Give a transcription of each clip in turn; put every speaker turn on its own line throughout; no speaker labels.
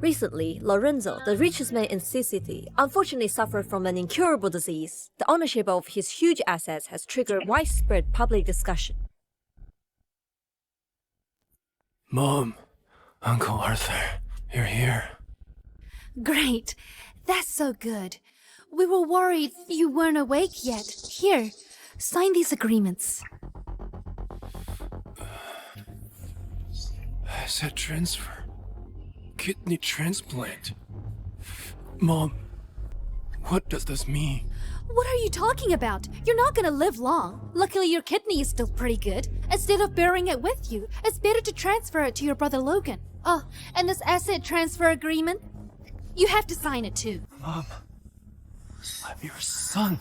Recently, Lorenzo, the richest man in C-City, unfortunately suffered from an incurable disease. The ownership of his huge assets has triggered widespread public discussion.
Mom, Uncle Arthur, you're here.
Great. That's so good. We were worried you weren't awake yet. Here, sign these agreements.
Asset transfer. Kidney transplant. Mom, what does this mean?
What are you talking about? You're not gonna live long. Luckily, your kidney is still pretty good. Instead of bearing it with you, it's better to transfer it to your brother Logan. Oh, and this asset transfer agreement? You have to sign it too.
Mom, I'm your son.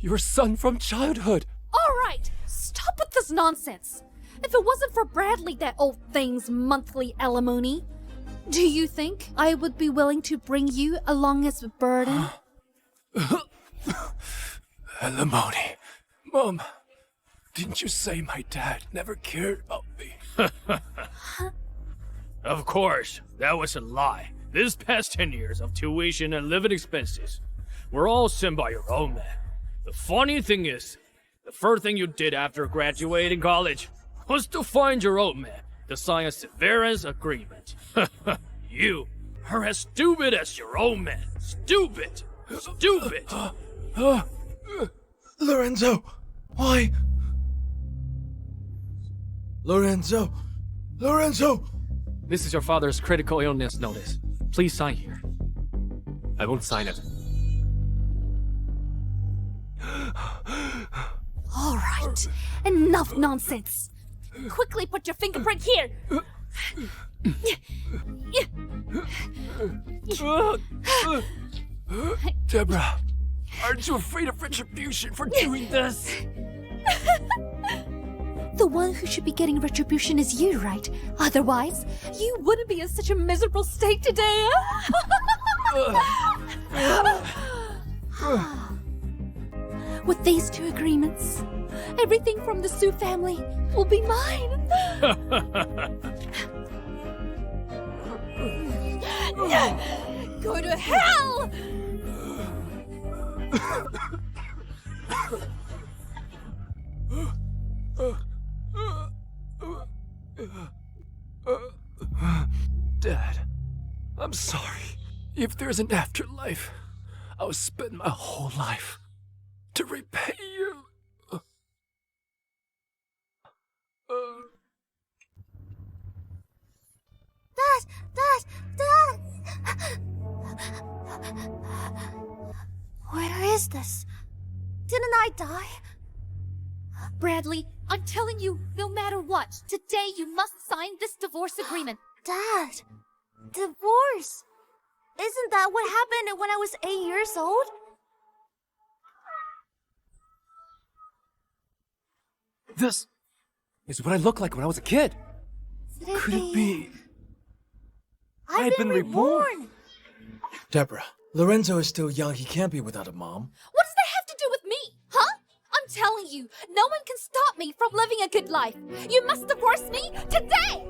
Your son from childhood.
All right, stop with this nonsense. If it wasn't for Bradley, that old thing's monthly alimony, do you think I would be willing to bring you along as a burden?
Alimony. Mom, didn't you say my dad never cared about me?
Of course, that was a lie. This past 10 years of tuition and living expenses were all sent by your own man. The funny thing is, the first thing you did after graduating college was to find your old man to sign a severance agreement. You are as stupid as your own man. Stupid! Stupid!
Lorenzo, why? Lorenzo! Lorenzo!
This is your father's critical illness notice. Please sign here. I won't sign it.
All right, enough nonsense. Quickly put your fingerprint here.
Deborah, aren't you afraid of retribution for doing this?
The one who should be getting retribution is you, right? Otherwise, you wouldn't be in such a miserable state today. With these two agreements, everything from the Sue family will be mine. Go to hell!
Dad, I'm sorry. If there's an afterlife, I'll spend my whole life to repay you.
Dad! Where is this? Didn't I die? Bradley, I'm telling you, no matter what, today you must sign this divorce agreement. Dad, divorce? Isn't that what happened when I was 8 years old?
This is what I looked like when I was a kid.
Could it be?
I've been reborn.
Deborah, Lorenzo is still young. He can't be without a mom.
What does that have to do with me? Huh? I'm telling you, no one can stop me from living a good life. You must divorce me today!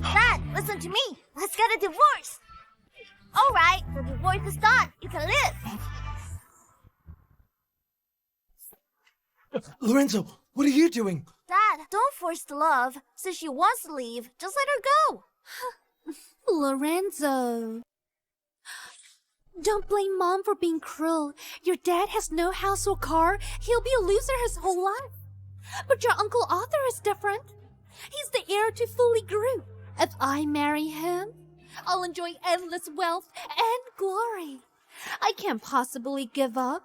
Dad, listen to me. Let's get a divorce. All right, the divorce is done. You can live.
Lorenzo, what are you doing?
Dad, don't force the love. Since she wants to leave, just let her go.
Lorenzo. Don't blame Mom for being cruel. Your dad has no house or car. He'll be a loser his whole life. But your Uncle Arthur is different. He's the heir to Fully Grew. If I marry him, I'll enjoy endless wealth and glory. I can't possibly give up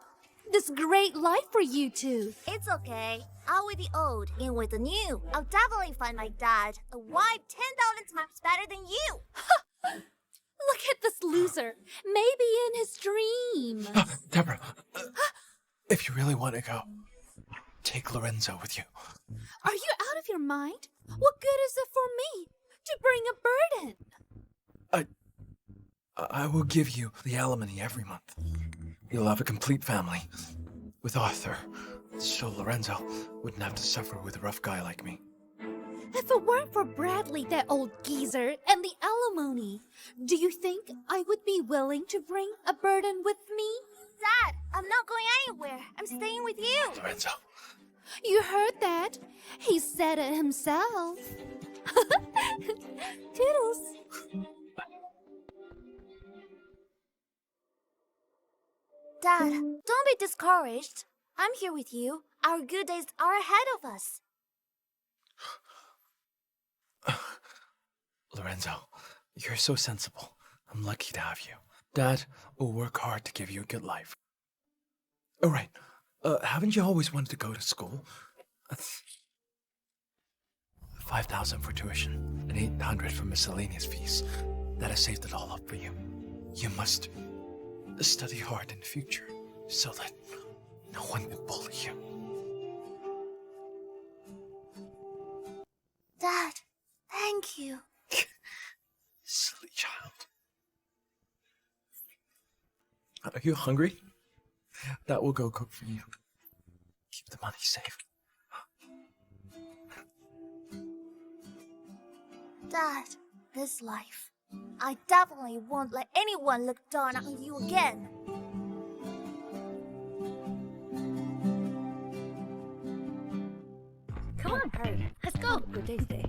this great life for you two.
It's okay. Out with the old, in with the new. I'll definitely find my dad, a wife 10,000 times better than you.
Look at this loser. Maybe in his dream.
Deborah, if you really want to go, take Lorenzo with you.
Are you out of your mind? What good is it for me to bring a burden?
I will give you the alimony every month. You'll have a complete family with Arthur, So Lorenzo wouldn't have to suffer with a rough guy like me.
If it weren't for Bradley, that old geezer, and the alimony, do you think I would be willing to bring a burden with me?
Dad, I'm not going anywhere. I'm staying with you.
Lorenzo.
You heard that? He said it himself. Toodles.
Dad, don't be discouraged. I'm here with you. Our good days are ahead of us.
Lorenzo, you're so sensible. I'm lucky to have you. Dad will work hard to give you a good life. Oh, right. Haven't you always wanted to go to school? 5,000 for tuition and 800 for miscellaneous fees. That has saved it all up for you. You must study hard in the future so that no one can bully you.
Dad, thank you.
Silly child. Are you hungry? That will go cook for you. Keep the money safe.
Dad, this life, I definitely won't let anyone look down on you again.
Come on, hurry. Let's go. Good day today.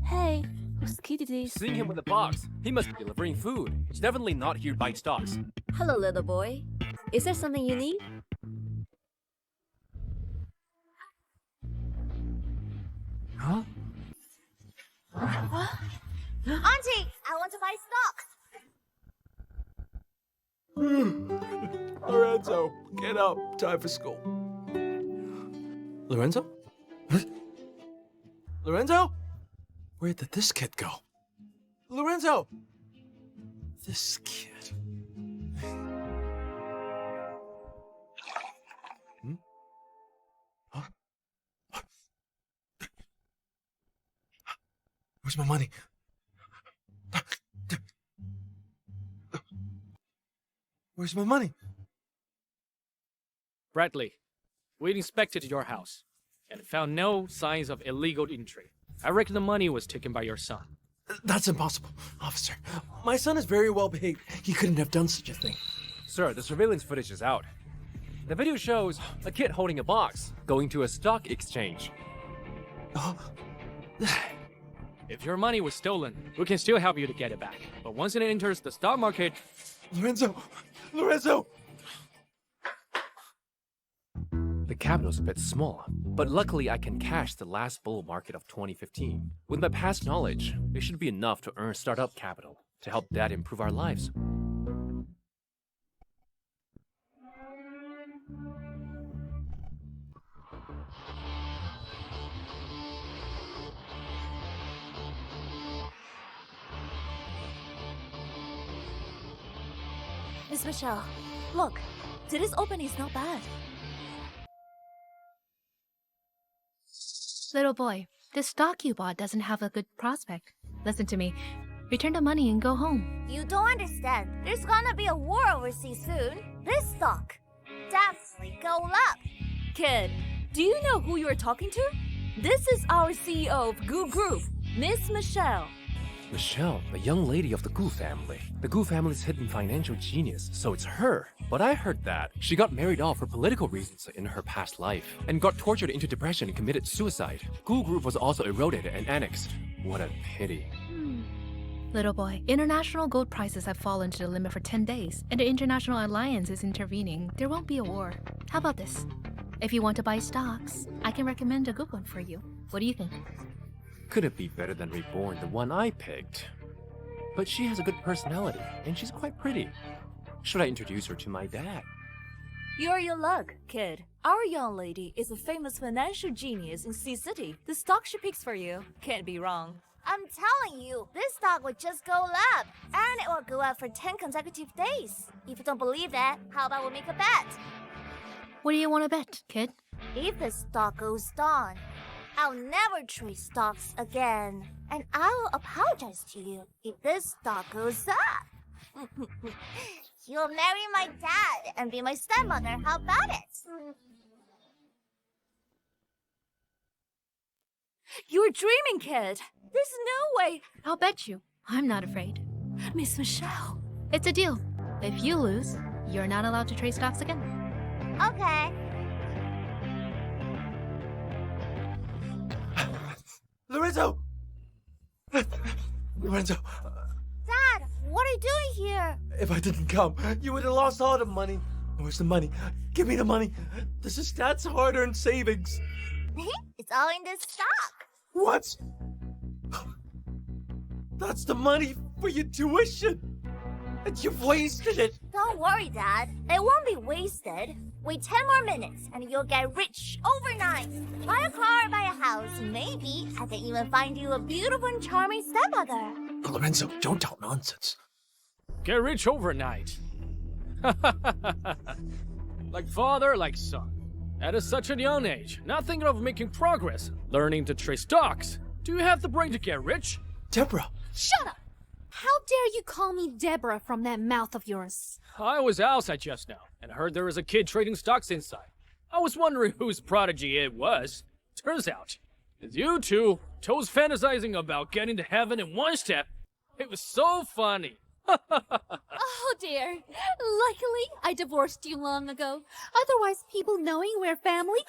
Hey, whose kid is this?
Seeing him with a box. He must be delivering food. He's definitely not here buying stocks.
Hello, little boy. Is there something you need?
Huh?
Auntie, I want to buy stocks.
Lorenzo, get up. Time for school. Lorenzo? Lorenzo? Where did this kid go? Lorenzo! This kid. Huh? Where's my money? Where's my money?
Bradley, we inspected your house and found no signs of illegal entry. I reckon the money was taken by your son.
That's impossible, officer. My son is very well behaved. He couldn't have done such a thing.
Sir, the surveillance footage is out. The video shows a kid holding a box, going to a stock exchange.
Oh.
If your money was stolen, we can still help you to get it back. But once it enters the stock market...
Lorenzo! Lorenzo!
The capital's a bit small, but luckily I can cash the last bull market of 2015. With my past knowledge, it should be enough to earn startup capital to help Dad improve our lives.
Miss Michelle, look, today's opening is not bad.
Little boy, this stock you bought doesn't have a good prospect. Listen to me. Return the money and go home.
You don't understand. There's gonna be a war overseas soon. This stock definitely go up.
Kid, do you know who you're talking to? This is our CEO of Goo Group, Miss Michelle.
Michelle, the young lady of the Gu family. The Gu family's hidden financial genius, so it's her. But I heard that she got married off for political reasons in her past life and got tortured into depression and committed suicide. Gu Group was also eroded and annexed. What a pity.
Little boy, international gold prices have fallen to the limit for 10 days, and the International Alliance is intervening. There won't be a war. How about this? If you want to buy stocks, I can recommend a good one for you. What do you think?
Could it be better than Reborn, the one I picked? But she has a good personality, and she's quite pretty. Should I introduce her to my dad?
You're your luck, kid. Our young lady is a famous financial genius in Sea City. The stock she picks for you can't be wrong.
I'm telling you, this stock will just go up. And it will go up for 10 consecutive days. If you don't believe that, how about we make a bet?
What do you want to bet, kid?
If the stock goes down, I'll never trade stocks again. And I will apologize to you if this stock goes up. You'll marry my dad and be my stepmother. How about it?
You're dreaming, kid. There's no way.
I'll bet you. I'm not afraid.
Miss Michelle.
It's a deal. If you lose, you're not allowed to trade stocks again.
Okay.
Lorenzo! Lorenzo,
Dad, what are you doing here?
if I didn't come, you would have lost all the money. Where's the money? Give me the money. This is Dad's hard-earned savings.
It's all in this stock.
What? That's the money for your tuition. And you've wasted it.
Don't worry, Dad. It won't be wasted. Wait 10 more minutes and you'll get rich overnight. Buy a car, buy a house. Maybe I can even find you a beautiful and charming stepmother.
Lorenzo, don't talk nonsense.
Get rich overnight. Like father, like son. At such a young age, not thinking of making progress, learning to trade stocks. Do you have the brain to get rich?
Deborah.
Shut up! How dare you call me Deborah from that mouth of yours?
I was outside just now, and heard there was a kid trading stocks inside. I was wondering whose prodigy it was. Turns out, it's you two, toes fantasizing about getting to heaven in one step. It was so funny.
Oh dear. Luckily, I divorced you long ago. Otherwise, people knowing we're family,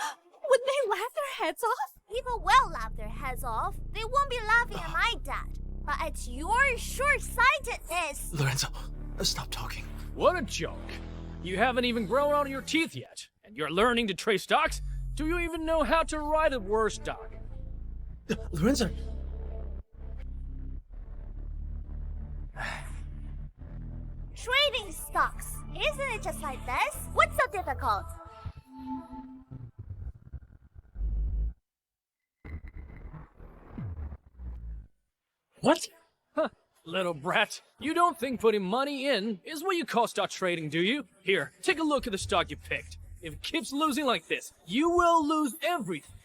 would they laugh their heads off?
People will laugh their heads off. They won't be laughing at my dad. But at your short-sightedness.
Lorenzo, stop talking.
What a joke. You haven't even grown out of your teeth yet, and you're learning to trade stocks? Do you even know how to ride a war stock?
Lorenzo.
Trading stocks. Isn't it just like this? What's so difficult?
What? Huh, little brat. You don't think putting money in is what you call stock trading, do you? Here, take a look at the stock you picked. If it keeps losing like this, you will lose everything.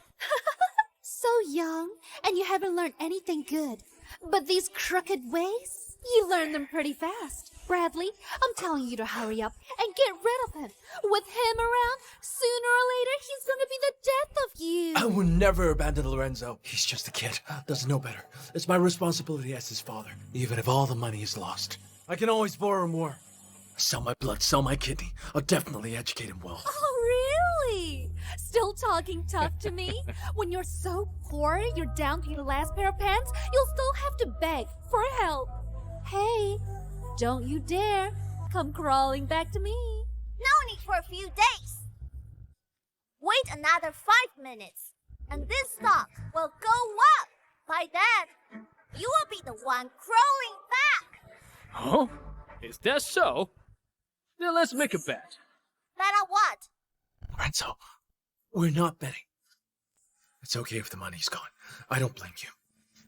So young, and you haven't learned anything good. But these crooked ways, you learn them pretty fast. Bradley, I'm telling you to hurry up and get rid of him. With him around, sooner or later, he's gonna be the death of you.
I will never abandon Lorenzo. He's just a kid. Doesn't know better. It's my responsibility as his father, even if all the money is lost. I can always borrow more. Sell my blood, sell my kidney. I'll definitely educate him well.
Oh, really? Still talking tough to me? When you're so poor, you're down to your last pair of pants, you'll still have to beg for help. Hey, don't you dare come crawling back to me.
No need for a few days. Wait another 5 minutes, and this stock will go up. By then, you will be the one crawling back.
Huh? Is that so? Then let's make a bet.
Bet on what?
Lorenzo, we're not betting. It's okay if the money's gone. I don't blame you.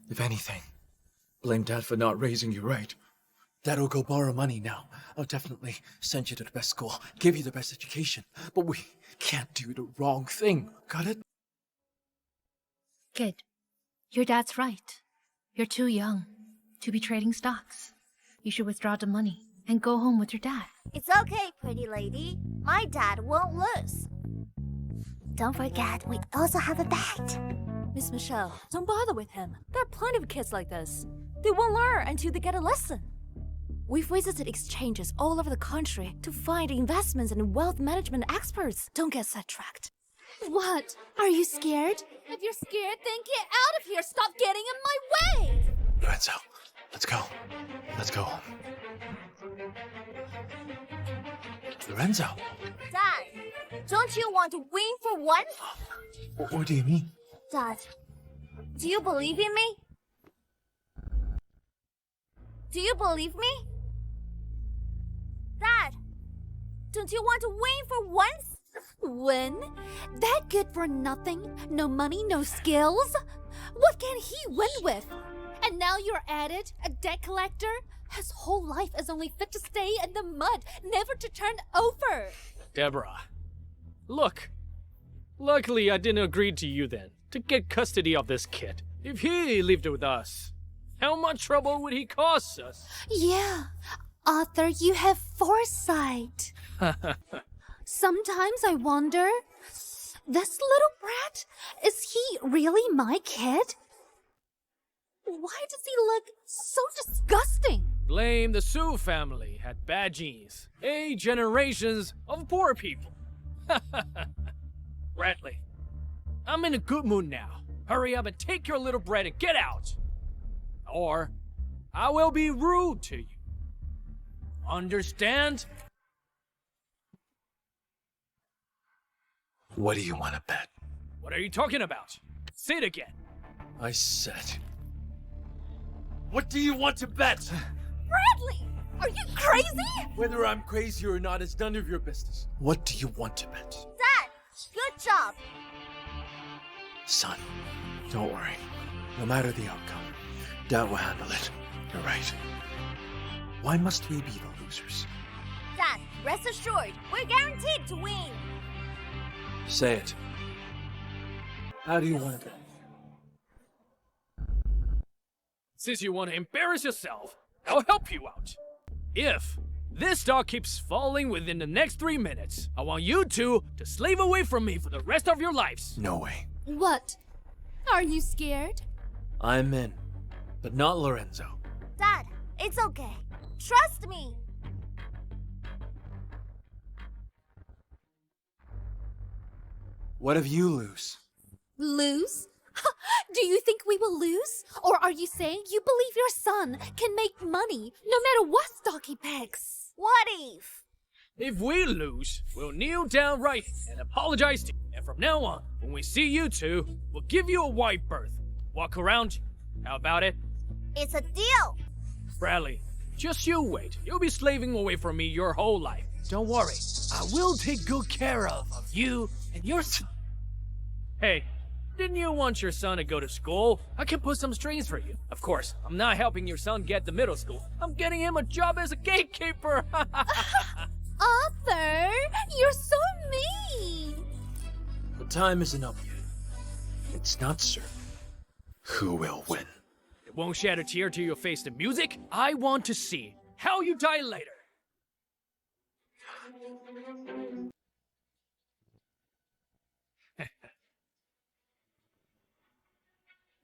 If anything, blame Dad for not raising you right. Dad will go borrow money now. I'll definitely send you to the best school, give you the best education. But we can't do the wrong thing. Got it?
Kid, your dad's right. You're too young to be trading stocks. You should withdraw the money and go home with your dad.
It's okay, pretty lady. My dad won't lose. Don't forget, we also have a bet.
Miss Michelle, don't bother with him. There are plenty of kids like this. They won't learn until they get a lesson. We've visited exchanges all over the country to find investments and wealth management experts. Don't get sidetracked.
What? Are you scared? If you're scared, then get out of here. Stop getting in my way.
Lorenzo, let's go. Let's go home. Lorenzo,
Dad, don't you want to win for once?
what do you mean?
Dad, do you believe in me? Do you believe me? Dad, don't you want to win for once?
Win? That good for nothing? No money, no skills? What can he win with? And now you're at it, a debt collector? His whole life is only fit to stay in the mud, never to turn over.
Deborah, look. Luckily, I didn't agree to you then, to get custody of this kid. If he lived with us, how much trouble would he cause us?
Yeah, Arthur, you have foresight. Sometimes I wonder, this little brat, is he really my kid? Why does he look so disgusting?
Blame the Sue family had bad genes. 8 generations of poor people. Bradley, I'm in a good mood now. Hurry up and take your little bread and get out. Or I will be rude to you. Understand?
What do you want to bet?
What are you talking about? Say it again.
I said. What do you want to bet?
Bradley, are you crazy?
Whether I'm crazy or not is none of your business. What do you want to bet?
Dad, good job.
Son, don't worry. No matter the outcome, Dad will handle it. You're right. Why must we be the losers?
Dad, rest assured, we're guaranteed to win.
Say it. How do you want it?
Since you want to embarrass yourself, I'll help you out. If this stock keeps falling within the next 3 minutes, I want you two to slave away from me for the rest of your lives.
No way.
What? Are you scared?
I'm in, but not Lorenzo.
Dad, it's okay. Trust me.
What if you lose?
Lose? Do you think we will lose? Or are you saying you believe your son can make money no matter what stock he picks?
What if?
If we lose, we'll kneel down right and apologize to you. And from now on, when we see you two, we'll give you a wide berth. Walk around you. How about it?
It's a deal.
Bradley, just you wait. You'll be slaving away from me your whole life. Don't worry. I will take good care of you and your son. Hey, didn't you want your son to go to school? I can put some strings for you. Of course, I'm not helping your son get to middle school. I'm getting him a job as a gatekeeper.
Arthur, you're so mean.
The time isn't up yet. It's not certain who will win.
It won't shed a tear to your face to music. I want to see how you die later.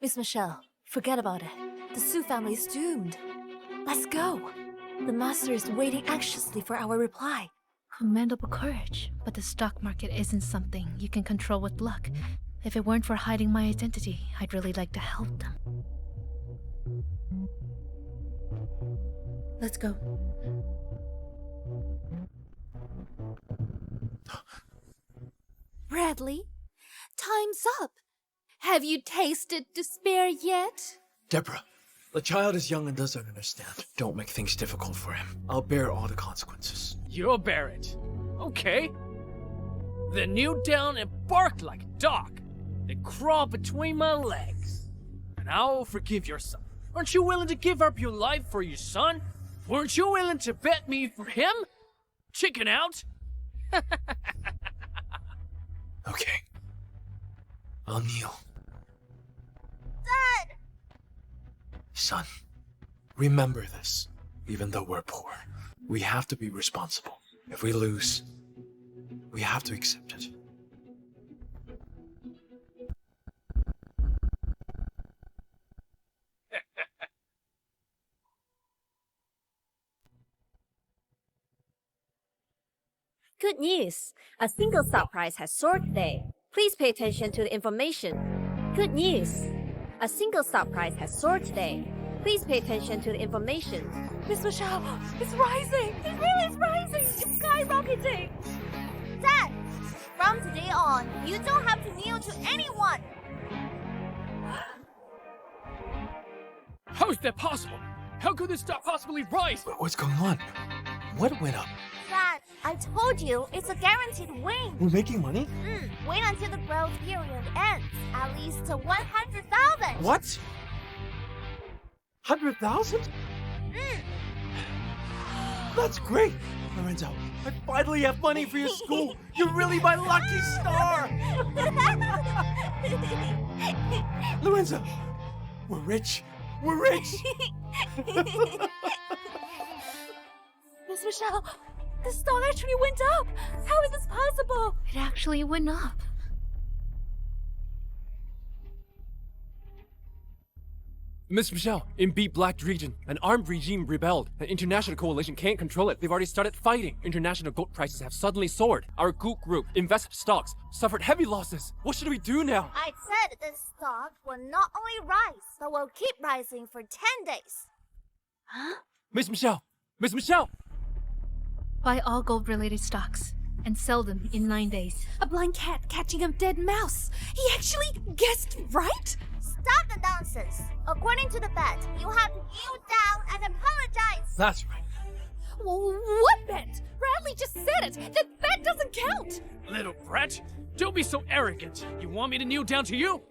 Miss Michelle, forget about it. The Sue family is doomed. Let's go. The master is waiting anxiously for our reply.
Commendable courage, but the stock market isn't something you can control with luck. If it weren't for hiding my identity, I'd really like to help them.
Let's go.
Bradley, time's up. Have you tasted despair yet?
Deborah, the child is young and doesn't understand. Don't make things difficult for him. I'll bear all the consequences.
You'll bear it. Okay. Then kneel down and bark like a dog. Then crawl between my legs. And I'll forgive your son. Aren't you willing to give up your life for your son? Weren't you willing to bet me for him? Chicken out?
Okay. I'll kneel.
Dad!
Son, remember this. Even though we're poor, we have to be responsible. If we lose, we have to accept it.
Good news! A single stock price has soared today. Please pay attention to the information. Good news! A single stock price has soared today. Please pay attention to the information.
Miss Michelle, it's rising!
It really is rising! It's skyrocketing! Dad! From today on, you don't have to kneel to anyone!
How is that possible? How could this stock possibly rise?
What's going on? What went up?
Dad, I told you, it's a guaranteed win!
We're making money?
Win until the growth period ends. At least to 100,000!
What? 100,000? That's great! Lorenzo, I finally have money for your school! You're really my lucky star! Lorenzo, we're rich! We're rich!
Miss Michelle, the stock actually went up! How is this possible?
It actually went up.
Miss Michelle, in B Black region, an armed regime rebelled. An international coalition can't control it. They've already started fighting. International gold prices have suddenly soared. Our Gook group, invested stocks, suffered heavy losses. What should we do now?
I said this stock will not only rise, but will keep rising for 10 days.
Miss Michelle! Miss Michelle!
Buy all gold-related stocks and sell them in 9 days.
A blind cat catching a dead mouse. He actually guessed right?
Stop the nonsense. According to the bet, you have to kneel down and apologize.
That's right.
What bet? Bradley just said it. That bet doesn't count.
Little brat, don't be so arrogant. You want me to kneel down to you?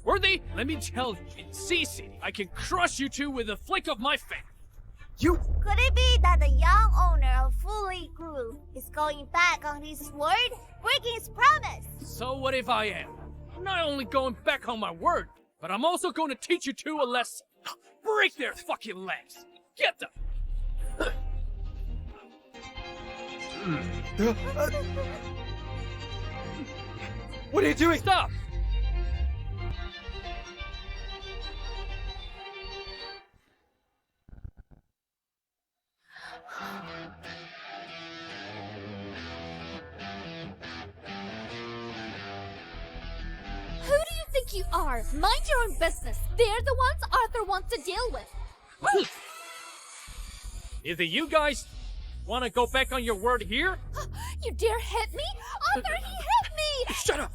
Worthy, let me tell you, in C-City, I can crush you two with a flick of my finger.
You...
Could it be that the young owner of Fully Group is going back on his word, breaking his promise?
So what if I am? I'm not only going back on my word, but I'm also going to teach you two a lesson. Break their fucking legs. Get them.
What are you doing?
Stop.
Who do you think you are? Mind your own business. They're the ones Arthur wants to deal with.
Either you guys want to go back on your word here?
You dare hit me? Arthur, he hit me!
Shut up!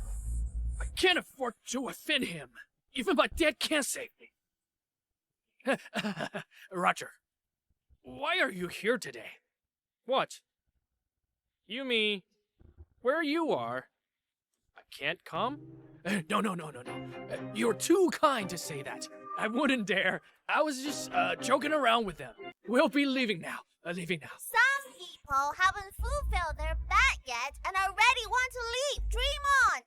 I can't afford to offend him. Even my dad can't save me. Roger, why are you here today? What? You mean where you are? I can't come? No. You're too kind to say that. I wouldn't dare. I was just joking around with them. We'll be leaving now. Leaving now.
Some people haven't fulfilled their bet yet and already want to leave. Dream on!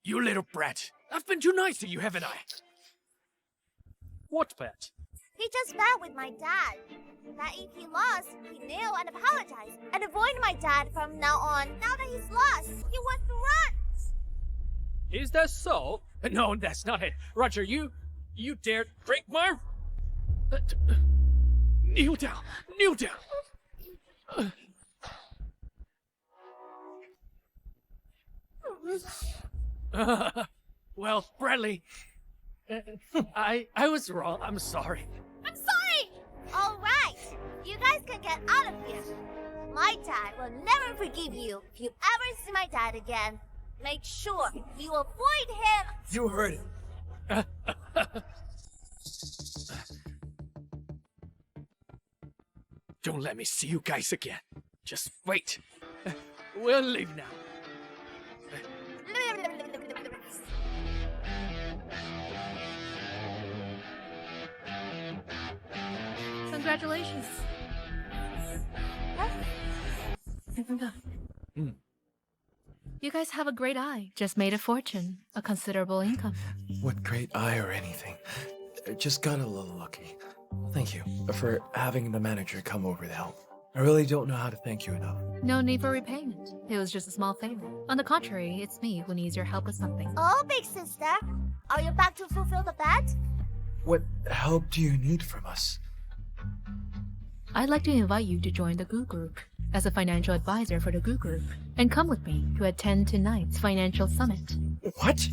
You little brat. I've been too nice to you, haven't I? What bet?
He just bet with my dad that if he lost, he'd kneel and apologize and avoid my dad from now on. Now that he's lost, he wants to run.
Is that so? No, that's not it. Roger, you dare break my... kneel down. Kneel down. Well, Bradley, I was wrong. I'm sorry.
I'm sorry! All right, you guys can get out of here. My dad will never forgive you if you ever see my dad again. Make sure you avoid him.
You heard it.
Don't let me see you guys again. Just wait. We'll leave now.
Congratulations. You guys have a great eye. Just made a fortune, a considerable income.
What great eye or anything. I just got a little lucky. Thank you for having the manager come over to help. I really don't know how to thank you enough.
No need for repayment. It was just a small favor. On the contrary, it's me who needs your help with something.
Oh, big sister, are you back to fulfill the bet?
What help do you need from us?
I'd like to invite you to join the Goo Group as a financial advisor for the Goo Group and come with me to attend tonight's financial summit.
What?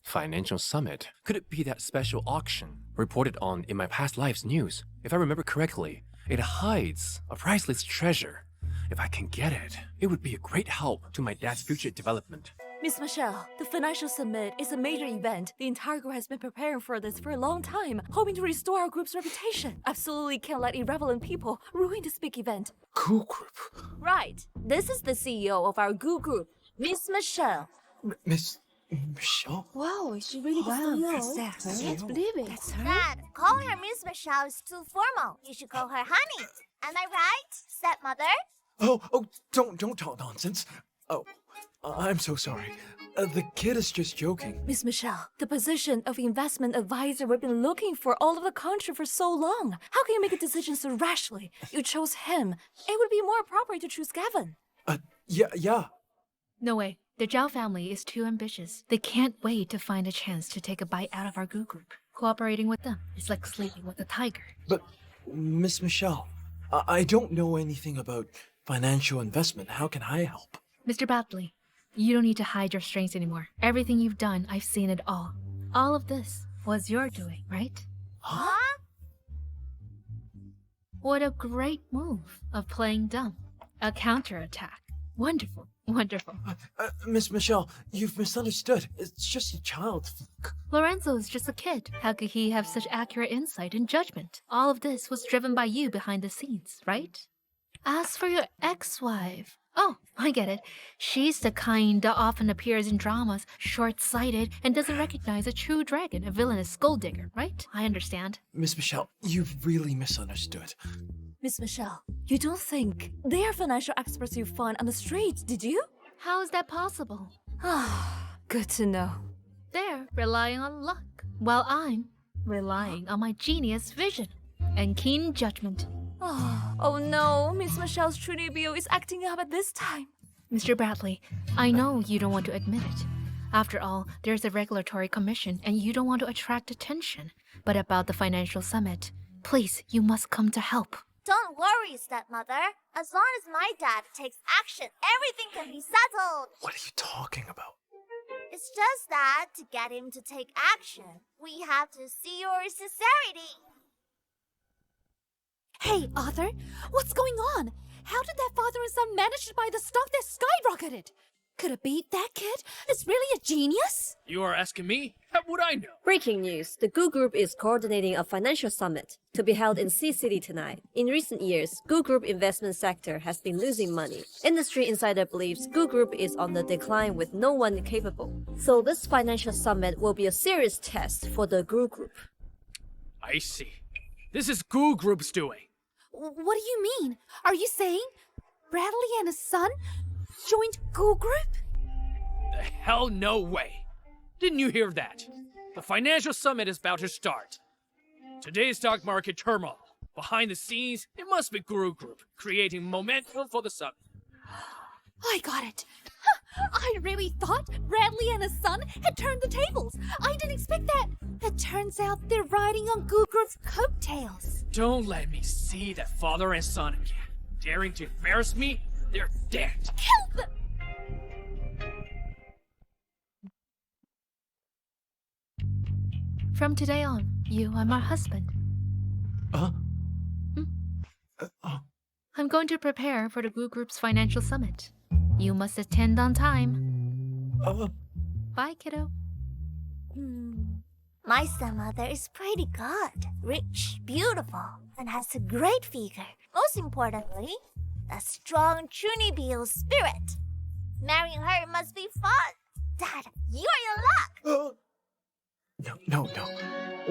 Financial summit? Could it be that special auction reported on in my past lives news? If I remember correctly, it hides a priceless treasure. If I can get it, it would be a great help to my dad's future development.
Miss Michelle, the financial summit is a major event. The entire group has been preparing for this for a long time, hoping to restore our group's reputation. Absolutely can't let irrelevant people ruin this big event.
Cool group.
Right. This is the CEO of our Goo Group, Miss Michelle.
Miss Michelle?
Wow, is she really the CEO? I can't believe it.
That's her?
Dad, calling her Miss Michelle is too formal. You should call her Honey. Am I right, stepmother?
Oh, don't talk nonsense. Oh, I'm so sorry. The kid is just joking.
Miss Michelle, the position of investment advisor we've been looking for all over the country for so long. How can you make a decision so rashly? You chose him. It would be more appropriate to choose Gavin.
Yeah.
No way. The Zhao family is too ambitious. They can't wait to find a chance to take a bite out of our goo group. Cooperating with them is like sleeping with a tiger.
But, Miss Michelle, I don't know anything about financial investment. How can I help?
Mr. Bradley, you don't need to hide your strengths anymore. Everything you've done, I've seen it all. All of this was your doing, right?
Huh?
What a great move of playing dumb. A counterattack. Wonderful, wonderful.
Miss Michelle, you've misunderstood. It's just a child.
Lorenzo is just a kid. How could he have such accurate insight and judgment? All of this was driven by you behind the scenes, right? As for your ex-wife, oh, I get it. She's the kind that often appears in dramas, short-sighted, and doesn't recognize a true dragon, a villainous skull digger, right? I understand.
Miss Michelle, you've really misunderstood.
Miss Michelle, you don't think they are financial experts you find on the streets, did you?
How is that possible?
Ah, good to know.
They're relying on luck, while I'm relying on my genius vision and keen judgment.
Oh no, Miss Michelle's Trinity Bill is acting up at this time.
Mr. Bradley, I know you don't want to admit it. After all, there's a regulatory commission and you don't want to attract attention. But about the financial summit, please, you must come to help.
Don't worry, stepmother. As long as my dad takes action, everything can be settled.
What are you talking about?
It's just that to get him to take action, we have to see your sincerity.
Hey, Arthur, what's going on? How did that father and son manage to buy the stock that skyrocketed? Could it be that kid is really a genius?
You are asking me? How would I know?
Breaking news. The Goo Group is coordinating a financial summit to be held in Sea City tonight. In recent years, Goo Group investment sector has been losing money. Industry insider believes Goo Group is on the decline with no one capable. So this financial summit will be a serious test for the Goo Group.
I see. This is Goo Group's doing.
What do you mean? Are you saying Bradley and his son joined Goo Group?
The hell no way. Didn't you hear that? The financial summit is about to start. Today's stock market turmoil. Behind the scenes, it must be Goo Group, creating momentum for the summit.
I got it. I really thought Bradley and his son had turned the tables. I didn't expect that. It turns out they're riding on Goo Group's coattails.
Don't let me see that father and son again. Daring to embarrass me? They're dead.
Kill them!
From today on, you are my husband. I'm going to prepare for the Goo Group's financial summit. You must attend on time. Bye, kiddo.
My stepmother is pretty good, rich, beautiful, and has a great figure. Most importantly, a strong Chunibyo spirit. Marrying her must be fun. Dad, you are your luck.
No.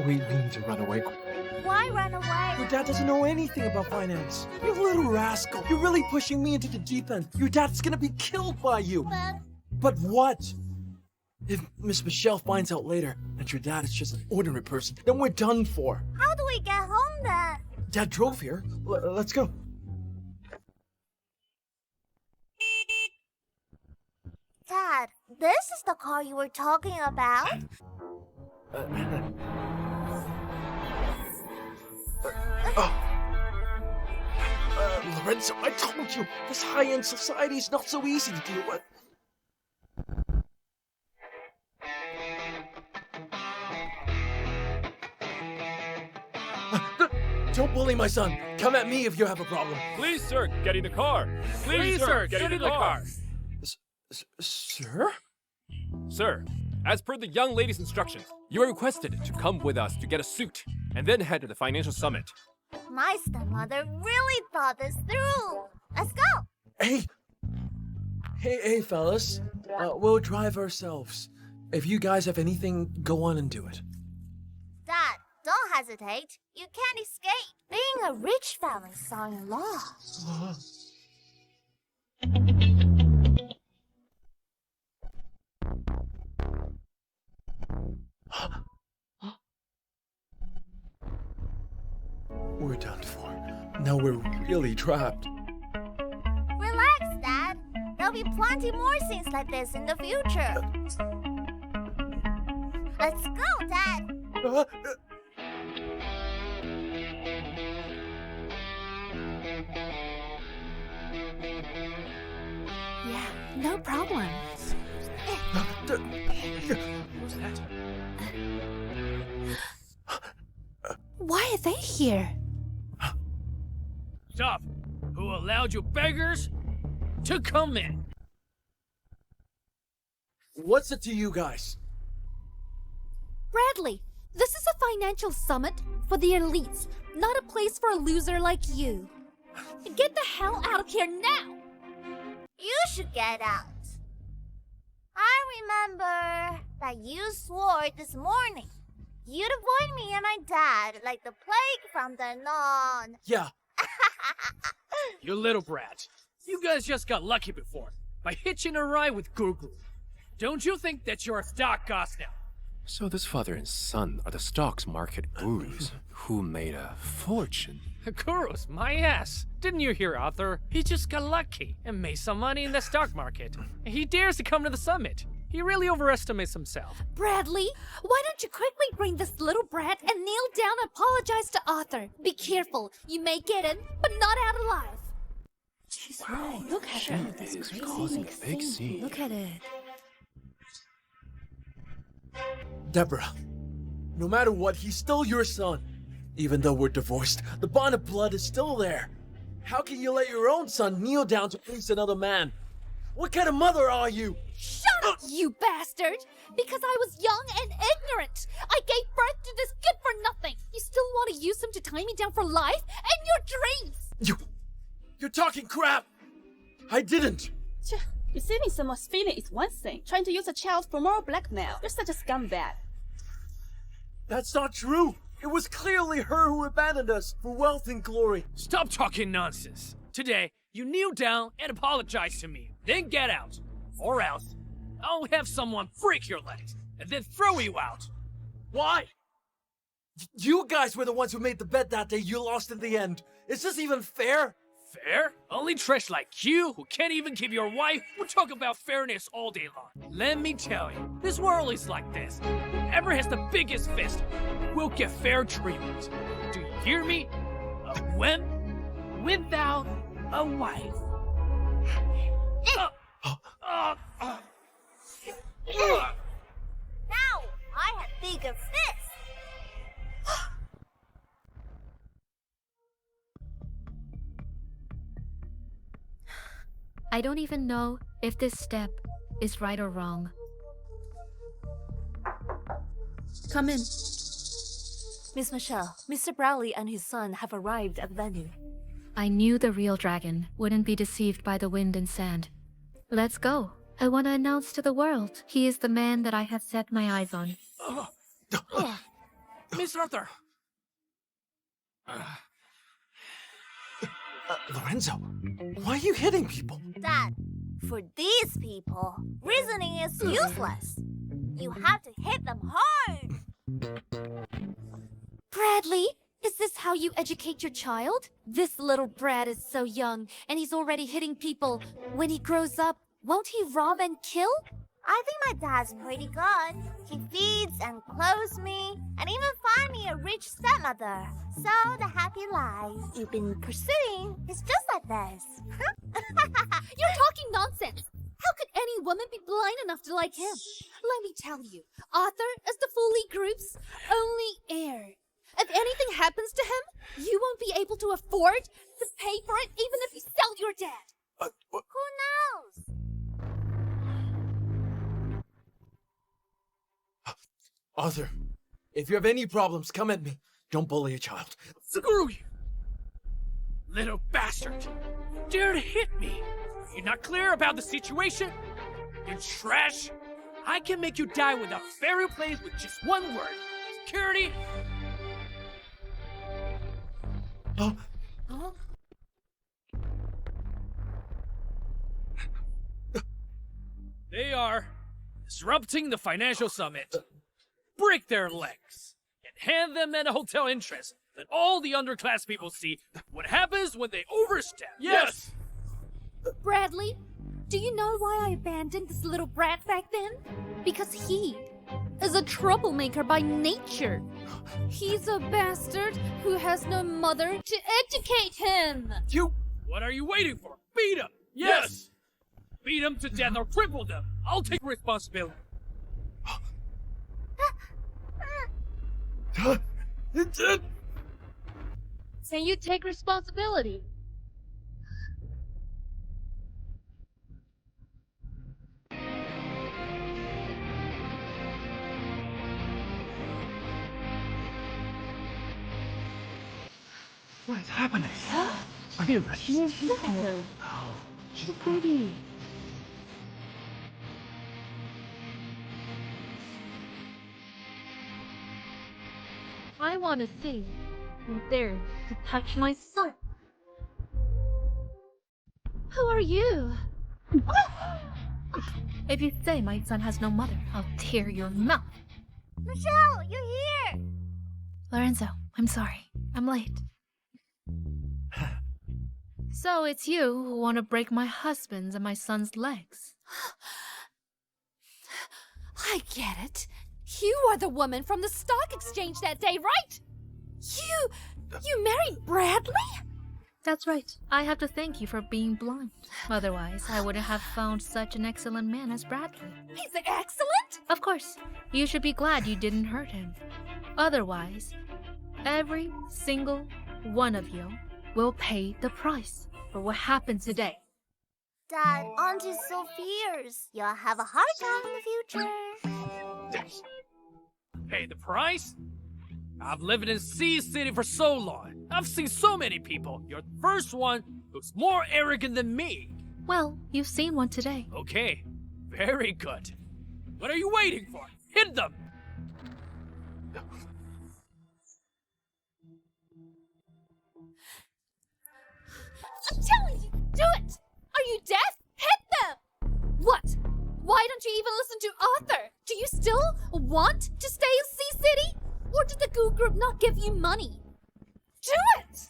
We need to run away.
Why run away?
Your dad doesn't know anything about finance. You little rascal. You're really pushing me into the deep end. Your dad's gonna be killed by you. But what? If Miss Michelle finds out later that your dad is just an ordinary person, then we're done for.
How do we get home then?
Dad drove here. Let's go.
Dad, this is the car you were talking about?
Lorenzo, I told you, this high-end society is not so easy to deal with. Don't bully my son. Come at me if you have a problem.
Please, sir, get in the car.
Please, sir, get in the car.
Sir?
Sir, as per the young lady's instructions, you are requested to come with us to get a suit and then head to the financial summit.
My stepmother really thought this through. Let's go.
Hey, fellas. We'll drive ourselves. If you guys have anything, go on and do it.
Dad, don't hesitate. You can't escape. Being a rich family son-in-law.
Now we're really trapped.
Relax, Dad. There'll be plenty more scenes like this in the future. Let's go, Dad.
Yeah, no problem.
Who's that?
Why are they here?
Stop! Who allowed you beggars to come in?
What's it to you guys?
Bradley, this is a financial summit for the elites, not a place for a loser like you. Get the hell out of here now!
You should get out. I remember that you swore this morning you'd avoid me and my dad like the plague from then on.
Yeah.
You little brat. You guys just got lucky before by hitching a ride with Guru. Don't you think that you're a stock goss now?
So this father and son are the stocks market gurus who made a fortune.
Gurus, my ass. Didn't you hear Arthur? He just got lucky and made some money in the stock market. He dares to come to the summit. He really overestimates himself.
Bradley, why don't you quickly bring this little brat and kneel down and apologize to Arthur? Be careful, you may get in, but not out alive.
She's right. Look at
She
her. That's
is
crazy.
causing a big scene.
Look at it.
Deborah, no matter what, he's still your son. Even though we're divorced, the bond of blood is still there. How can you let your own son kneel down to please another man? What kind of mother are you?
Shut up, you bastard! Because I was young and ignorant. I gave birth to this good for nothing. You still want to use him to tie me down for life and your dreams.
You're talking crap. I didn't.
Receiving someone's feeling is one thing. Trying to use a child for moral blackmail. You're such a scumbag.
That's not true. It was clearly her who abandoned us for wealth and glory.
Stop talking nonsense. Today, you kneel down and apologize to me. Then get out. Or else, I'll have someone break your legs and then throw you out.
Why? You guys were the ones who made the bet that day you lost in the end. Is this even fair?
Fair? Only trash like you, who can't even keep your wife, will talk about fairness all day long. Let me tell you, this world is like this. Whoever has the biggest fist will get fair treatment. Do you hear me? A woman without a wife.
Now I have bigger fists.
I don't even know if this step is right or wrong.
Come in. Miss Michelle, Mr. Bradley and his son have arrived at the venue.
I knew the real dragon wouldn't be deceived by the wind and sand. Let's go. I want to announce to the world he is the man that I have set my eyes on.
Miss Arthur!
Lorenzo, why are you hitting people?
Dad, for these people, reasoning is useless. You have to hit them hard.
Bradley, is this how you educate your child? This little brat is so young, and he's already hitting people. When he grows up, won't he rob and kill?
I think my dad's pretty good. He feeds and clothes me, and even find me a rich stepmother. So the happy life you've been pursuing is just like this.
You're talking nonsense. How could any woman be blind enough to like him? Let me tell you, Arthur is the Foley Group's only heir. If anything happens to him, you won't be able to afford to pay for it even if you sell your dad.
Who knows?
Arthur, if you have any problems, come at me. Don't bully a child.
Screw you! Little bastard! You dare to hit me! Are you not clear about the situation? You trash! I can make you die without fair play with just one word. Security! They are disrupting the financial summit. Break their legs and hand them at a hotel entrance Let all the underclass people see what happens when they overstep. Yes!
Bradley, do you know why I abandoned this little brat back then? Because he is a troublemaker by nature. He's a bastard who has no mother to educate him.
You... What are you waiting for? Beat him! Yes! Beat him to death or cripple them. I'll take responsibility.
Can you take responsibility?
What is happening? Are you ready? No. She's pretty.
I want to see who dares to touch my son. Who are you? If you say my son has no mother, I'll tear your mouth.
Michelle, you're here!
Lorenzo, I'm sorry. I'm late. So it's you who want to break my husband's and my son's legs.
I get it. You are the woman from the stock exchange that day, right? You married Bradley?
That's right. I have to thank you for being blind. Otherwise, I wouldn't have found such an excellent man as Bradley.
He's excellent?
Of course. You should be glad you didn't hurt him. Otherwise, every single one of you will pay the price for what happened today.
Dad, Auntie's so fierce. You'll have a hard time in the future.
Pay the price? I've lived in Sea City for so long. I've seen so many people. You're the first one who's more arrogant than me.
Well, you've seen one today.
Okay, very good. What are you waiting for? Hit them!
I'm telling you, do it! Are you deaf? Hit them! What? Why don't you even listen to Arthur? Do you still want to stay in Sea City? Or did the Goo Group not give you money? Do it!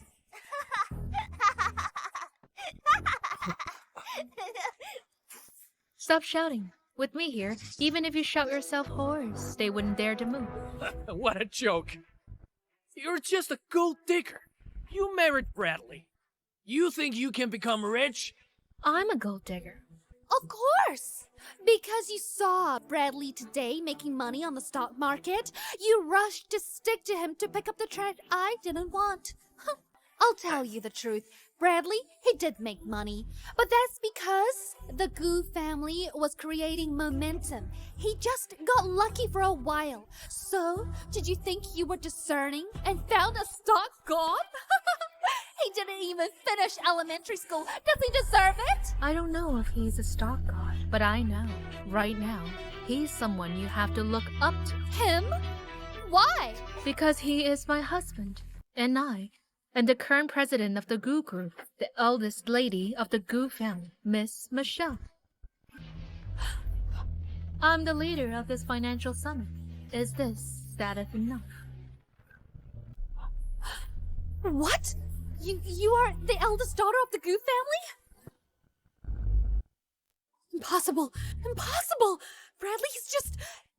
Stop shouting. With me here, even if you shout yourself hoarse, they wouldn't dare to move.
What a joke. You're just a gold digger. You married Bradley. You think you can become rich?
I'm a gold digger.
Of course! Because you saw Bradley today making money on the stock market, you rushed to stick to him to pick up the trash I didn't want. I'll tell you the truth. Bradley, he did make money. But that's because the Goo family was creating momentum. He just got lucky for a while. So, did you think you were discerning and found a stock god? He didn't even finish elementary school. Does he deserve it?
I don't know if he's a stock god, but I know, right now, he's someone you have to look up to.
Him? Why?
Because he is my husband, and the current president of the Goo Group, the eldest lady of the Goo family, Miss Michelle. I'm the leader of this financial summit. Is this status enough?
What? You are the eldest daughter of the Goo family? Impossible! Impossible! Bradley is just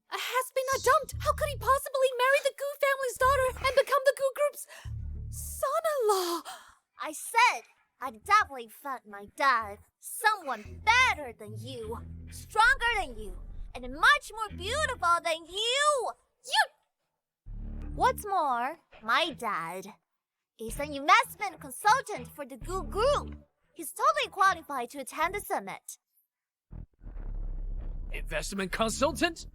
has been dumped. How could he possibly marry the Goo family's daughter and become the Goo Group's son-in-law?
I said I'd definitely find my dad. Someone better than you, stronger than you, and much more beautiful than you. What's more, my dad is an investment consultant for the Goo Group. He's totally qualified to attend the summit.
Investment consultant?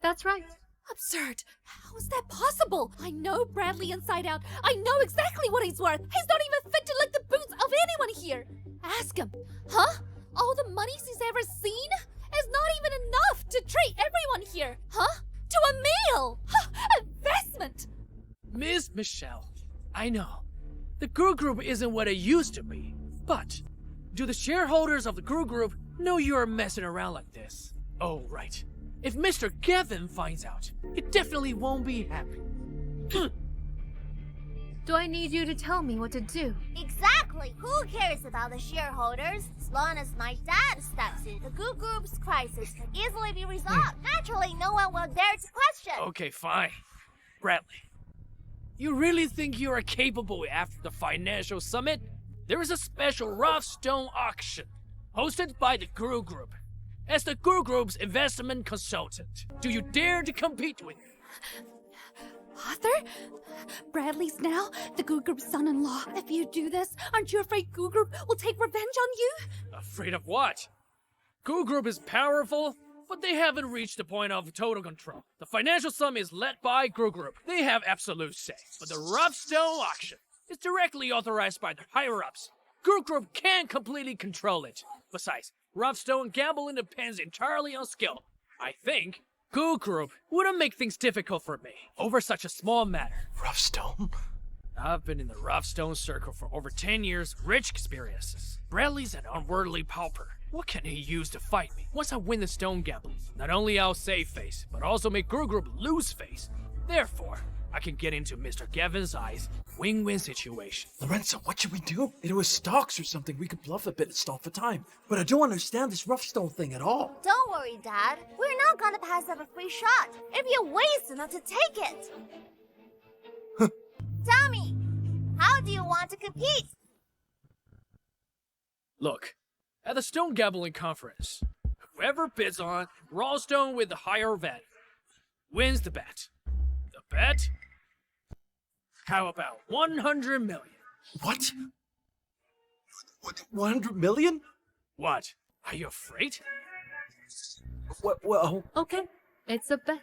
That's right.
Absurd. How is that possible? I know Bradley inside out. I know exactly what he's worth. He's not even fit to lick the boots of anyone here. Ask him. Huh? All the money he's ever seen is not even enough to treat everyone here. Huh? To a meal. Huh? Investment.
Miss Michelle, I know. The Goo Group isn't what it used to be. But, do the shareholders of the Goo Group know you're messing around like this? Oh, right. If Mr. Gavin finds out, he definitely won't be happy.
Do I need you to tell me what to do?
Exactly! Who cares about the shareholders? As long as my dad steps in, the Goo Group's crisis can easily be resolved. Naturally, no one will dare to question.
Okay, fine. Bradley, you really think you are capable after the financial summit? There is a special rough stone auction hosted by the Goo Group. As the Goo Group's investment consultant, do you dare to compete with me?
Arthur? Bradley's now the Goo Group's son-in-law. If you do this, aren't you afraid Goo Group will take revenge on you?
Afraid of what? Goo Group is powerful, but they haven't reached the point of total control. The financial summit is led by Goo Group. They have absolute say. But the rough stone auction is directly authorized by the higher-ups. Goo Group can't completely control it. Besides, rough stone gambling depends entirely on skill. I think Goo Group wouldn't make things difficult for me over such a small matter.
Rough stone?
I've been in the rough stone circle for over 10 years, rich experiences. Bradley's an unworldly pauper. What can he use to fight me? Once I win the stone gamble, not only I'll save face, but also make Goo Group lose face. Therefore, I can get into Mr. Gavin's eyes win-win situation.
Lorenzo, what should we do? If it was stocks or something, we could bluff a bit and stall for time. But I don't understand this rough stone thing at all.
Don't worry, Dad. We're not gonna pass up a free shot. It'd be a waste not to take it. Tell me, how do you want to compete?
Look, at the stone gambling conference, whoever bids on raw stone with the higher value wins the bet. The bet? How about 100 million?
What? 100 million?
What? Are you afraid?
Well,
Okay, it's a bet.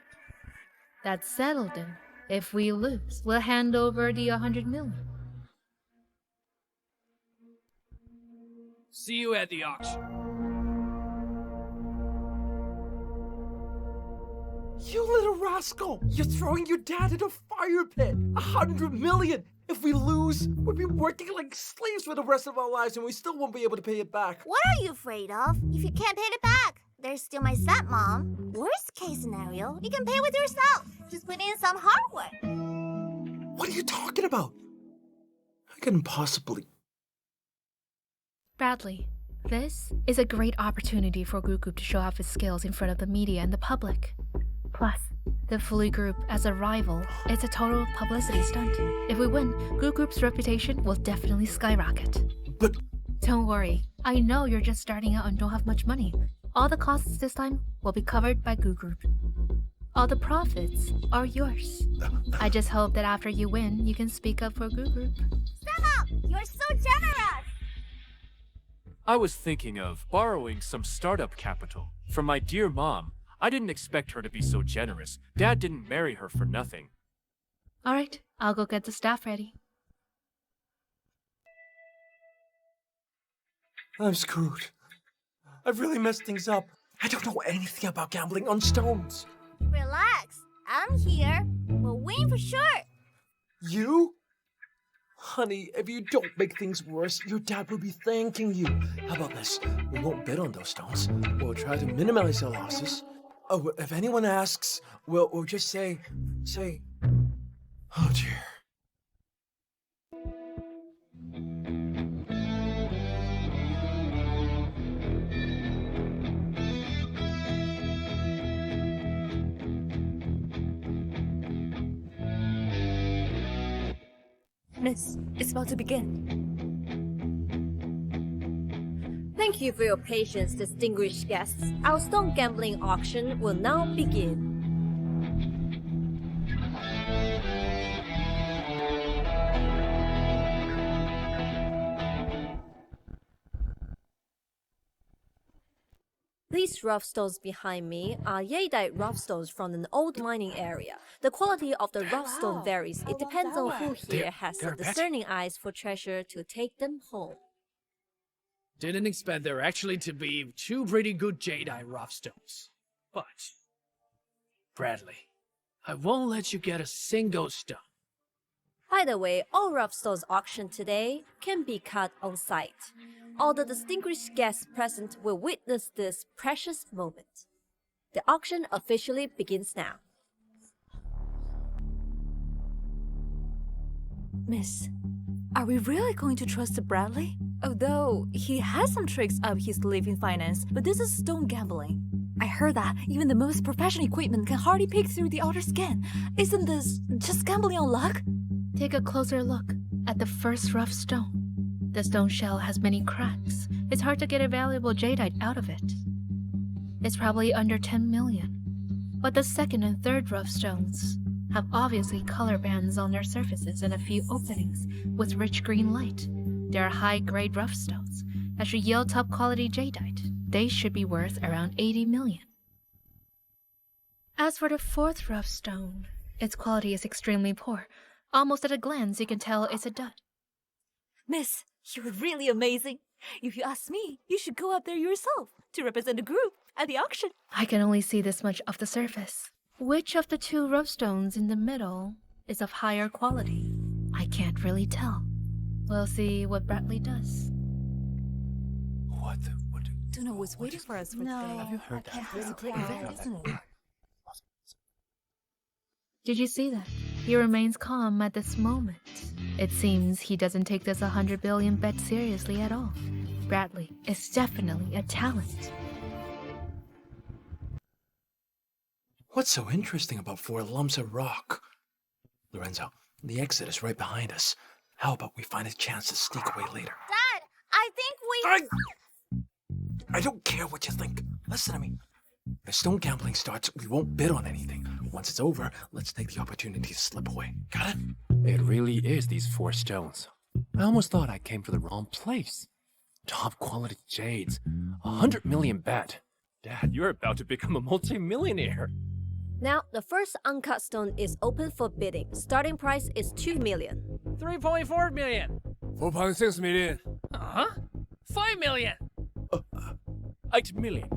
That's settled then. If we lose, we'll hand over the 100 million.
See you at the auction.
you little rascal! You're throwing your dad in a fire pit! 100 million! If we lose, we'll be working like slaves for the rest of our lives and we still won't be able to pay it back.
What are you afraid of? If you can't pay it back, there's still my stepmom. Worst case scenario, you can pay with yourself. Just put in some hard work.
What are you talking about? I couldn't possibly.
Bradley, this is a great opportunity for Goo Group to show off its skills in front of the media and the public. Plus, the Fully Group as a rival, it's a total publicity stunt. If we win, Goo Group's reputation will definitely skyrocket.
But
don't worry, I know you're just starting out and don't have much money. All the costs this time will be covered by Goo Group. All the profits are yours. I just hope that after you win, you can speak up for Goo Group.
Stop! You're so generous!
I was thinking of borrowing some startup capital from my dear mom. I didn't expect her to be so generous. Dad didn't marry her for nothing.
All right, I'll go get the staff ready.
I'm screwed. I've really messed things up. I don't know anything about gambling on stones.
Relax. I'm here. We'll win for sure.
You? Honey, if you don't make things worse, your dad will be thanking you. How about this? We won't bid on those stones. We'll try to minimize our losses. Oh, if anyone asks, we'll just say, oh dear.
Miss, it's about to begin.
Thank you for your patience, distinguished guests. Our stone gambling auction will now begin. These rough stones behind me are jadeite rough stones from an old mining area. The quality of the rough stone varies. It depends on who here has the discerning eyes for treasure to take them home.
Didn't expect there actually to be two pretty good jadeite rough stones. But, Bradley, I won't let you get a single stone.
By the way, all rough stones auctioned today can be cut on site. All the distinguished guests present will witness this precious moment. The auction officially begins now.
Miss, are we really going to trust Bradley? Although he has some tricks up his sleeve in finance, but this is stone gambling. I heard that even the most professional equipment can hardly peek through the outer skin. Isn't this just gambling on luck?
Take a closer look at the first rough stone. The stone shell has many cracks. It's hard to get a valuable jadeite out of it. It's probably under 10 million. But the second and third rough stones have obviously color bands on their surfaces and a few openings with rich green light. They are high-grade rough stones that should yield top-quality jadeite. They should be worth around 80 million. As for the fourth rough stone, its quality is extremely poor. Almost at a glance, you can tell it's a dud.
Miss, you're really amazing. If you ask me, you should go up there yourself to represent the group at the auction.
I can only see this much of the surface. Which of the two rough stones in the middle is of higher quality? I can't really tell. We'll see what Bradley does.
What?
Don't know what's waiting for us for today.
Have you heard that?
It's a big event, isn't it?
Did you see that? He remains calm at this moment. It seems he doesn't take this 100 billion bet seriously at all. Bradley is definitely a talent.
What's so interesting about 4 lumps of rock? Lorenzo, the exit is right behind us. How about we find a chance to sneak away later?
Dad, I think
I don't care what you think. Listen to me. If stone gambling starts, we won't bid on anything. Once it's over, let's take the opportunity to slip away. Got it?
It really is these 4 stones. I almost thought I came to the wrong place. Top quality jades. 100 million bet. Dad, you're about to become a multi-millionaire.
Now, the first uncut stone is open for bidding. Starting price is 2 million.
3.4 million.
4.6 million.
Huh? 5 million.
8 million.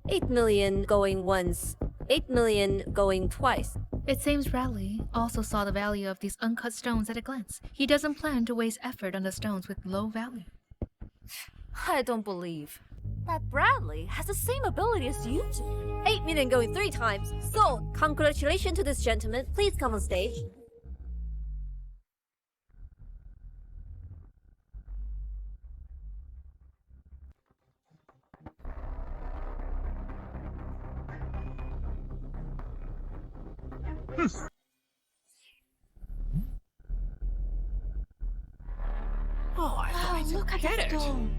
8 million going once, 8 million going twice.
It seems Bradley also saw the value of these uncut stones at a glance. He doesn't plan to waste effort on the stones with low value.
I don't believe that Bradley has the same ability as you do.
8 million going 3 times. Sold! Congratulations to this gentleman. Please come on stage.
Oh, I thought I
Look at
get
that
it.
stone.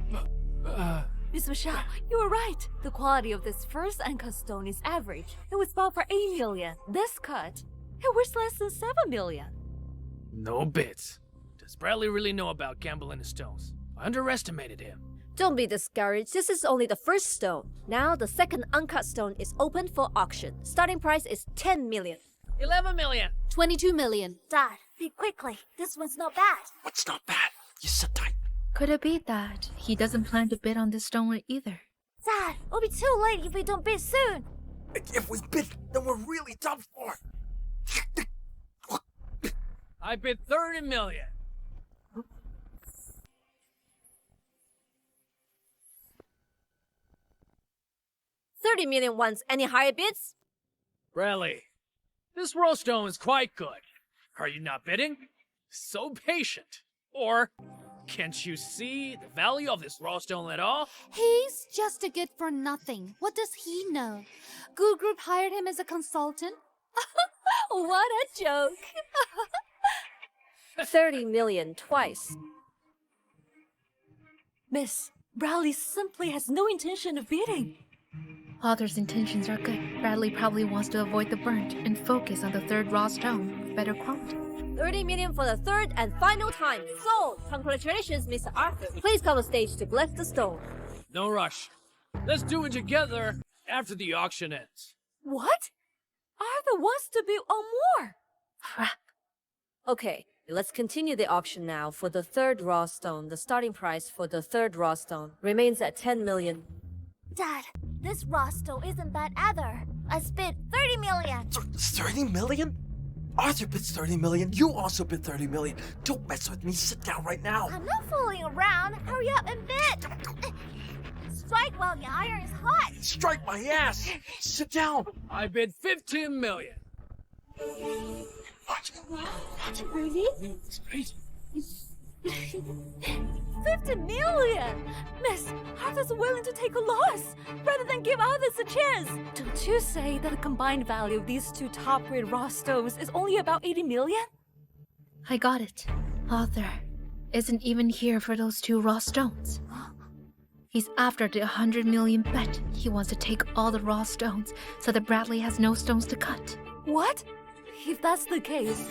Miss Michelle, you were right. The quality of this first uncut stone is average. It was bought for 8 million. This cut, it was less than 7 million.
No bits. Does Bradley really know about gambling the stones? I underestimated him.
Don't be discouraged. This is only the first stone. Now, the second uncut stone is open for auction. Starting price is 10 million.
11 million.
22 million.
Dad, be quickly. This one's not bad.
What's not bad? You sit tight.
Could it be that he doesn't plan to bid on this stone either?
Dad, it'll be too late if we don't bid soon.
If we bid, then we're really done for.
I bid 30 million.
$30 million once. Any higher bids?
Bradley, this raw stone is quite good. Are you not bidding? So patient. Or can't you see the value of this raw stone at all?
He's just a good for nothing. What does he know? Good Group hired him as a consultant? What a joke.
30 million twice.
Miss, Bradley simply has no intention of bidding.
Arthur's intentions are good. Bradley probably wants to avoid the burnt and focus on the third raw stone with better quality.
30 million for the third and final time. Sold! Congratulations, Mr. Arthur. Please come on stage to bless the stone.
No rush. Let's do it together after the auction ends.
What? Arthur wants to bid on more.
Crap. Okay, let's continue the auction now for the third raw stone. The starting price for the third raw stone remains at 10 million.
Dad, this raw stone isn't bad either. I bid 30 million.
30 million? Arthur bids 30 million. You also bid 30 million. Don't mess with me. Sit down right now.
I'm not fooling around. Hurry up and bid. Strike while the iron is hot.
Strike my ass. Sit down.
I bid 15 million.
Really?
It's crazy.
50 million! Miss, Arthur's willing to take a loss rather than give others a chance. Don't you say that the combined value of these two top-grade raw stones is only about 80 million?
I got it. Arthur isn't even here for those 2 raw stones. He's after the 100 million bet. He wants to take all the raw stones so that Bradley has no stones to cut.
What? If that's the case,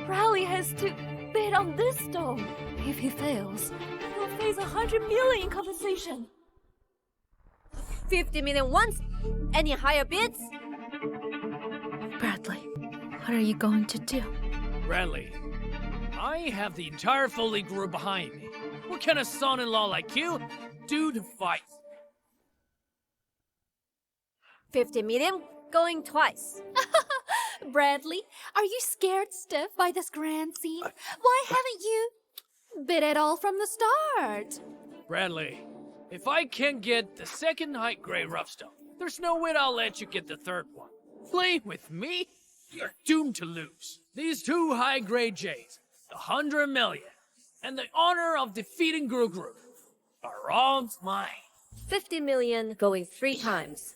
Bradley has to bid on this stone. If he fails, he'll face 100 million in compensation.
50 million once. Any higher bids?
Bradley, what are you going to do?
Bradley, I have the entire Foley group behind me. What can a son-in-law like you do to fight?
50 million going twice.
Bradley, are you scared stiff by this grand scene? Why haven't you bid at all from the start?
Bradley, if I can't get the second high-grade rough stone, there's no way I'll let you get the third one. Play with me? You're doomed to lose. These 2 high-grade jades, the 100 million, and the honor of defeating Guru are all mine.
50 million going 3 times.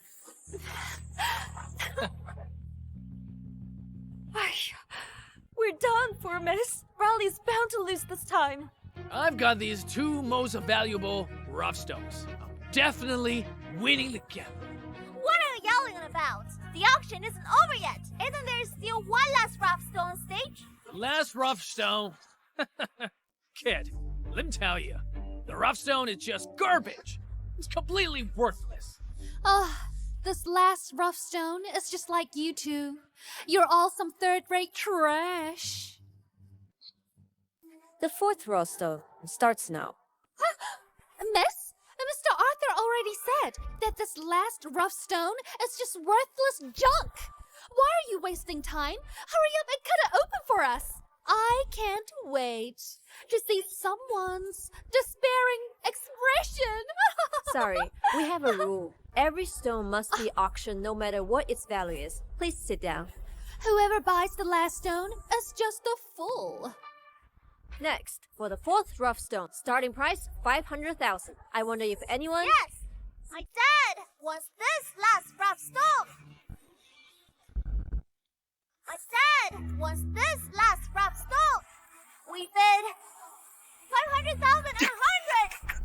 We're done for, miss. Bradley's bound to lose this time.
I've got these 2 most valuable rough stones. I'm definitely winning the game.
What are you yelling about? The auction isn't over yet. Isn't there still one last rough stone stage?
The last rough stone? Kid, let me tell you, the rough stone is just garbage. It's completely worthless.
This last rough stone is just like you two. You're all some third-rate trash.
The 4th raw stone starts now.
Miss, Mr. Arthur already said that this last rough stone is just worthless junk. Why are you wasting time? Hurry up and cut it open for us. I can't wait to see someone's despairing expression.
Sorry, we have a rule. Every stone must be auctioned no matter what its value is. Please sit down.
Whoever buys the last stone is just a fool.
Next, for the 4th rough stone, starting price 500,000. I wonder if anyone...
Yes! My dad wants this last rough stone! My dad wants this last rough stone! We bid 500,000 and 100!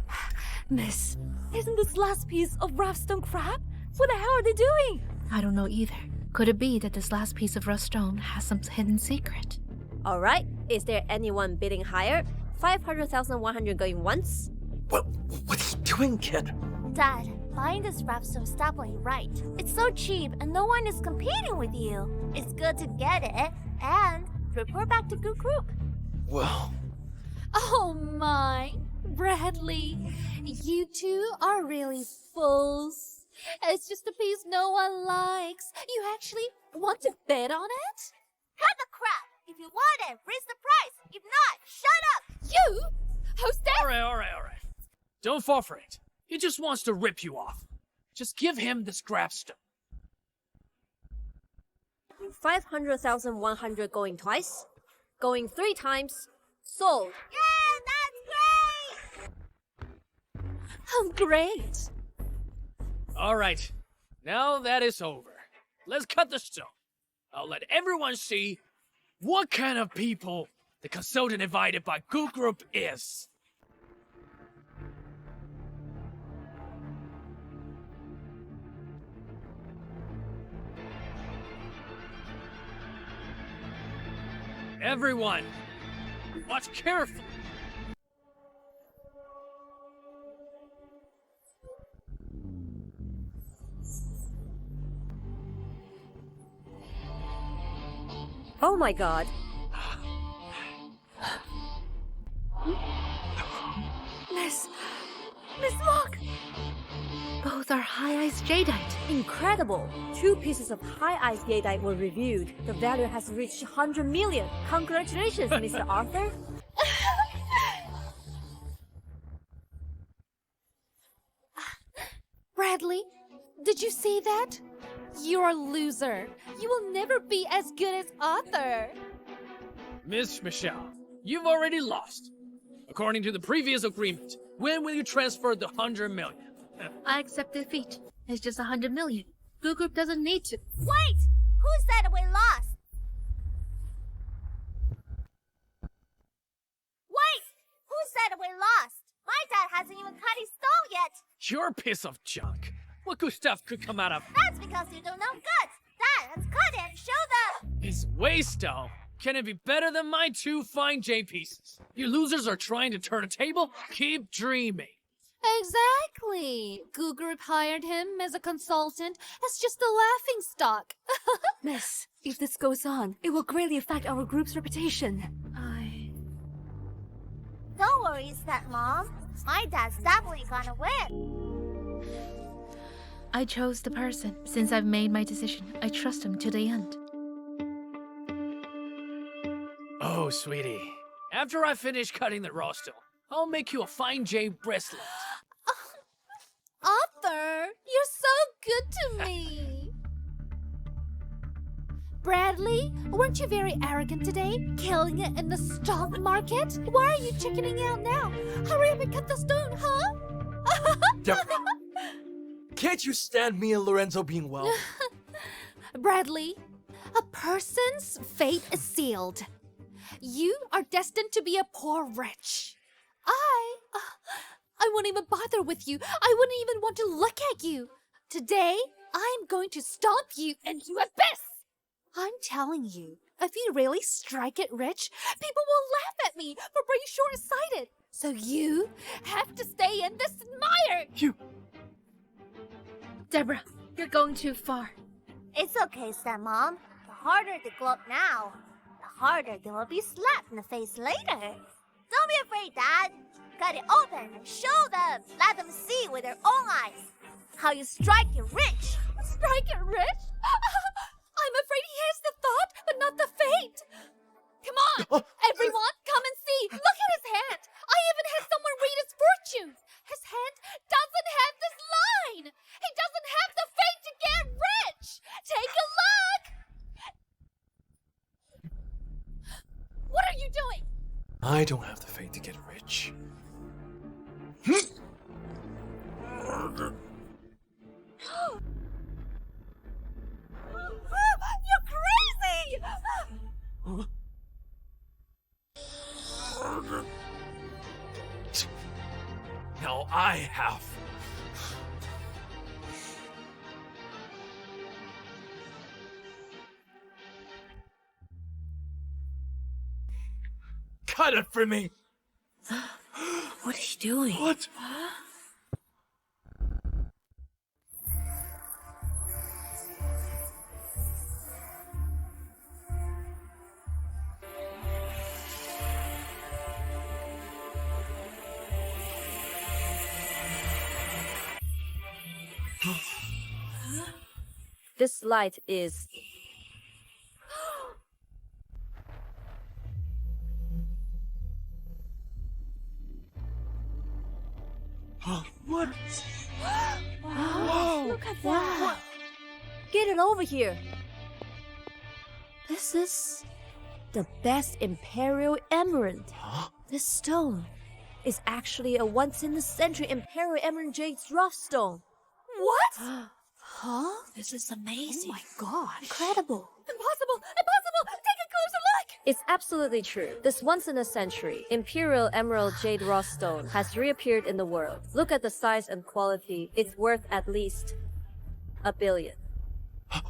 Miss, isn't this last piece of rough stone crap? What the hell are they doing?
I don't know either. Could it be that this last piece of rough stone has some hidden secret?
Alright, is there anyone bidding higher? 500,100 going once?
What are you doing, kid?
Dad, buying this rough stone's doubly right. It's so cheap and no one is competing with you. It's good to get it and report back to Good Group.
Well,
Oh my, Bradley, you two are really fools. It's just a piece no one likes. You actually want to bet on it?
Cut the crap! If you want it, raise the price! If not, shut up!
You? Who's that?
All right. Don't fall for it. He just wants to rip you off. Just give him the scrap stone.
500,100 going twice. Going 3 times. Sold.
Yeah, that's great!
Oh, great.
All right. Now that is over. Let's cut the stone. I'll let everyone see what kind of people the consultant invited by Good Group is. Everyone, watch carefully.
Oh my god.
Miss, look!
Both are high-ice jadeite.
Incredible! 2 pieces of high-ice jadeite were reviewed. The value has reached 100 million. Congratulations, Mr. Arthur.
Bradley, did you see that? You're a loser. You will never be as good as Arthur.
Miss Michelle, you've already lost. According to the previous agreement, when will you transfer the 100 million?
I accept defeat. It's just 100 million. Goo Group doesn't need to.
Wait! Who said we lost? Wait! Who said we lost? My dad hasn't even cut his stone yet.
You're a piece of junk. What good stuff could come out of
That's because you don't know guts. Dad, let's cut it and show them.
his waystone? Can it be better than my 2 fine jade pieces? You losers are trying to turn a table? Keep dreaming.
Exactly. Goo Group hired him as a consultant as just a laughing stock.
Miss, if this goes on, it will greatly affect our group's reputation.
Don't worry, stepmom. My dad's definitely gonna win.
I chose the person. Since I've made my decision, I trust him to the end.
Oh, sweetie. After I finish cutting the raw stone, I'll make you a fine jade bracelet.
Arthur, you're so good to me. Bradley, weren't you very arrogant today? Killing it in the stock market? Why are you chickening out now? Hurry up and cut the stone, huh?
Deborah, can't you stand me and Lorenzo being well?
Bradley, a person's fate is sealed. You are destined to be a poor wretch. I wouldn't even bother with you. I wouldn't even want to look at you. Today, I'm going to stomp you into abyss. I'm telling you, if you really strike it rich, people will laugh at me for being short-sighted. So you have to stay in this mire.
Deborah, you're going too far.
It's okay, stepmom. The harder they glow up now, the harder they will be slapped in the face later. Don't be afraid, Dad. Cut it open and show them. Let them see with their own eyes how you strike it rich.
Strike it rich? I'm afraid he has the thought, but not the fate. Come on, everyone, come and see. Look at his hand. I even had someone read his fortune. His hand doesn't have this line. He doesn't have the fate to get rich. Take a look. What are you doing?
I don't have the fate to get rich.
You're crazy!
Now I have. Cut it for me!
What are you doing?
What?
This light is...
What?
Whoa!
Look at that.
Get it over here.
This is...
The best Imperial Emerald.
Huh?
This stone is actually a once-in-a-century Imperial Emerald Jade rough stone.
What?
Huh? This is amazing.
Oh my gosh.
Incredible.
Impossible! Impossible! Take a closer look!
It's absolutely true. This once-in-a-century Imperial Emerald Jade raw stone has reappeared in the world. Look at the size and quality. It's worth at least $1 billion.
What?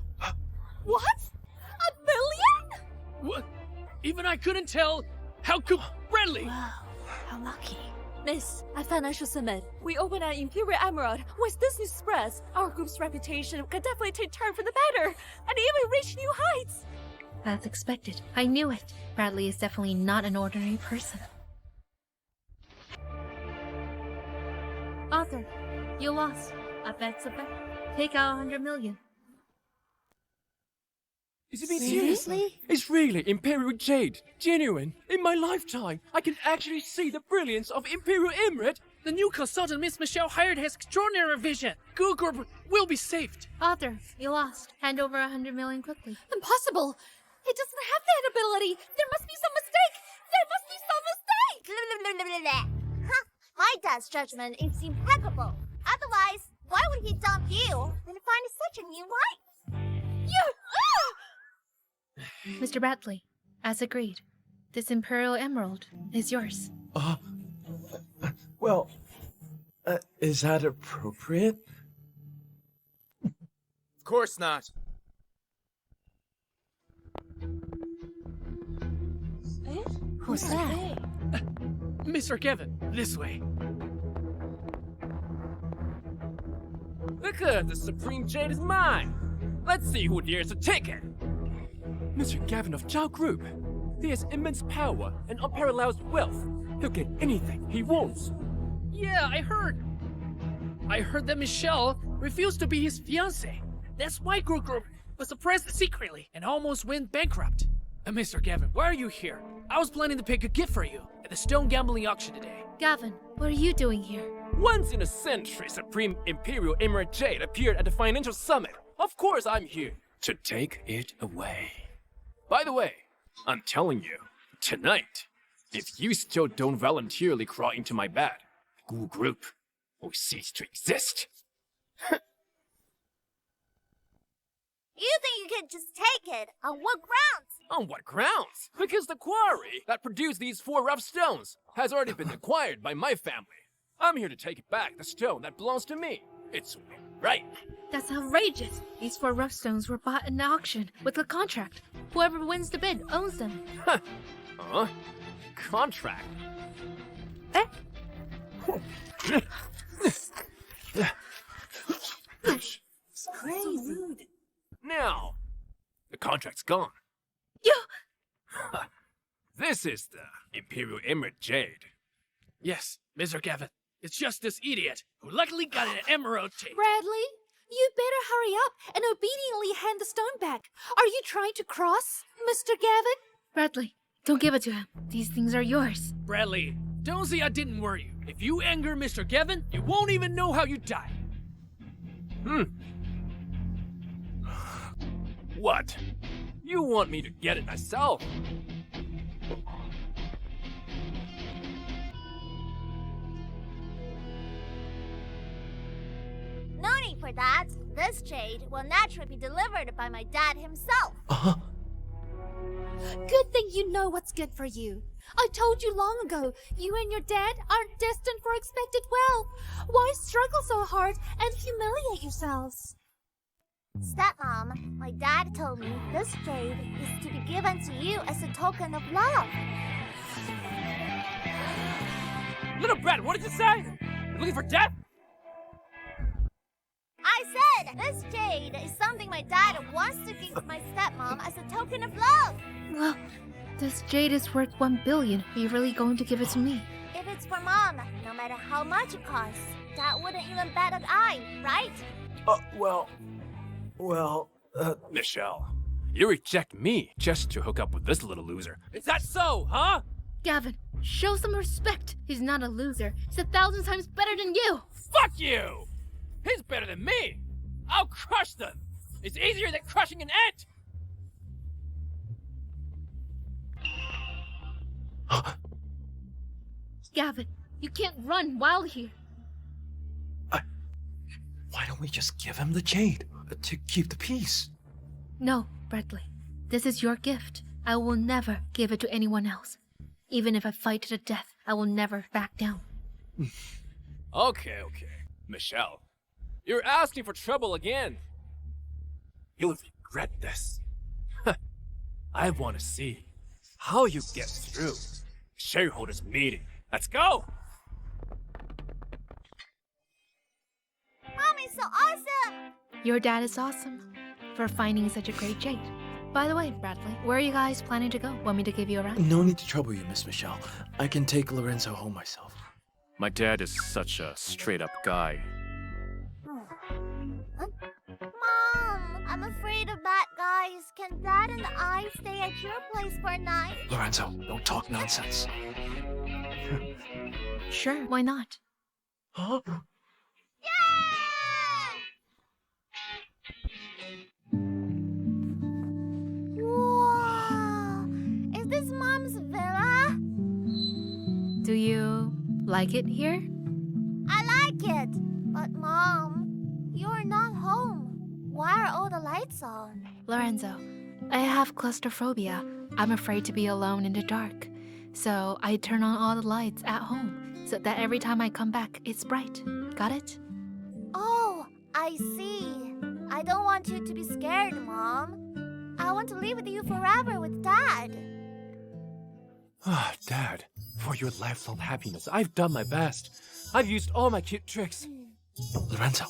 $1 billion?
What? Even I couldn't tell. How could Bradley?
Wow, how lucky.
Miss, a financial summit. We open an Imperial Emerald. With this news spreads, our group's reputation could definitely take turn for the better, and even reach new heights.
As expected. I knew it. Bradley is definitely not an ordinary person. Arthur, you lost. A bet's a bet. Take out 100 million.
Is it being seriously? It's really Imperial Jade. Genuine. In my lifetime, I can actually see the brilliance of Imperial Emerald.
The new consultant Miss Michelle hired has extraordinary vision. Goo Group will be saved.
Arthur, you lost. Hand over 100 million quickly.
Impossible! He doesn't have that ability. There must be some mistake. There must be some mistake.
Huh, my dad's judgment is impeccable. Otherwise, why would he dump you and find such a new wife?
Mr. Bradley, as agreed, this Imperial Emerald is yours.
Well, is that appropriate?
Of course not.
Who's that?
Mr. Kevin, this way.
Look at the Supreme Jade is mine. Let's see who dares to take it. Mr. Gavin of Zhao Group. He has immense power and unparalleled wealth. He'll get anything he wants.
Yeah, I heard. I heard that Michelle refused to be his fiancée. That's why Group was suppressed secretly and almost went bankrupt. Mr. Gavin, why are you here? I was planning to pick a gift for you at the stone gambling auction today.
Gavin, what are you doing here?
Once in a century, Supreme Imperial Emerald Jade appeared at the financial summit. Of course I'm here to take it away. By the way, I'm telling you, tonight, if you still don't voluntarily crawl into my bed, the Ghoul Group will cease to exist.
You think you can just take it? On what grounds?
On what grounds? Because the quarry that produced these 4 rough stones has already been acquired by my family. I'm here to take back the stone that belongs to me. It's right.
That's outrageous. These 4 rough stones were bought in the auction with a contract. Whoever wins the bid owns them.
Huh? Contract?
Crazy.
Now, the contract's gone.
You!
This is the Imperial Emerald Jade.
Yes, Mr. Gavin. It's just this idiot who luckily got an emerald jade.
Bradley, you better hurry up and obediently hand the stone back. Are you trying to cross, Mr. Gavin?
Bradley, don't give it to him. These things are yours.
Bradley, don't say I didn't warn you. If you anger Mr. Gavin, you won't even know how you die.
What? You want me to get it myself?
No need for that. This jade will naturally be delivered by my dad himself.
Good thing you know what's good for you. I told you long ago, you and your dad aren't destined for expected wealth. Why struggle so hard and humiliate yourselves?
Stepmom, my dad told me this jade is to be given to you as a token of love.
Little Brad, what did you say? You're looking for death?
I said this jade is something my dad wants to give my stepmom as a token of love.
Well, this jade is worth 1 billion. Are you really going to give it to me?
If it's for mom, no matter how much it costs, dad wouldn't even bat an eye, right?
Michelle, you reject me just to hook up with this little loser. Is that so, huh?
Gavin, show some respect. He's not a loser. He's 1,000 times better than you.
Fuck you! He's better than me! I'll crush them! It's easier than crushing an ant!
Gavin, you can't run wild here.
Why don't we just give him the jade to keep the peace?
No, Bradley. This is your gift. I will never give it to anyone else. Even if I fight to the death, I will never back down.
Okay. Michelle, you're asking for trouble again. You'll regret this. I want to see how you get through shareholders meeting. Let's go!
Mom is so awesome!
Your dad is awesome for finding such a great jade. By the way, Bradley, where are you guys planning to go? Want me to give you a ride?
No need to trouble you, Miss Michelle. I can take Lorenzo home myself.
My dad is such a straight-up guy.
Mom, I'm afraid of bad guys. Can Dad and I stay at your place for a night?
Lorenzo, don't talk nonsense.
Sure, why not?
Huh?
Wow!
like it here?
I like it. But Mom, you're not home. Why are all the lights on?
Lorenzo, I have claustrophobia. I'm afraid to be alone in the dark. So I turn on all the lights at home so that every time I come back, it's bright. Got it?
Oh, I see. I don't want you to be scared, Mom. I want to live with you forever with Dad.
Ah, Dad, for your lifelong happiness, I've done my best. I've used all my cute tricks.
Lorenzo,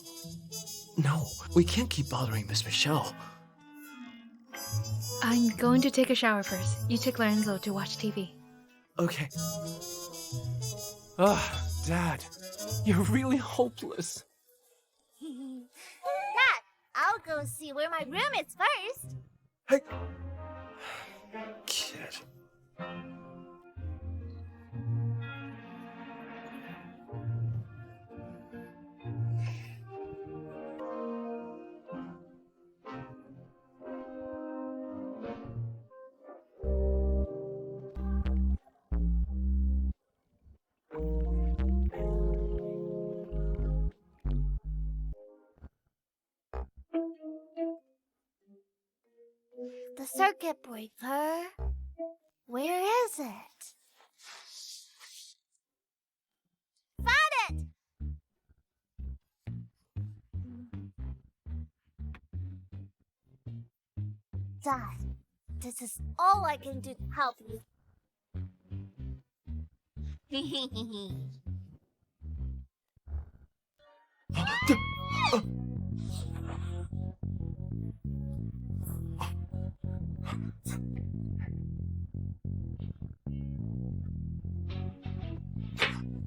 no, we can't keep bothering Miss Michelle.
I'm going to take a shower first. You take Lorenzo to watch TV.
Okay.
Ah, Dad, you're really hopeless.
Dad, I'll go see where my room is first.
Hey. Kid.
The circuit breaker. Where is it? Found it! Dad, this is all I can do to help you.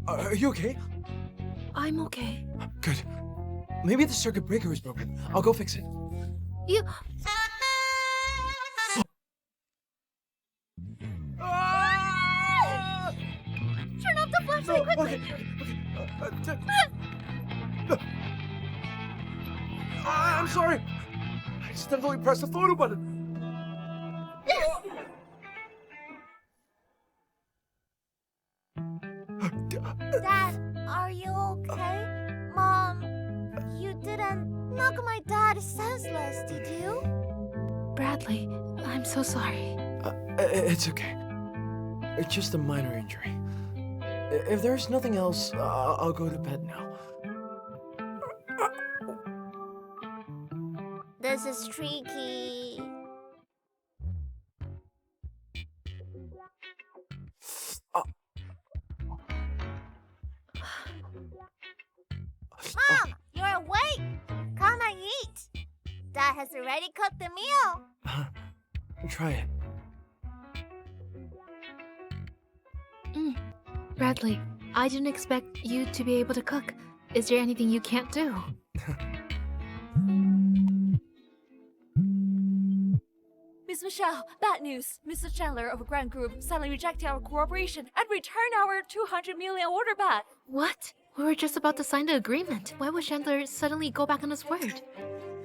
Are you okay?
I'm okay.
Good. Maybe the circuit breaker is broken. I'll go fix it.
You...
Turn off the flashlight quickly!
I'm sorry. I accidentally pressed the photo button.
Dad, are you okay? Mom, you didn't knock my dad senseless, did you?
Bradley, I'm so sorry.
It's okay. It's just a minor injury. If there's nothing else, I'll go to bed now.
This is tricky. Mom, you're awake. Come and eat. Dad has already cooked the meal.
Try it.
Bradley, I didn't expect you to be able to cook. Is there anything you can't do?
Miss Michelle, bad news. Mr. Chandler of Grand Group suddenly rejected our cooperation and returned our 200 million order back.
What? We were just about to sign the agreement. Why would Chandler suddenly go back on his word?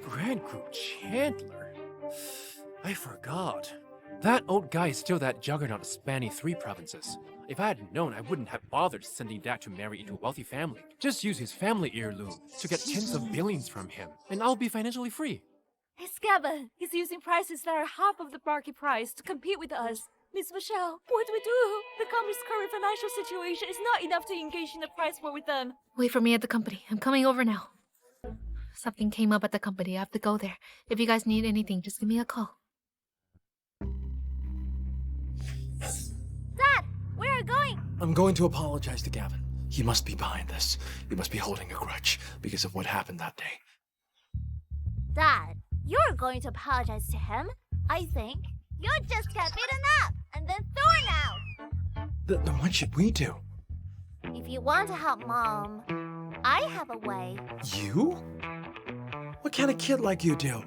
Grand Group Chandler? I forgot. That old guy is still that juggernaut spanning 3 provinces. If I had known, I wouldn't have bothered sending Dad to marry into a wealthy family. Just use his family heirloom to get tens of billions from him, and I'll be financially free.
It's Gavin. He's using prices that are half of the market price to compete with us. Miss Michelle, what do we do? The company's current financial situation is not enough to engage in a price war with them.
Wait for me at the company. I'm coming over now. Something came up at the company. I have to go there. If you guys need anything, just give me a call.
Dad, where are you going?
I'm going to apologize to Gavin. He must be behind this. He must be holding a grudge because of what happened that day.
Dad, you're going to apologize to him, I think. You just got beaten up and then thrown out.
Then what should we do?
If you want to help Mom, I have a way.
You? What kind of kid like you do?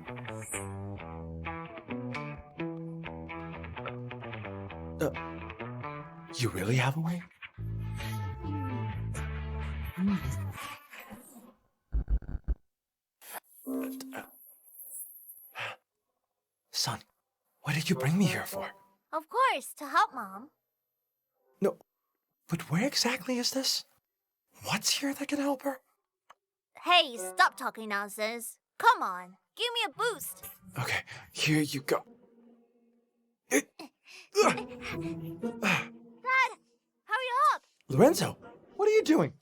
You really have a way? Son, what did you bring me here for?
Of course, to help Mom.
No, but where exactly is this? what's here that can help her?
Hey, stop talking nonsense. Come on, give me a boost.
Okay, here you go.
Dad, hurry up.
Lorenzo, what are you doing?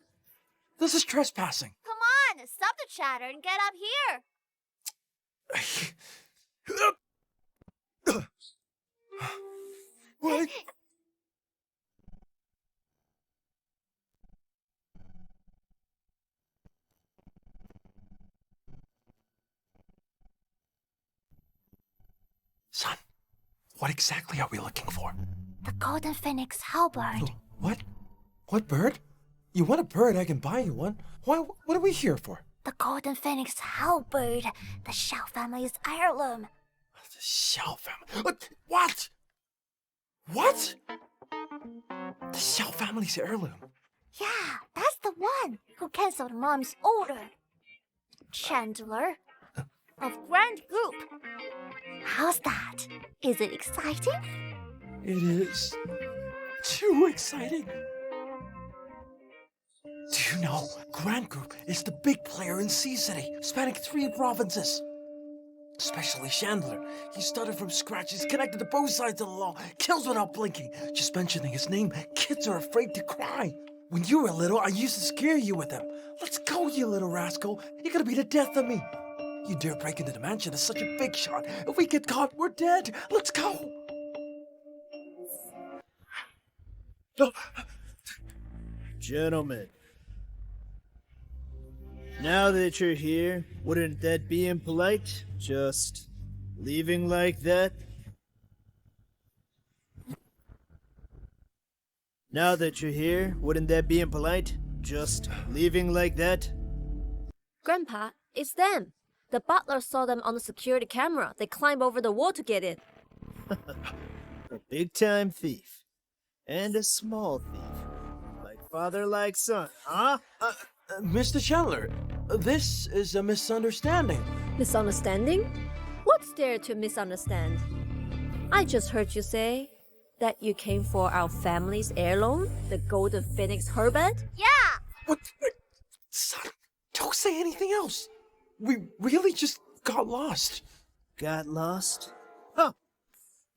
This is trespassing.
Come on, stop the chatter and get up here.
What? Son, what exactly are we looking for?
The golden phoenix halberd.
What? What bird? You want a bird, I can buy you one. Why? What are we here for?
The golden phoenix halberd, the Shao family's heirloom.
The Shao family. What? What? The Shao family's heirloom.
Yeah, that's the one who canceled Mom's order. Chandler of Grand Group. How's that? Is it exciting?
It is too exciting. Do you know, Grand Group is the big player in Sea City, spanning 3 provinces. Especially Chandler. He started from scratch, he's connected to both sides of the law, kills without blinking. Just mentioning his name, kids are afraid to cry. When you were little, I used to scare you with him. Let's go, you little rascal. You're gonna be the death of me. You dare break into the mansion is such a big shot. If we get caught, we're dead. Let's go.
Gentlemen, now that you're here, wouldn't that be impolite? Just leaving like that? Now that you're here, wouldn't that be impolite? Just leaving like that?
Grandpa, it's them. The butler saw them on the security camera. They climbed over the wall to get in.
A big-time thief. And a small thief. Like father, like son, huh?
Mr. Chandler, this is a misunderstanding.
Misunderstanding? What's there to misunderstand? I just heard you say that you came for our family's heirloom, the golden phoenix halberd?
Yeah!
What? Son, don't say anything else. We really just got lost.
Got lost? Huh.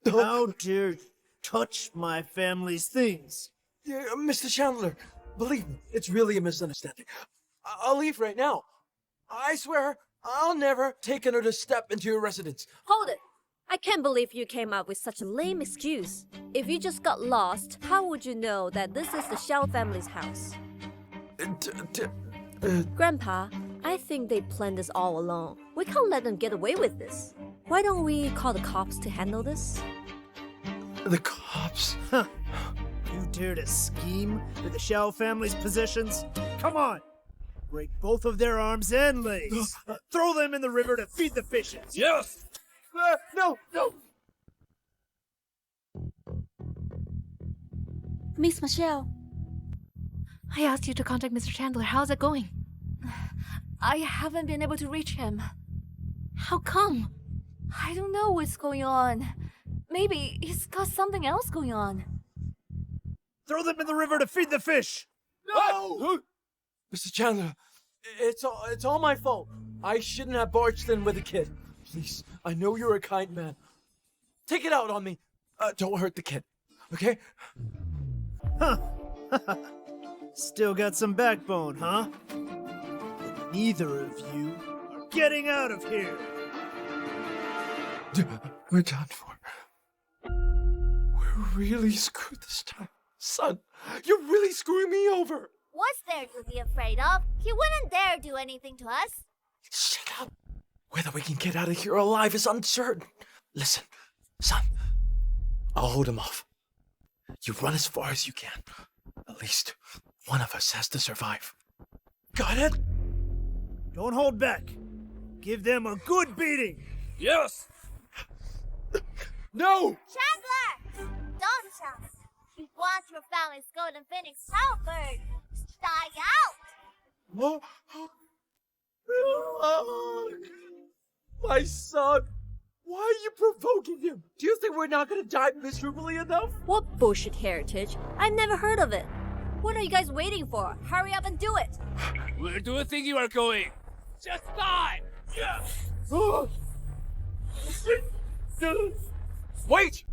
How dare you touch my family's things?
Yeah, Mr. Chandler, believe me, it's really a misunderstanding. I'll leave right now. I swear, I'll never take another step into your residence.
Hold it! I can't believe you came up with such a lame excuse. If you just got lost, how would you know that this is the Shao family's house? Grandpa, I think they planned this all along. We can't let them get away with this. Why don't we call the cops to handle this?
The cops?
Huh. You dare to scheme with the Shao family's possessions? Come on! Break both of their arms and legs. Throw them in the river to feed the fishes.
Yes!
No!
Miss Michelle,
I asked you to contact Mr. Chandler. How's it going?
I haven't been able to reach him.
How come?
I don't know what's going on. Maybe he's got something else going on.
Throw them in the river to feed the fish.
No! Mr. Chandler, it's all my fault. I shouldn't have barged in with the kid. Please, I know you're a kind man. Take it out on me. Don't hurt the kid, okay?
Huh. Still got some backbone, huh? But neither of you are getting out of here.
We're done for. We're really screwed this time. Son, you're really screwing me over.
What's there to be afraid of? He wouldn't dare do anything to us.
Shut up. Whether we can get out of here alive is uncertain. Listen, son, I'll hold him off. You run as far as you can. At least one of us has to survive. Got it?
Don't hold back. Give them a good beating.
Yes!
No!
Chandler! Don't shout. You want your family's golden phoenix halberd. Die out!
My son! Why are you provoking him? Do you think we're not gonna die miserably enough?
What bullshit heritage? I never heard of it. What are you guys waiting for? Hurry up and do it!
Where do you think you are going? Just die!
Wait!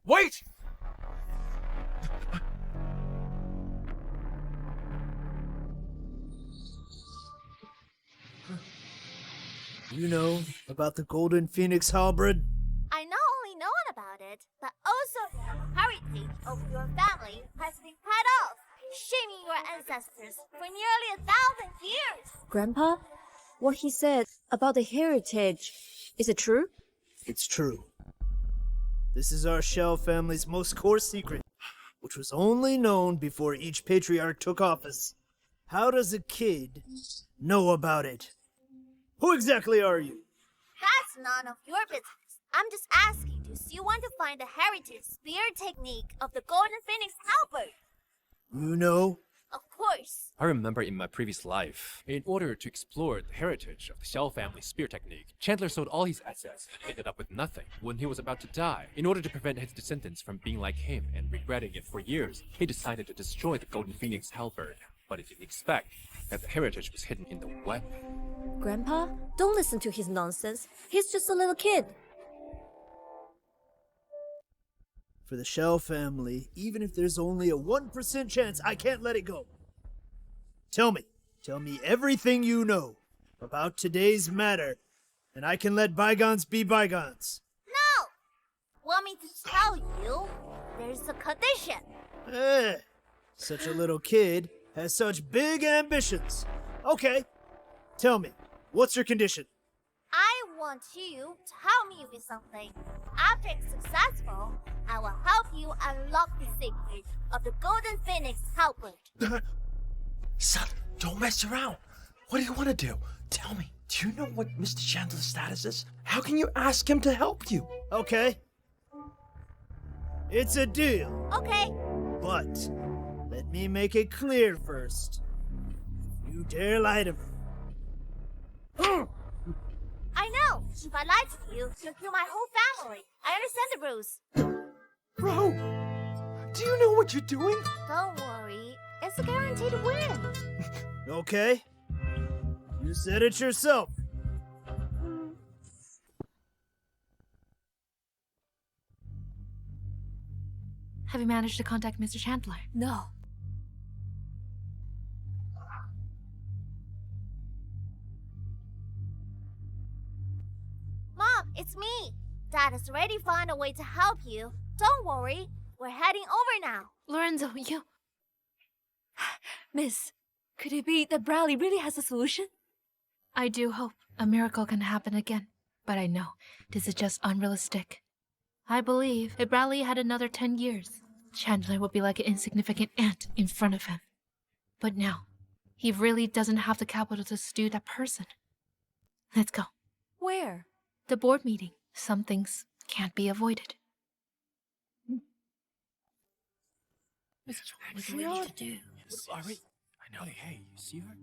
Wait!
You know about the Golden Phoenix halberd?
I not only know about it, but also the heritage of your family has been cut off, shaming your ancestors for nearly 1,000 years.
Grandpa, what he said about the heritage, is it true?
It's true. This is our Shell family's most core secret, which was only known before each patriarch took office. How does a kid know about it? Who exactly are you?
That's none of your business. I'm just asking, do you want to find the heritage spear technique of the Golden Phoenix halberd?
You know?
Of course.
I remember in my previous life, in order to explore the heritage of the Shell family spear technique, Chandler sold all his assets and ended up with nothing. When he was about to die, in order to prevent his descendants from being like him and regretting it for years, he decided to destroy the Golden Phoenix halberd. But he didn't expect that the heritage was hidden in the weapon.
Grandpa, don't listen to his nonsense. He's just a little kid.
For the Shell family, even if there's only a 1% chance, I can't let it go. Tell me everything you know about today's matter, and I can let bygones be bygones.
No! Want me to tell you? There's a condition.
Such a little kid has such big ambitions. Okay, tell me, what's your condition?
I want you to help me with something. After it's successful, I will help you unlock the secret of the Golden Phoenix halberd.
Son, don't mess around. What do you want to do? Tell me, do you know what Mr. Chandler's status is? How can you ask him to help you?
Okay. It's a deal.
Okay.
But let me make it clear first. You dare lie to me.
I know. If I lie to you, you'll kill my whole family. I understand the rules.
Bro, do you know what you're doing?
Don't worry. It's a guaranteed win.
Okay. You said it yourself.
Have you managed to contact Mr. Chandler?
No.
Mom, it's me. Dad has already found a way to help you. Don't worry. We're heading over now.
Lorenzo, you...
Miss, could it be that Bradley really has a solution?
I do hope a miracle can happen again, but I know this is just unrealistic. I believe if Bradley had another 10 years, Chandler would be like an insignificant ant in front of him. But now, he really doesn't have the capital to stew that person. Let's go.
Where?
The board meeting. Some things can't be avoided.
What's we ready to do? Are we? I know. Hey, you see her?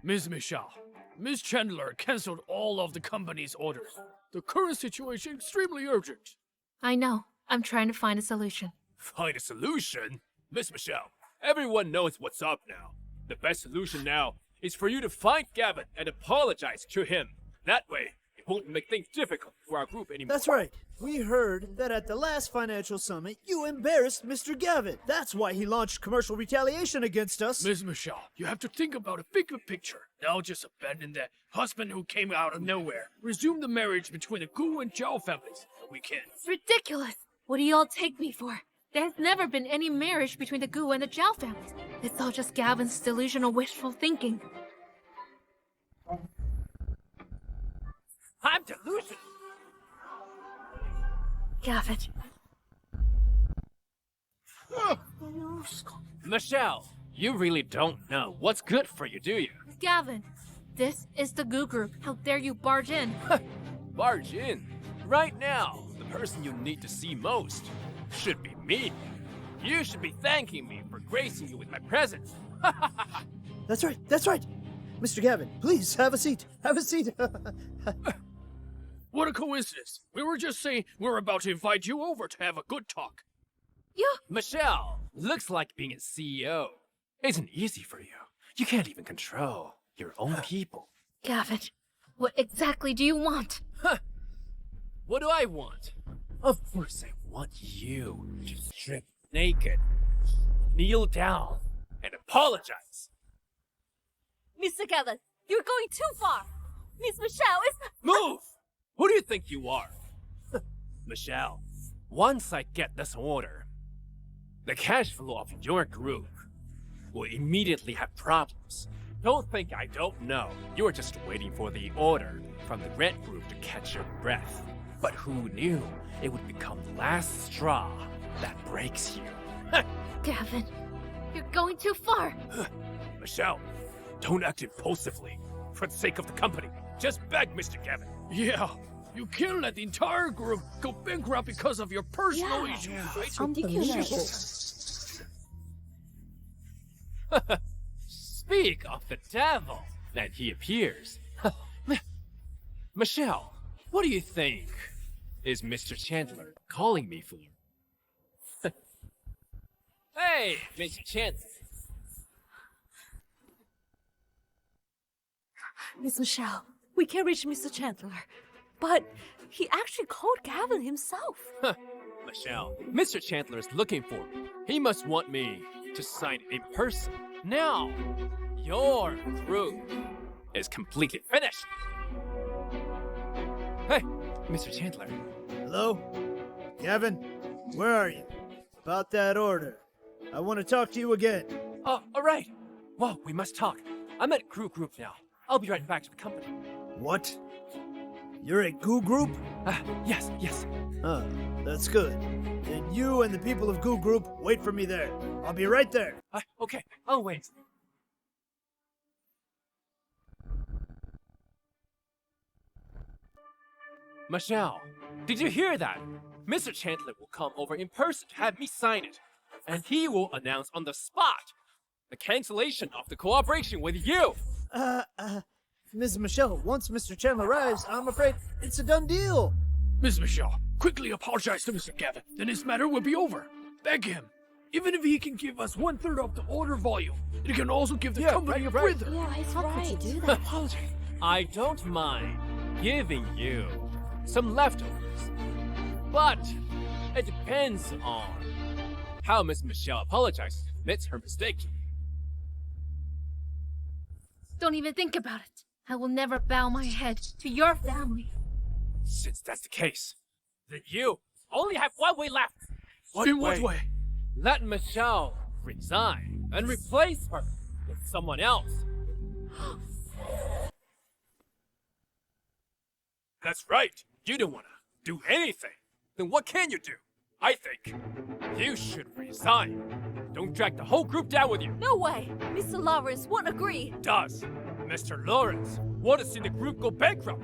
Ms. Michelle, Ms. Chandler cancelled all of the company's orders. The current situation extremely urgent.
I know. I'm trying to find a solution.
Find a solution? Miss Michelle, everyone knows what's up now. The best solution now is for you to find Gavin and apologize to him. That way, it won't make things difficult for our group anymore.
That's right. We heard that at the last financial summit, you embarrassed Mr. Gavin. That's why he launched commercial retaliation against us.
Ms. Michelle, you have to think about a bigger picture. They'll just abandon that husband who came out of nowhere. Resume the marriage between the Gu and Zhao families. We can.
It's ridiculous. What do you all take me for? There's never been any marriage between the Gu and the Zhao families. It's all just Gavin's delusional wishful thinking.
I'm delusional.
Gavin.
Michelle, you really don't know what's good for you, do you?
Gavin, this is the Gu group. How dare you barge in?
Barge in. Right now, the person you need to see most should be me. You should be thanking me for gracing you with my presence.
That's right. Mr. Gavin, please have a seat. Have a seat.
What a coincidence. We were just saying we're about to invite you over to have a good talk.
Michelle, looks like being a CEO isn't easy for you. You can't even control your own people.
Gavin, what exactly do you want?
What do I want? Of course I want you to strip naked, kneel down, and apologize.
Mr. Gavin, you're going too far. Miss Michelle is...
Move! Who do you think you are? Michelle, once I get this order, the cash flow of your group will immediately have problems. Don't think I don't know. You were just waiting for the order from the red group to catch your breath. But who knew it would become the last straw that breaks you?
Gavin, you're going too far.
Michelle, don't act impulsively. For the sake of the company, just beg Mr. Gavin.
Yeah, you can't let the entire group go bankrupt because of your personal issues, right?
Speak of the devil, and he appears. Michelle, what do you think is Mr. Chandler calling me for? Hey, Mr. Chandler.
Miss Michelle, we can reach Mr. Chandler. But he actually called Gavin himself.
Michelle, Mr. Chandler is looking for me. He must want me to sign in person. Now, your group is completely finished. Hey, Mr. Chandler.
Hello? Gavin? Where are you? About that order. I want to talk to you again.
Oh, all right. Well, we must talk. I'm at Crew Group now. I'll be right back to the company.
What? You're at Goo Group?
Yes.
Huh, that's good. Then you and the people of Goo Group wait for me there. I'll be right there.
Okay, I'll wait. Michelle, did you hear that? Mr. Chandler will come over in person to have me sign it. And he will announce on the spot the cancellation of the cooperation with you.
Ms. Michelle, once Mr. Chandler arrives, I'm afraid it's a done deal.
Miss Michelle, quickly apologize to Mr. Gavin, then his matter will be over. Beg him. Even if he can give us 1/3 of the order volume, it can also give the company a breather.
Yeah, he's right. Do that.
Apology. I don't mind giving you some leftovers. But it depends on how Miss Michelle apologizes and admits her mistake.
Don't even think about it. I will never bow my head to your family.
Since that's the case, then you only have one way left.
In what way?
Let Michelle resign and replace her with someone else.
That's right. You don't want to do anything. Then what can you do? I think you should resign. Don't drag the whole group down with you.
No way. Mr. Lawrence won't agree.
Does Mr. Lawrence want to see the group go bankrupt?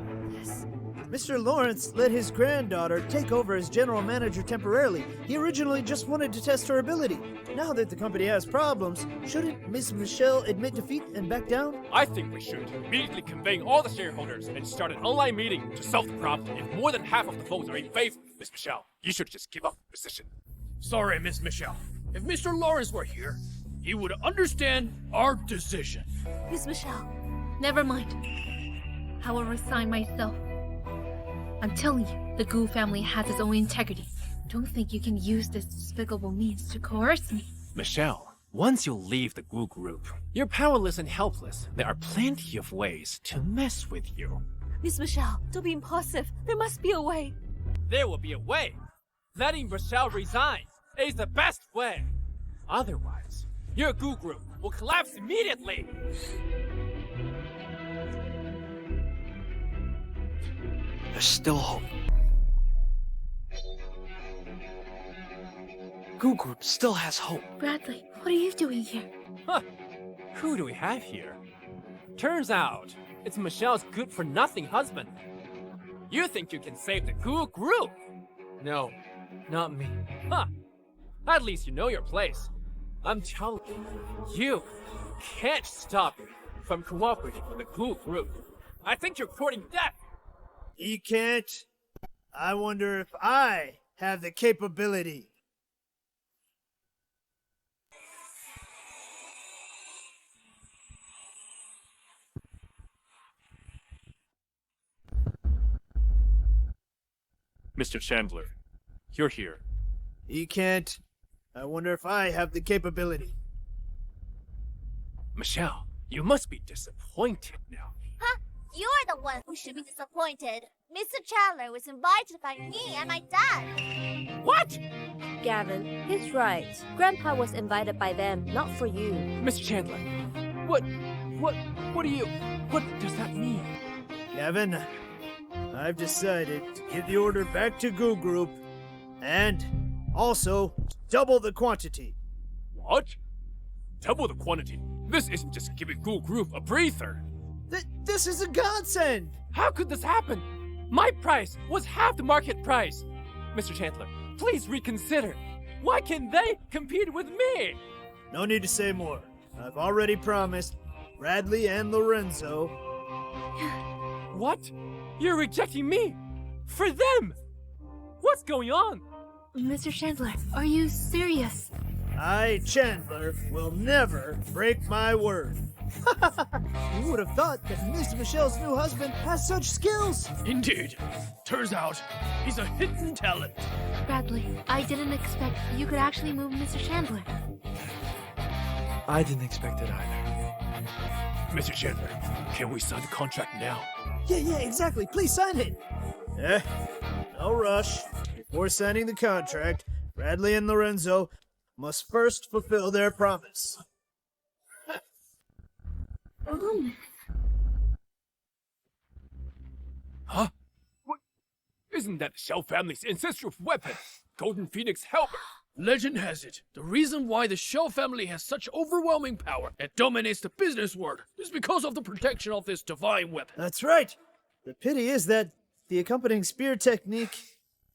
Mr. Lawrence let his granddaughter take over as general manager temporarily. He originally just wanted to test her ability. Now that the company has problems, shouldn't Miss Michelle admit defeat and back down?
I think we should immediately convene all the shareholders and start an online meeting to solve the problem. If more than half of the votes are in favor, Miss Michelle, you should just give up the position.
Sorry, Miss Michelle. If Mr. Lawrence were here, he would understand our decision.
Miss Michelle.
Never mind. I will resign myself. I'm telling you, the Gu family has its own integrity. Don't think you can use this despicable means to coerce me.
Michelle, once you leave the Gu group, you're powerless and helpless. There are plenty of ways to mess with you.
Miss Michelle, don't be impulsive. There must be a way.
There will be a way. Letting Michelle resign is the best way. Otherwise, your Gu group will collapse immediately.
There's still hope. Goo Group still has hope.
Bradley, what are you doing here?
Huh. Who do we have here? Turns out, it's Michelle's good-for-nothing husband. You think you can save the Gu group? No, not me. Huh. At least you know your place. I'm telling you, you can't stop me from cooperating with the Gu group. I think you're courting death.
He can't. I wonder if I have the capability.
Mr. Chandler, you're here.
He can't. I wonder if I have the capability.
Michelle, you must be disappointed now.
Huh? You're the one who should be disappointed. Mr. Chandler was invited by me and my dad.
What?
Gavin, he's right. Grandpa was invited by them, not for you.
Mr. Chandler, what does that mean?
Gavin, I've decided to give the order back to Goo Group and also double the quantity.
What? Double the quantity? This isn't just giving Ghoul Group a breather.
This is a godsend!
How could this happen? My price was half the market price. Mr. Chandler, please reconsider. Why can't they compete with me?
No need to say more. I've already promised Bradley and Lorenzo.
What? You're rejecting me? For them? What's going on?
Mr. Chandler, are you serious?
I, Chandler, will never break my word. Who would have thought that Miss Michelle's new husband has such skills?
Indeed. Turns out, he's a hidden talent.
Bradley, I didn't expect you could actually move Mr. Chandler.
I didn't expect it either.
Mr. Chandler, can we sign the contract now?
Yeah, exactly. Please sign it. No rush. Before signing the contract, Bradley and Lorenzo must first fulfill their promise.
Huh? What? Isn't that the Shell family's ancestral weapon? Golden Phoenix Helmet?
Legend has it, the reason why the Shell family has such overwhelming power and dominates the business world is because of the protection of this divine weapon.
That's right. The pity is that the accompanying spear technique,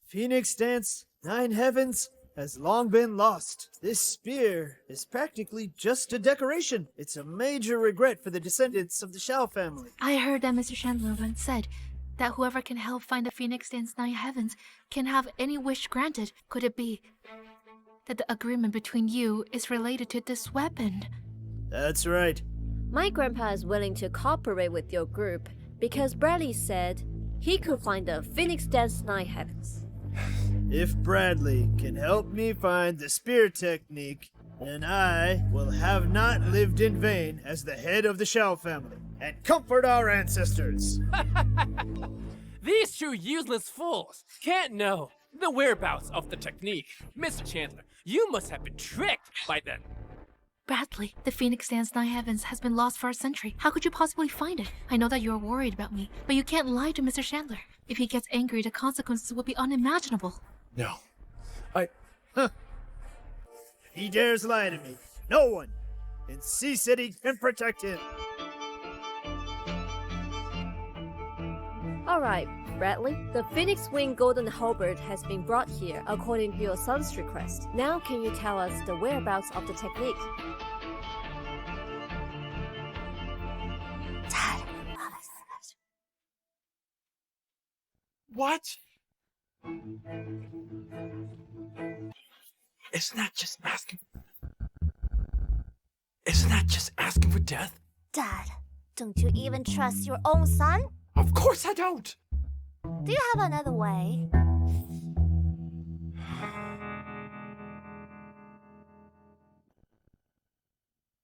Phoenix Dance, Nine Heavens, has long been lost. This spear is practically just a decoration. It's a major regret for the descendants of the Shao family.
I heard that Mr. Chandler once said that whoever can help find the Phoenix Dance Nine Heavens can have any wish granted. Could it be that the agreement between you is related to this weapon?
That's right.
My grandpa is willing to cooperate with your group because Bradley said he could find the Phoenix Dance Nine Heavens.
If Bradley can help me find the spear technique, then I will have not lived in vain as the head of the Shao family and comfort our ancestors.
These two useless fools can't know the whereabouts of the technique. Mr. Chandler, you must have been tricked by them.
Bradley, the Phoenix Dance Nine Heavens has been lost for a century. How could you possibly find it? I know that you're worried about me, but you can't lie to Mr. Chandler. If he gets angry, the consequences will be unimaginable.
No.
He dares lie to me. No one in Sea City can protect him.
Alright, Bradley, the Phoenix Wing Golden Halberd has been brought here according to your son's request. Now can you tell us the whereabouts of the technique?
Dad,
What? Isn't that just asking for death?
Dad, don't you even trust your own son?
Of course I don't!
Do you have another way?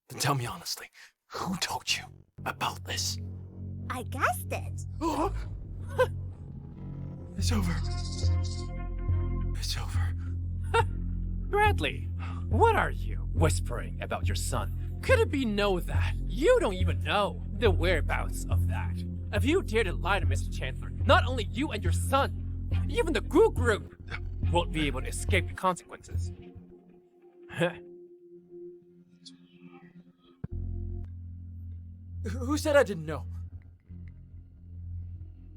Then tell me honestly, who told you about this?
I guessed it.
It's over. It's over.
Bradley, what are you whispering about your son? Could it be that you don't even know the whereabouts of that? If you dare to lie to Mr. Chandler, not only you and your son, even the Goo Group won't be able to escape the consequences.
Who said I didn't know?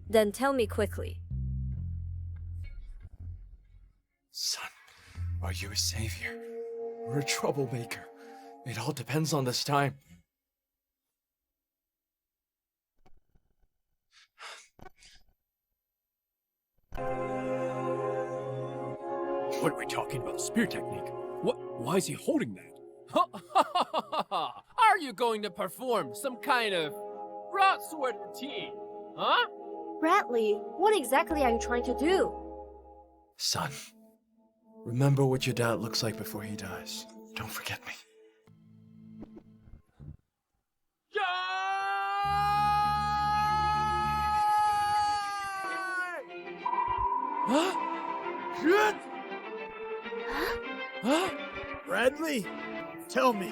Then tell me quickly.
Son, are you a savior or a troublemaker? It all depends on this time.
What are we talking about? Spear technique? Why is he holding that?
Are you going to perform some kind of broadsword routine? Huh?
Bradley, what exactly are you trying to do?
Son, remember what your dad looks like before he dies. Don't forget me.
Huh? Shit! Huh? Bradley, tell me,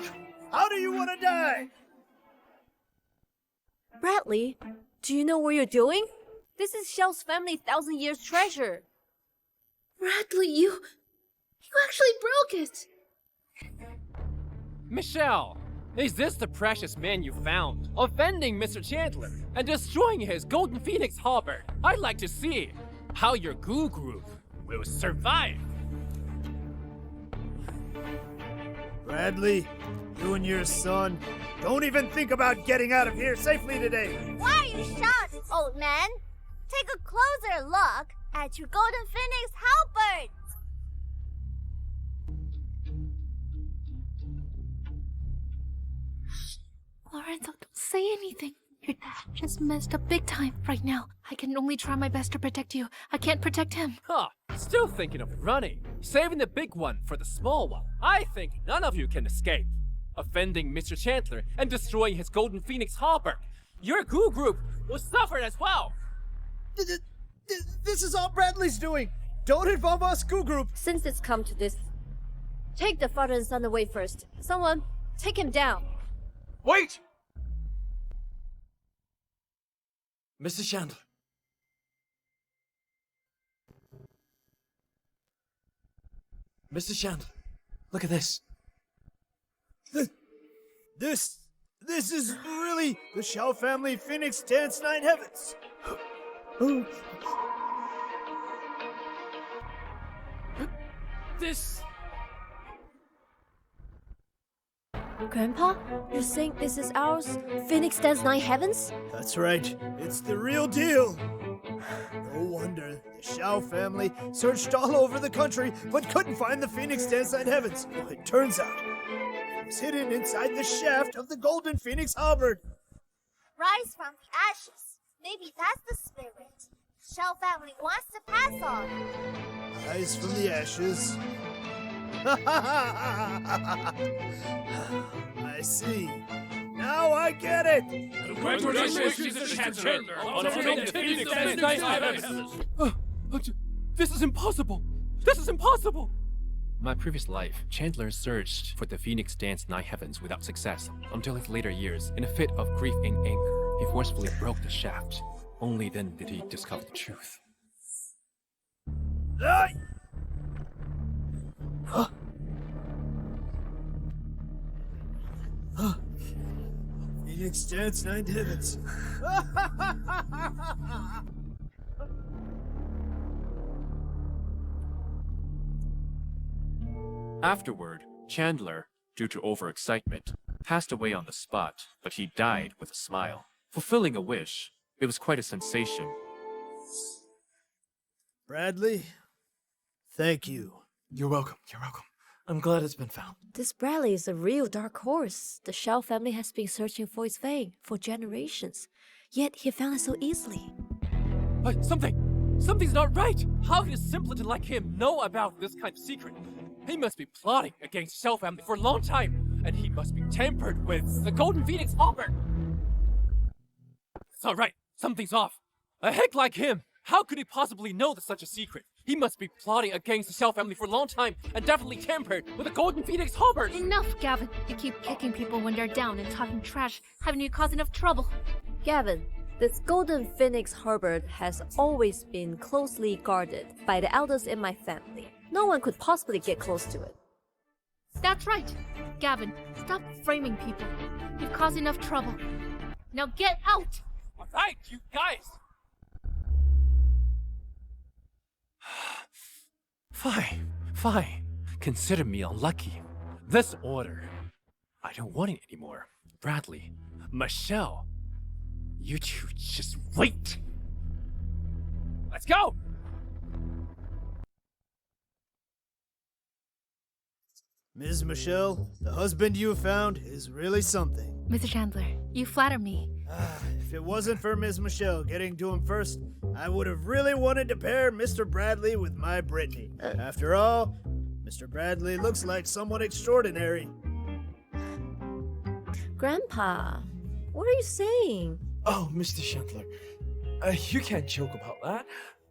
how do you want to die?
Bradley, do you know what you're doing? This is Shell's family 1,000 years treasure.
Bradley, you actually broke it!
Michelle, is this the precious man you found? Offending Mr. Chandler and destroying his golden phoenix halberd. I'd like to see how your goo group will survive.
Bradley, you and your son, don't even think about getting out of here safely today.
Why are you shocked, old man? Take a closer look at your golden phoenix halberd.
Lorenzo, don't say anything. Your dad just messed up big time right now. I can only try my best to protect you. I can't protect him.
Huh, still thinking of running. Saving the big one for the small one. I think none of you can escape. Offending Mr. Chandler and destroying his golden phoenix halberd. Your goo group will suffer as well.
This is all Bradley's doing. Don't involve us, Goo Group.
Since it's come to this, take the father and son away first. Someone, take him down.
Wait! Mr. Chandler. Mr. Chandler, look at this.
This is really the Shao family Phoenix Dance Nine Heavens.
This...
Grandpa, you think this is ours? Phoenix Dance Nine Heavens?
That's right. It's the real deal. No wonder the Shao family searched all over the country but couldn't find the Phoenix Dance Nine Heavens. Well, it turns out it was hidden inside the shaft of the Golden Phoenix Halberd.
Rise from the ashes. Maybe that's the spirit Shell family wants to pass on.
Rise from the ashes. I see. Now I get it.
Congratulations, Mr. Chandler, on obtaining the Phoenix Dance Nine Heavens.
This is impossible! This is impossible! My previous life, Chandler searched for the Phoenix Dance Nine Heavens without success until his later years, in a fit of grief and anger, he forcefully broke the shaft. Only then did he discover the truth.
Phoenix Dance Nine Heavens.
Afterward, Chandler, due to overexcitement, passed away on the spot, but he died with a smile. Fulfilling a wish, it was quite a sensation.
Bradley, thank you.
You're welcome. You're welcome. I'm glad it's been found.
This Bradley is a real dark horse. The Shao family has been searching for his fame for generations, yet he found it so easily.
Something's not right! How could a simpleton like him know about this kind of secret? He must be plotting against the Shao family for a long time, and he must be tampered with the Golden Phoenix Halberd! It's alright, something's off. A hick like him, how could he possibly know such a secret? He must be plotting against the Shao family for a long time and definitely tampered with the Golden Phoenix Halberd!
Enough, Gavin. You keep kicking people when they're down and talking trash. Haven't you caused enough trouble?
Gavin, this Golden Phoenix Halberd has always been closely guarded by the elders in my family. No one could possibly get close to it.
That's right. Gavin, stop framing people. You've caused enough trouble. Now get out!
Alright, you guys! Fine. Consider me unlucky. This order, I don't want it anymore. Bradley, Michelle, you two just wait. Let's go!
Ms. Michelle, the husband you found is really something.
Mr. Chandler, you flatter me.
If it wasn't for Ms. Michelle getting to him first, I would have really wanted to pair Mr. Bradley with my Brittany. After all, Mr. Bradley looks like someone extraordinary.
Grandpa, what are you saying?
Oh, Mr. Chandler, you can't joke about that.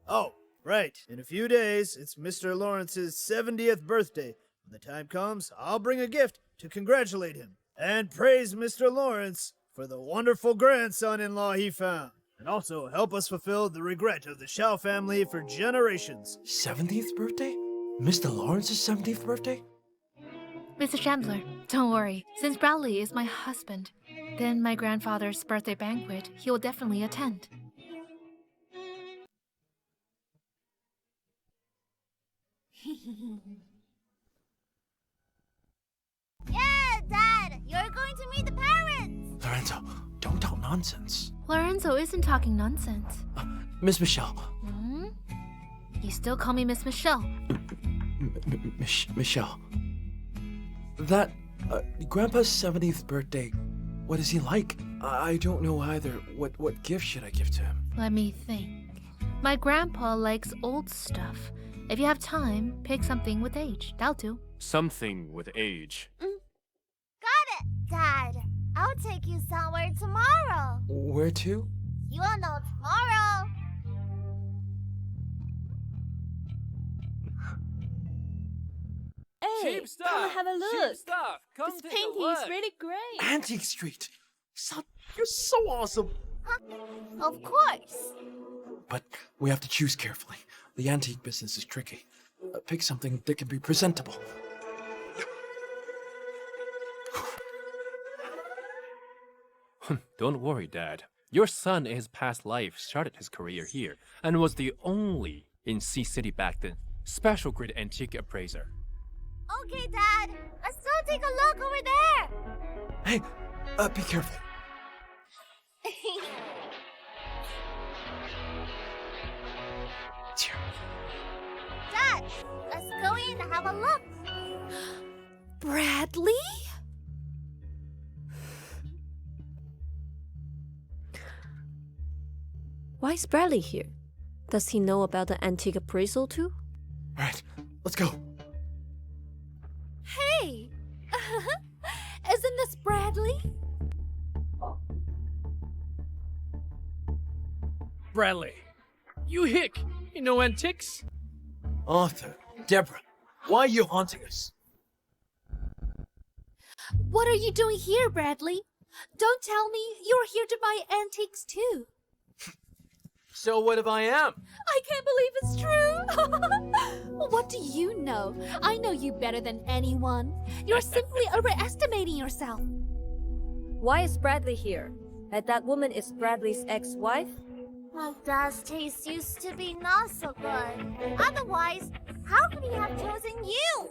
Oh, right. In a few days, it's Mr. Lawrence's 70th birthday. When the time comes, I'll bring a gift to congratulate him and praise Mr. Lawrence for the wonderful grandson-in-law he found, and also help us fulfill the regret of the Shao family for generations.
70th birthday? Mr. Lawrence's 70th birthday?
Mr. Chandler, don't worry. Since Bradley is my husband, then my grandfather's birthday banquet, he will definitely attend.
Yeah, Dad! You're going to meet the parents!
Lorenzo, don't talk nonsense.
Lorenzo isn't talking nonsense.
Miss Michelle.
Hmm? You still call me Miss Michelle.
Michelle. That, Grandpa's 70th birthday, what is he like? I don't know either. What gift should I give to him?
Let me think. My grandpa likes old stuff. If you have time, pick something with age. That'll do.
Something with age.
Got it, Dad! I'll take you somewhere tomorrow.
Where to?
You will know tomorrow.
Hey,
Cheap stuff!
come have a look.
Cheap stuff! Come
This
take a
painting
look!
is really great.
Antique Street. Son, you're so awesome.
Of course.
But we have to choose carefully. The antique business is tricky. Pick something that can be presentable.
Don't worry, Dad. Your son in his past life started his career here and was the only in Sea City back then special grade antique appraiser.
Okay, Dad. Let's go take a look over there.
Hey, be careful.
Dad, let's go in and have a look.
Bradley?
Why is Bradley here? Does he know about the antique appraisal too?
Right, let's go.
Hey! Isn't this Bradley?
Bradley, you hick. You know antiques?
Arthur, Deborah, why are you haunting us?
What are you doing here, Bradley? Don't tell me you're here to buy antiques too.
So what if I am?
I can't believe it's true! What do you know? I know you better than anyone. You're simply overestimating yourself.
Why is Bradley here? And that woman is Bradley's ex-wife?
My dad's taste used to be not so good. Otherwise, how could he have chosen you?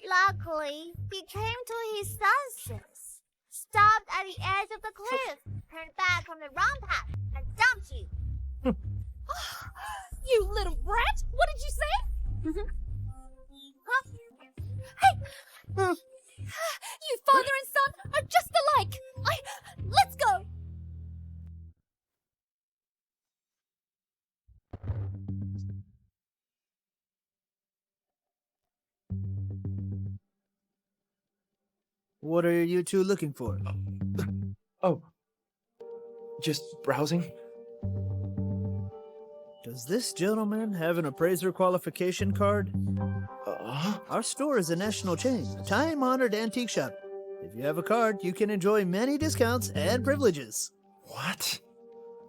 Luckily, he came to his senses, stopped at the edge of the cliff, turned back on the wrong path, and dumped you.
You little brat! What did you say?
Huh?
Hey! You father and son are just alike! Let's go!
What are you two looking for?
Oh, just browsing?
Does this gentleman have an appraiser qualification card? Our store is a national chain, a time-honored antique shop. If you have a card, you can enjoy many discounts and privileges.
What?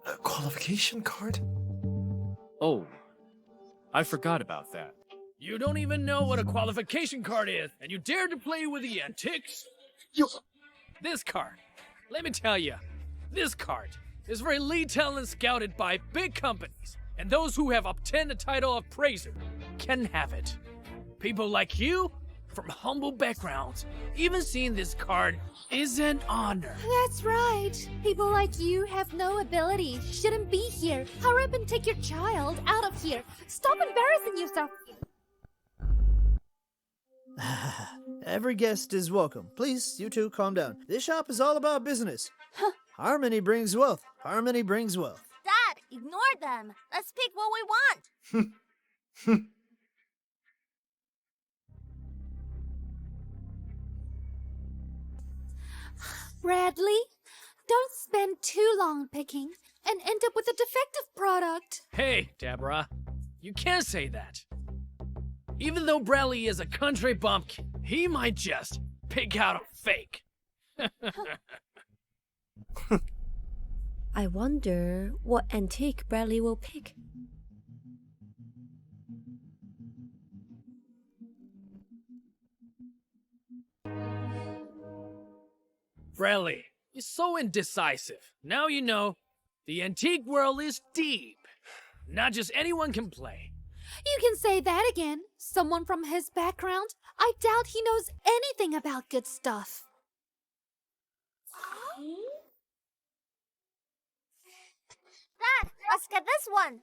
A qualification card?
Oh, I forgot about that.
You don't even know what a qualification card is, and you dare to play with the antiques? This card, let me tell you, this card is for elite talent scouted by big companies, and those who have obtained the title of appraiser can have it. People like you, from humble backgrounds, even seeing this card is an honor.
That's right. People like you have no ability, shouldn't be here. Hurry up and take your child out of here. Stop embarrassing yourself.
Every guest is welcome. Please, you two, calm down. This shop is all about business. Harmony brings wealth. Harmony brings wealth.
Dad, ignore them. Let's pick what we want.
Bradley, don't spend too long picking and end up with a defective product.
Hey, Deborah. You can't say that. Even though Bradley is a country bumpkin, he might just pick out a fake.
I wonder what antique Bradley will pick.
Bradley, you're so indecisive. Now you know, the antique world is deep. Not just anyone can play.
You can say that again. Someone from his background? I doubt he knows anything about good stuff.
Dad, let's get this one.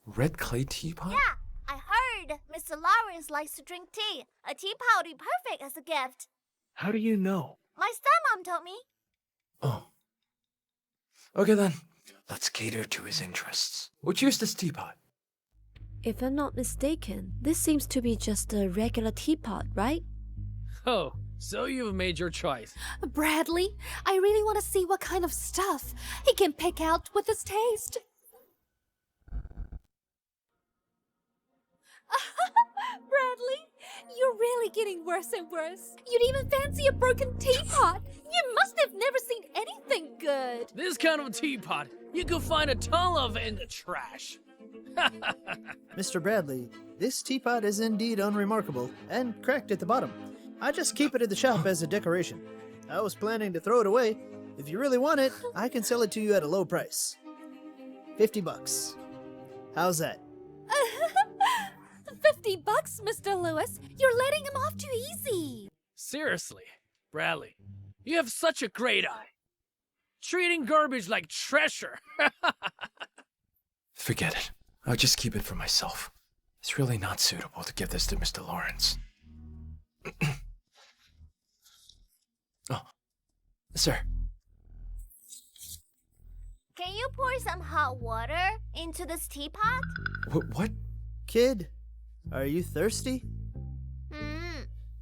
Red clay teapot?
Yeah, I heard Mr. Lawrence likes to drink tea. A teapot would be perfect as a gift.
How do you know?
My stepmom told me.
Oh. Okay then. Let's cater to his interests. Would you use this teapot?
If I'm not mistaken, this seems to be just a regular teapot, right?
Oh, so you've made your choice.
Bradley, I really want to see what kind of stuff he can pick out with his taste. Bradley, you're really getting worse and worse. You'd even fancy a broken teapot. You must have never seen anything good.
This kind of teapot, you could find a ton of in the trash.
Mr. Bradley, this teapot is indeed unremarkable and cracked at the bottom. I just keep it at the shop as a decoration. I was planning to throw it away. If you really want it, I can sell it to you at a low price. $50. How's that?
$50, Mr. Lewis. You're letting him off too easy.
Seriously, Bradley, you have such a great eye. Treating garbage like treasure.
Forget it. I'll just keep it for myself. It's really not suitable to give this to Mr. Lawrence. Oh, sir.
Can you pour some hot water into this teapot?
What?
Kid, are you thirsty?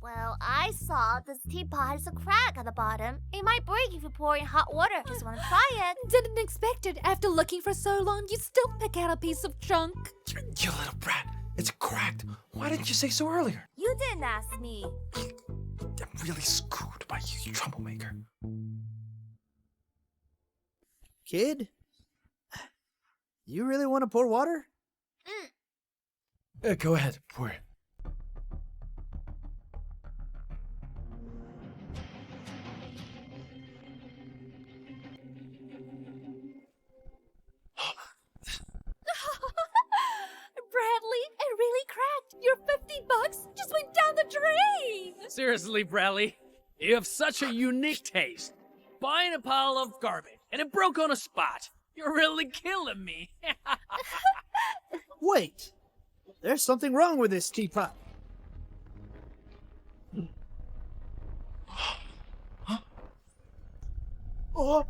Well, I saw this teapot has a crack at the bottom. It might break if you pour in hot water. Just want to try it.
Didn't expect it. After looking for so long, you still pick out a piece of junk.
You little brat. It's cracked. Why didn't you say so earlier?
You didn't ask me.
I'm really screwed by you, you troublemaker.
Kid, you really want to pour water?
Go ahead, pour it.
Bradley, it really cracked. Your $50 just went down the drain.
Seriously, Bradley, you have such a unique taste. Buying a pile of garbage and it broke on a spot. You're really killing me.
Wait! There's something wrong with this teapot. Oh!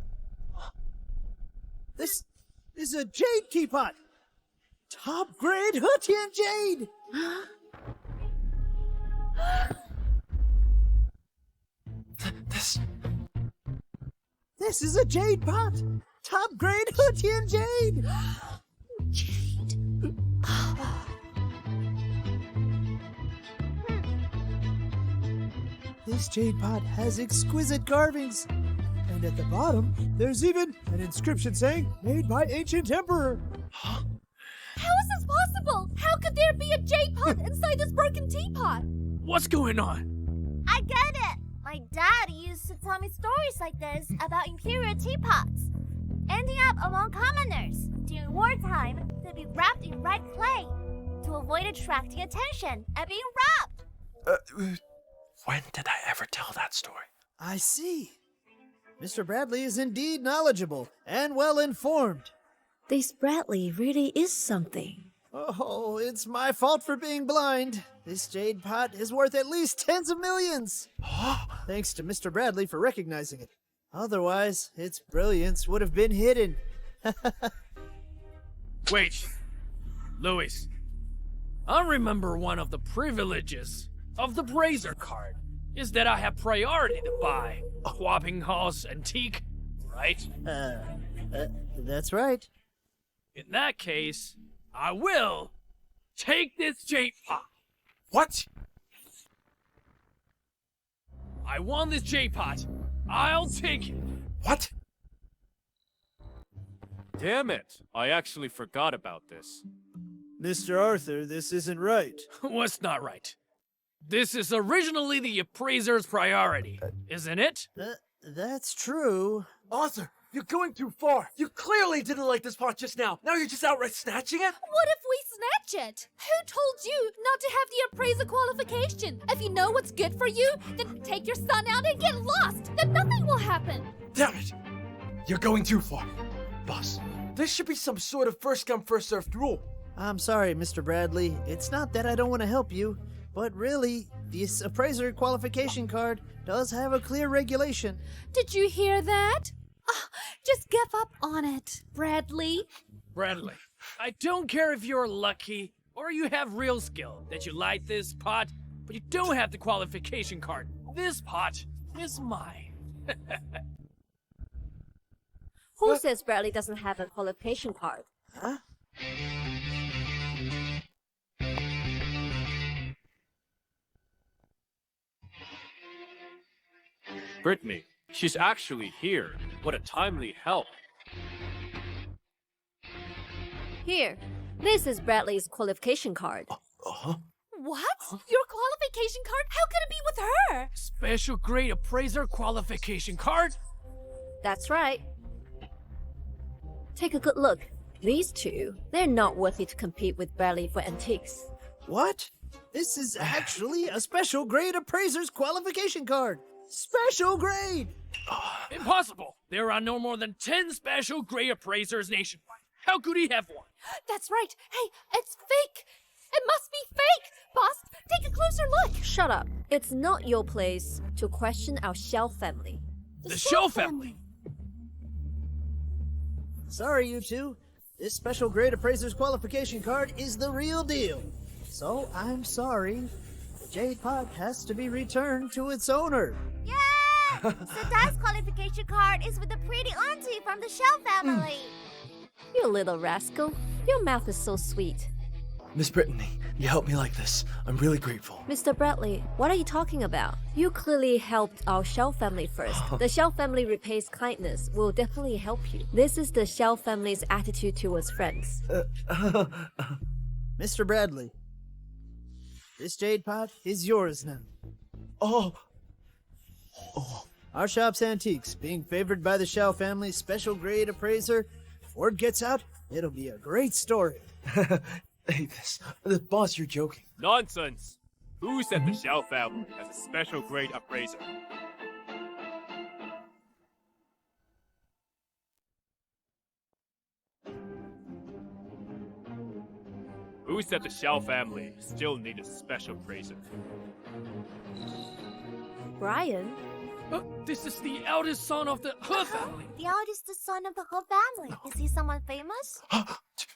This is a jade teapot! Top grade Hutian jade! This is a jade pot! Top grade Hutian jade!
Jade.
This jade pot has exquisite carvings. And at the bottom, there's even an inscription saying, made by ancient emperor.
How is this possible? How could there be a jade pot inside this broken teapot?
What's going on?
I get it. My dad used to tell me stories like this about imperial teapots. Ending up among commoners. During wartime, they'd be wrapped in red clay to avoid attracting attention and being robbed.
When did I ever tell that story?
I see. Mr. Bradley is indeed knowledgeable and well informed.
This Bradley really is something.
Oh, it's my fault for being blind. This jade pot is worth at least tens of millions. Thanks to Mr. Bradley for recognizing it. Otherwise, its brilliance would have been hidden.
Wait, Louis. I remember one of the privileges of the Brazier card is that I have priority to buy a Whopping House antique, right?
That's right.
In that case, I will take this jade pot.
What?
I want this jade pot. I'll take it.
What?
Damn it! I actually forgot about this.
Mr. Arthur, this isn't right.
What's not right? This is originally the appraiser's priority, isn't it?
That's true.
Arthur, you're going too far. You clearly didn't like this pot just now. Now you're just outright snatching it?
What if we snatch it? Who told you not to have the appraiser qualification? If you know what's good for you, then take your son out and get lost. Then nothing will happen.
Damn it! You're going too far. Boss, there should be some sort of first come, first served rule.
I'm sorry, Mr. Bradley. It's not that I don't want to help you, but really, this appraiser qualification card does have a clear regulation.
Did you hear that? Just give up on it, Bradley.
Bradley, I don't care if you're lucky or you have real skill that you light this pot, but you don't have the qualification card. This pot is mine.
Who says Bradley doesn't have a qualification card?
Huh?
Brittany, she's actually here. What a timely help.
Here, this is Bradley's qualification card.
What? Your qualification card? How could it be with her?
Special grade appraiser qualification card?
That's right. Take a good look. These two, they're not worthy to compete with Bradley for antiques.
What? This is actually a special grade appraiser's qualification card. Special grade!
Impossible! There are no more than 10 special grade appraisers nationwide. How could he have one?
That's right. Hey, it's fake. It must be fake. Boss, take a closer look.
Shut up. It's not your place to question our Shell family.
The Shell family?
Sorry, you two. This special grade appraiser's qualification card is the real deal. So I'm sorry. The jade pot has to be returned to its owner.
Yeah! So Dad's qualification card is with the pretty auntie from the Shell family.
You little rascal. Your mouth is so sweet.
Miss Brittany, you helped me like this. I'm really grateful.
Mr. Bradley, what are you talking about? You clearly helped our Shell family first. The Shell family repays kindness. Will definitely help you. This is the Shell family's attitude towards friends.
Mr. Bradley, this jade pot is yours now.
Oh.
Our shop's antiques, being favored by the Shell family's special grade appraiser. If word gets out, it'll be a great story.
Hey, the boss, you're joking.
Nonsense! Who said the Shell family has a special grade appraiser? Who said the Shell family still need a special appraiser?
Brian?
This is the eldest son of the He family.
The eldest son of the whole family. Is he someone famous?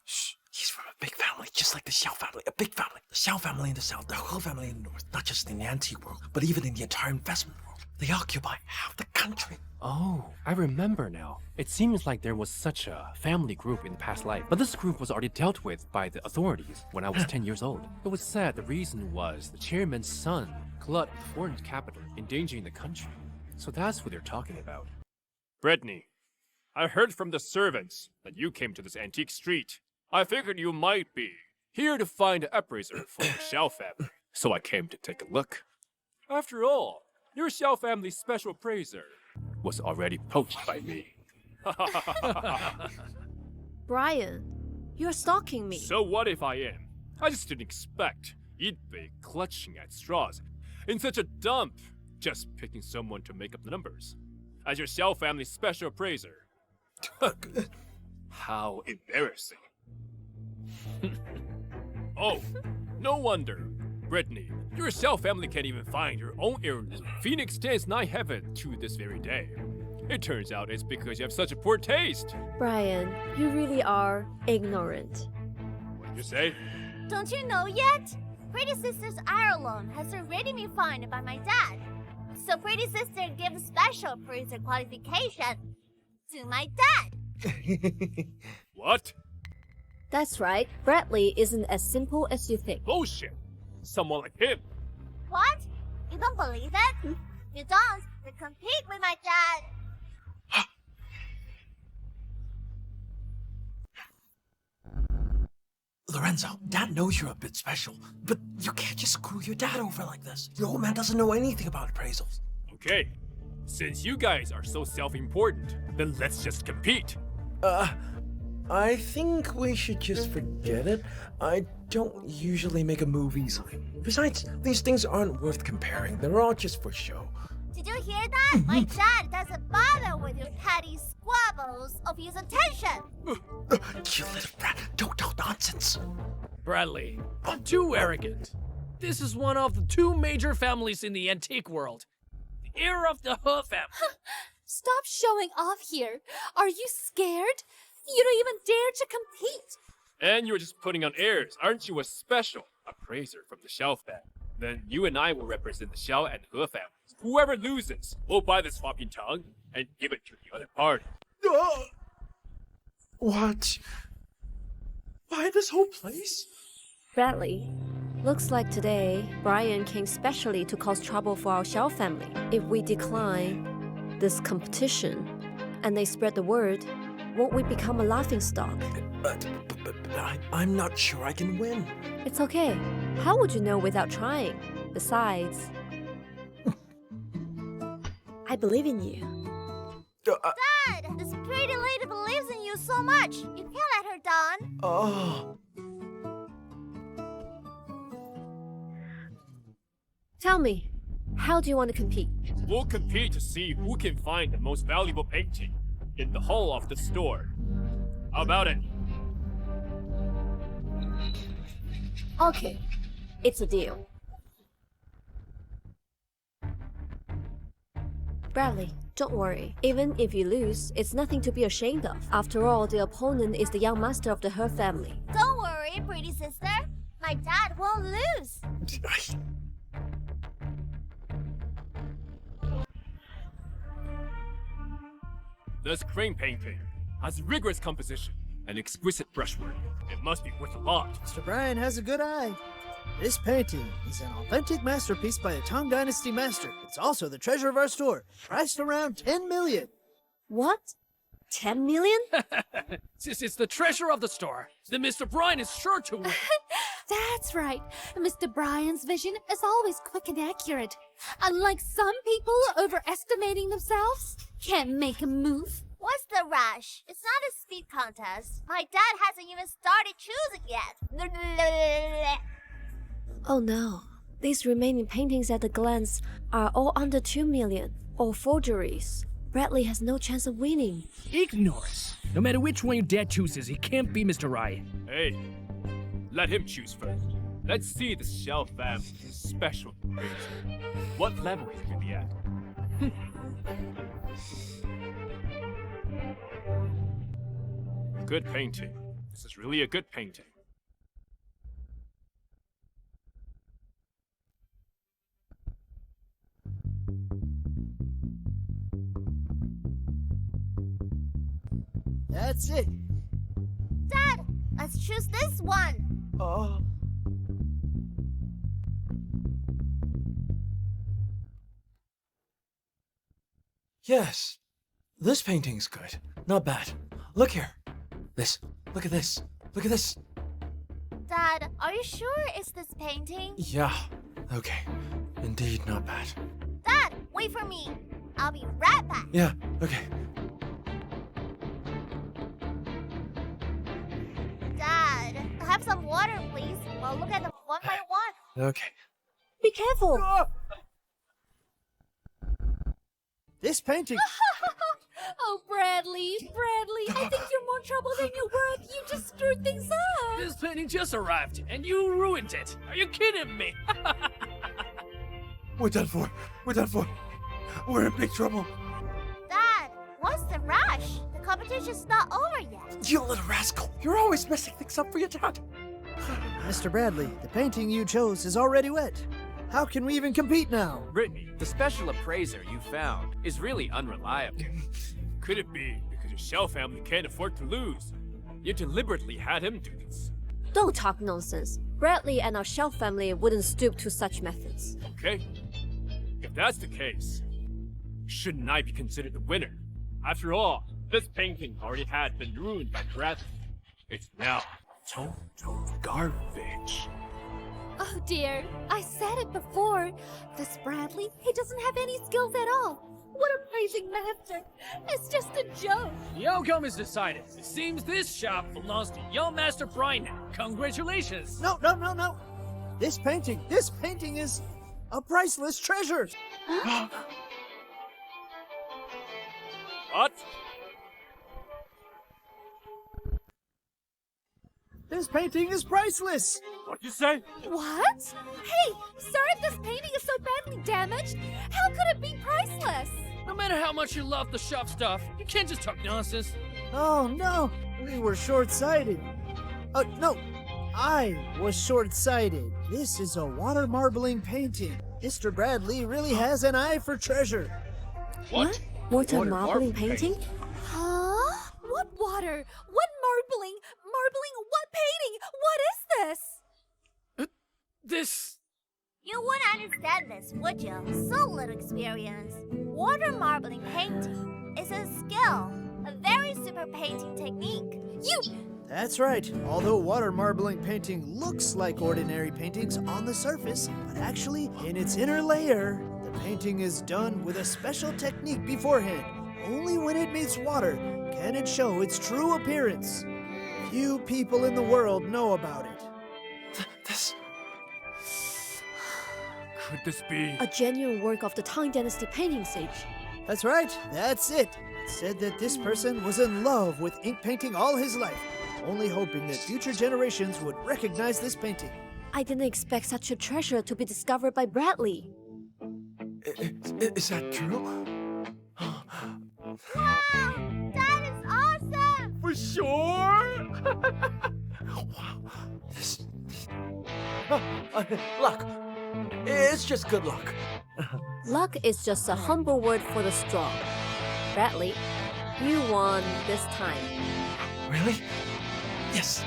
Shh. He's from a big family, just like the Shell family. A big family. The Shell family in the south, the whole family in the north. Not just in the antique world, but even in the entire investment world. They occupy half the country.
Oh, I remember now. It seems like there was such a family group in the past life, but this group was already dealt with by the authorities when I was 10 years old. It was said the reason was the chairman's son glut with foreign capital, endangering the country. So that's what they're talking about.
Brittany, I heard from the servants that you came to this antique street. I figured you might be here to find an appraiser for the Shell family, so I came to take a look. After all, your Shell family's special appraiser was already poached by me.
Brian, you're stalking me.
So what if I am? I just didn't expect you'd be clutching at straws in such a dump, just picking someone to make up the numbers. As your Shell family's special appraiser. How embarrassing. Oh, no wonder. Brittany, your Shell family can't even find your own heirloom. Phoenix stands nigh heaven to this very day. It turns out it's because you have such a poor taste.
Brian, you really are ignorant.
What you say?
Don't you know yet? Pretty Sister's heirloom has already been found by my dad. So Pretty Sister gives special producer qualification to my dad.
What?
That's right, Bradley isn't as simple as you think.
Bullshit. Someone like him.
What? You don't believe it? You don't? You compete with my dad.
Lorenzo, Dad knows you're a bit special, but you can't just screw your dad over like this. Your old man doesn't know anything about appraisals.
Okay. Since you guys are so self-important, then let's just compete.
I think we should just forget it. I don't usually make a move easily. Besides, these things aren't worth comparing. They're all just for show.
Did you hear that? My dad doesn't bother with your petty squabbles of his attention.
You little brat, don't talk nonsense.
Bradley, you're too arrogant. This is one of the two major families in the antique world. The heir of the He family.
Stop showing off here. Are you scared? You don't even dare to compete.
And you're just putting on airs. Aren't you a special appraiser from the Shell family? Then you and I will represent the Shell and He families. Whoever loses will buy the swapping tongue and give it to the other party.
What? Why this whole place?
Bradley, looks like today Brian came specially to cause trouble for our Shell family. If we decline this competition and they spread the word, won't we become a laughingstock?
But I'm not sure I can win.
It's okay. How would you know without trying? Besides, I believe in you.
Dad, this pretty lady believes in you so much. You can't let her down.
Oh.
Tell me, how do you want to compete?
We'll compete to see who can find the most valuable painting in the whole of the store. How about it?
Okay, it's a deal. Bradley, don't worry. Even if you lose, it's nothing to be ashamed of. After all, the opponent is the young master of the He family.
Don't worry, pretty sister. My dad won't lose.
This crane painting has rigorous composition and exquisite brushwork. It must be worth a lot.
Mr. Brian has a good eye. This painting is an authentic masterpiece by a Tang Dynasty master. It's also the treasure of our store, priced around 10 million.
What? 10 million?
Since it's the treasure of the store, then Mr. Brian is sure to win.
That's right. Mr. Brian's vision is always quick and accurate. Unlike some people overestimating themselves, can't make a move.
What's the rush? It's not a speed contest. My dad hasn't even started choosing yet.
Oh no. These remaining paintings at a glance are all under 2 million, or forgeries. Bradley has no chance of winning.
Ignorance. No matter which one your dad chooses, it can't be Mr. Ryan.
Hey, let him choose first. Let's see the Shell family's special painting. What level is he at? Good painting. This is really a good painting.
That's it.
Dad, let's choose this one.
Oh. Yes. This painting's good. Not bad. Look here. This. Look at this. Look at this.
Dad, are you sure it's this painting?
Yeah. Okay. Indeed, not bad.
Dad, wait for me. I'll be right back.
Yeah. Okay.
Dad, have some water, please. We'll look at them one by one.
Okay.
Be careful!
This painting.
Oh, Bradley, I think you're more trouble than you're worth. You just screwed things up.
This painting just arrived, and you ruined it. Are you kidding me?
We're done for. We're done for. We're in big trouble.
Dad, what's the rush? The competition's not over yet.
You little rascal. You're always messing things up for your dad.
Mr. Bradley, the painting you chose is already wet. How can we even compete now?
Brittany, the special appraiser you found is really unreliable.
Could it be because your Shell family can't afford to lose? You deliberately had him do this.
Don't talk nonsense. Bradley and our Shell family wouldn't stoop to such methods.
Okay? If that's the case, shouldn't I be considered the winner? After all, this painting already had been ruined by Bradley. It's now total garbage.
Oh dear, I said it before. This Bradley, he doesn't have any skills at all. What a praising master. It's just a joke.
The outcome is decided. It seems this shop belongs to young Master Brian now. Congratulations.
No. This painting is a priceless treasure.
What?
This painting is priceless.
What'd you say?
What? Hey, sir, if this painting is so badly damaged, how could it be priceless?
No matter how much you love the shop stuff, you can't just talk nonsense.
Oh no, we were short-sighted. No, I was short-sighted. This is a water marbling painting. Mr. Bradley really has an eye for treasure.
What?
Water marbling painting?
Huh? What water? What marbling? Marbling what painting? What is this?
This...
You wouldn't understand this, would you? So little experience. Water marbling painting is a skill, a very super painting technique.
That's right. Although water marbling painting looks like ordinary paintings on the surface, but actually, in its inner layer, the painting is done with a special technique beforehand. Only when it meets water can it show its true appearance. Few people in the world know about it.
This...
Could this be?
A genuine work of the Tang Dynasty painting sage.
That's right. That's it. It said that this person was in love with ink painting all his life, only hoping that future generations would recognize this painting.
I didn't expect such a treasure to be discovered by Bradley.
Is that true?
Wow, that is awesome!
For sure?
Wow. This... luck. It's just good luck.
Luck is just a humble word for the strong. Bradley, you won this time.
Really? Yes.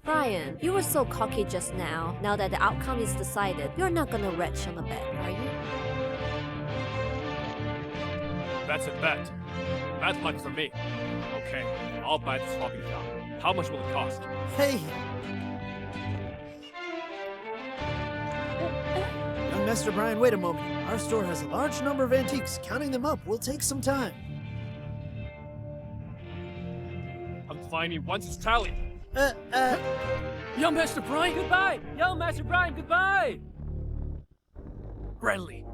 Brian, you were so cocky just now. Now that the outcome is decided, you're not gonna retch on the bed, are you?
That's a bet. Bad luck for me. Okay, I'll buy this hobby shop. How much will it cost?
Hey! Young Master Brian, wait a moment. Our store has a large number of antiques. Counting them up will take some time.
I'm finding once it's tallied.
Young Master Brian, goodbye! Young Master Brian, goodbye! Bradley,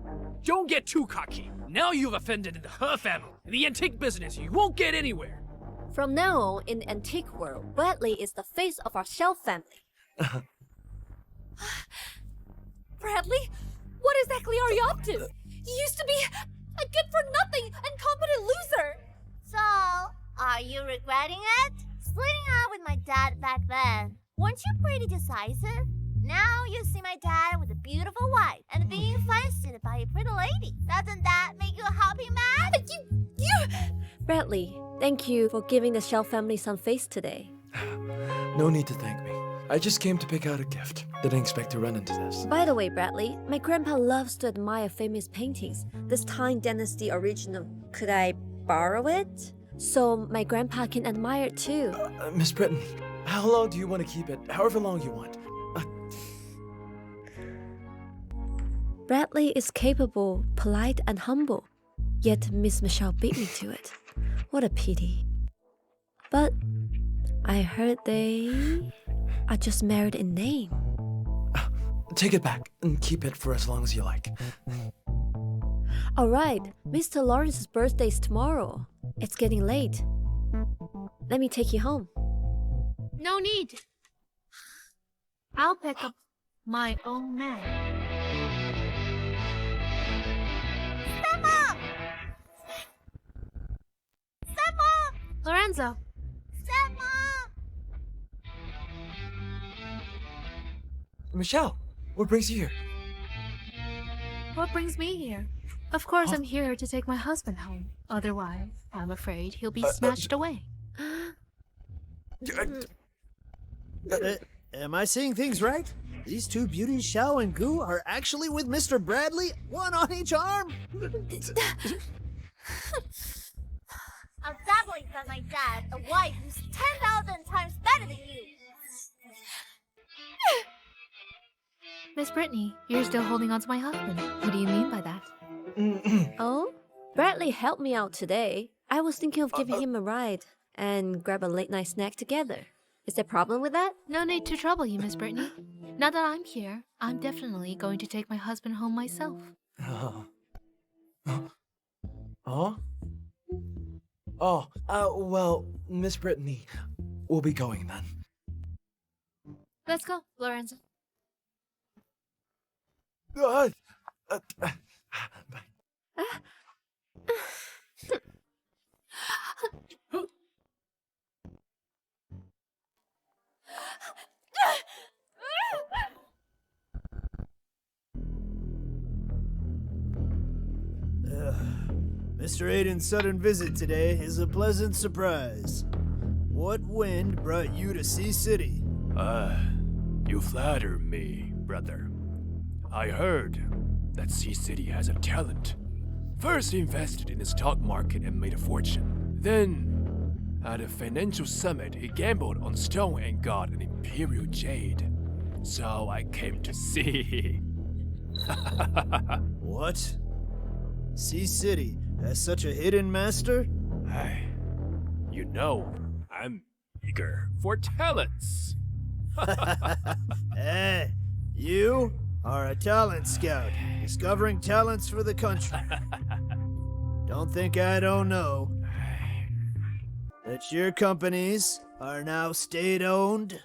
don't get too cocky. Now you've offended her family. In the antique business, you won't get anywhere.
From now on, in the antique world, Bradley is the face of our Shell family.
Bradley, what exactly are you up to? You used to be a good-for-nothing, incompetent loser.
So, are you regretting it? Splitting up with my dad back then. Weren't you pretty decisive? Now you see my dad with a beautiful wife and being feisted by a pretty lady. Doesn't that make you a happy man?
Bradley, thank you for giving the Shell family some face today.
No need to thank me. I just came to pick out a gift. Didn't expect to run into this.
By the way, Bradley, my grandpa loves to admire famous paintings. This Tang Dynasty original, could I borrow it? So my grandpa can admire it too.
Miss Britton, how long do you want to keep it? However long you want.
Bradley is capable, polite, and humble. Yet Miss Michelle beat me to it. What a pity. But I heard they are just married in name.
Take it back and keep it for as long as you like.
Alright, Mr. Lawrence's birthday's tomorrow. It's getting late. Let me take you home.
No need. I'll pick up my own man.
Step up! Step up!
Lorenzo,
Step up!
Michelle, what brings you here?
what brings me here? Of course, I'm here to take my husband home. Otherwise, I'm afraid he'll be snatched away.
Am I seeing things right? These two beauties, Xiao and Gu, are actually with Mr. Bradley, one on each arm?
I'm doubling for my dad, a wife who's 10,000 times better than you.
Miss Brittany, you're still holding on to my husband. What do you mean by that?
Oh? Bradley helped me out today. I was thinking of giving him a ride and grab a late night snack together. Is there a problem with that?
No need to trouble you, Miss Brittany. Now that I'm here, I'm definitely going to take my husband home myself.
Well, Miss Brittany, we'll be going then.
Let's go, Lorenzo.
Mr. Aiden's sudden visit today is a pleasant surprise. What wind brought you to Sea City?
You flatter me, brother. I heard that Sea City has a talent. First he invested in the stock market and made a fortune. Then, at a financial summit, he gambled on stone and got an imperial jade. So I came to see.
What? Sea City has such a hidden master?
You know, I'm eager for talents.
Hey, you are a talent scout, discovering talents for the country. Don't think I don't know that your companies are now state-owned.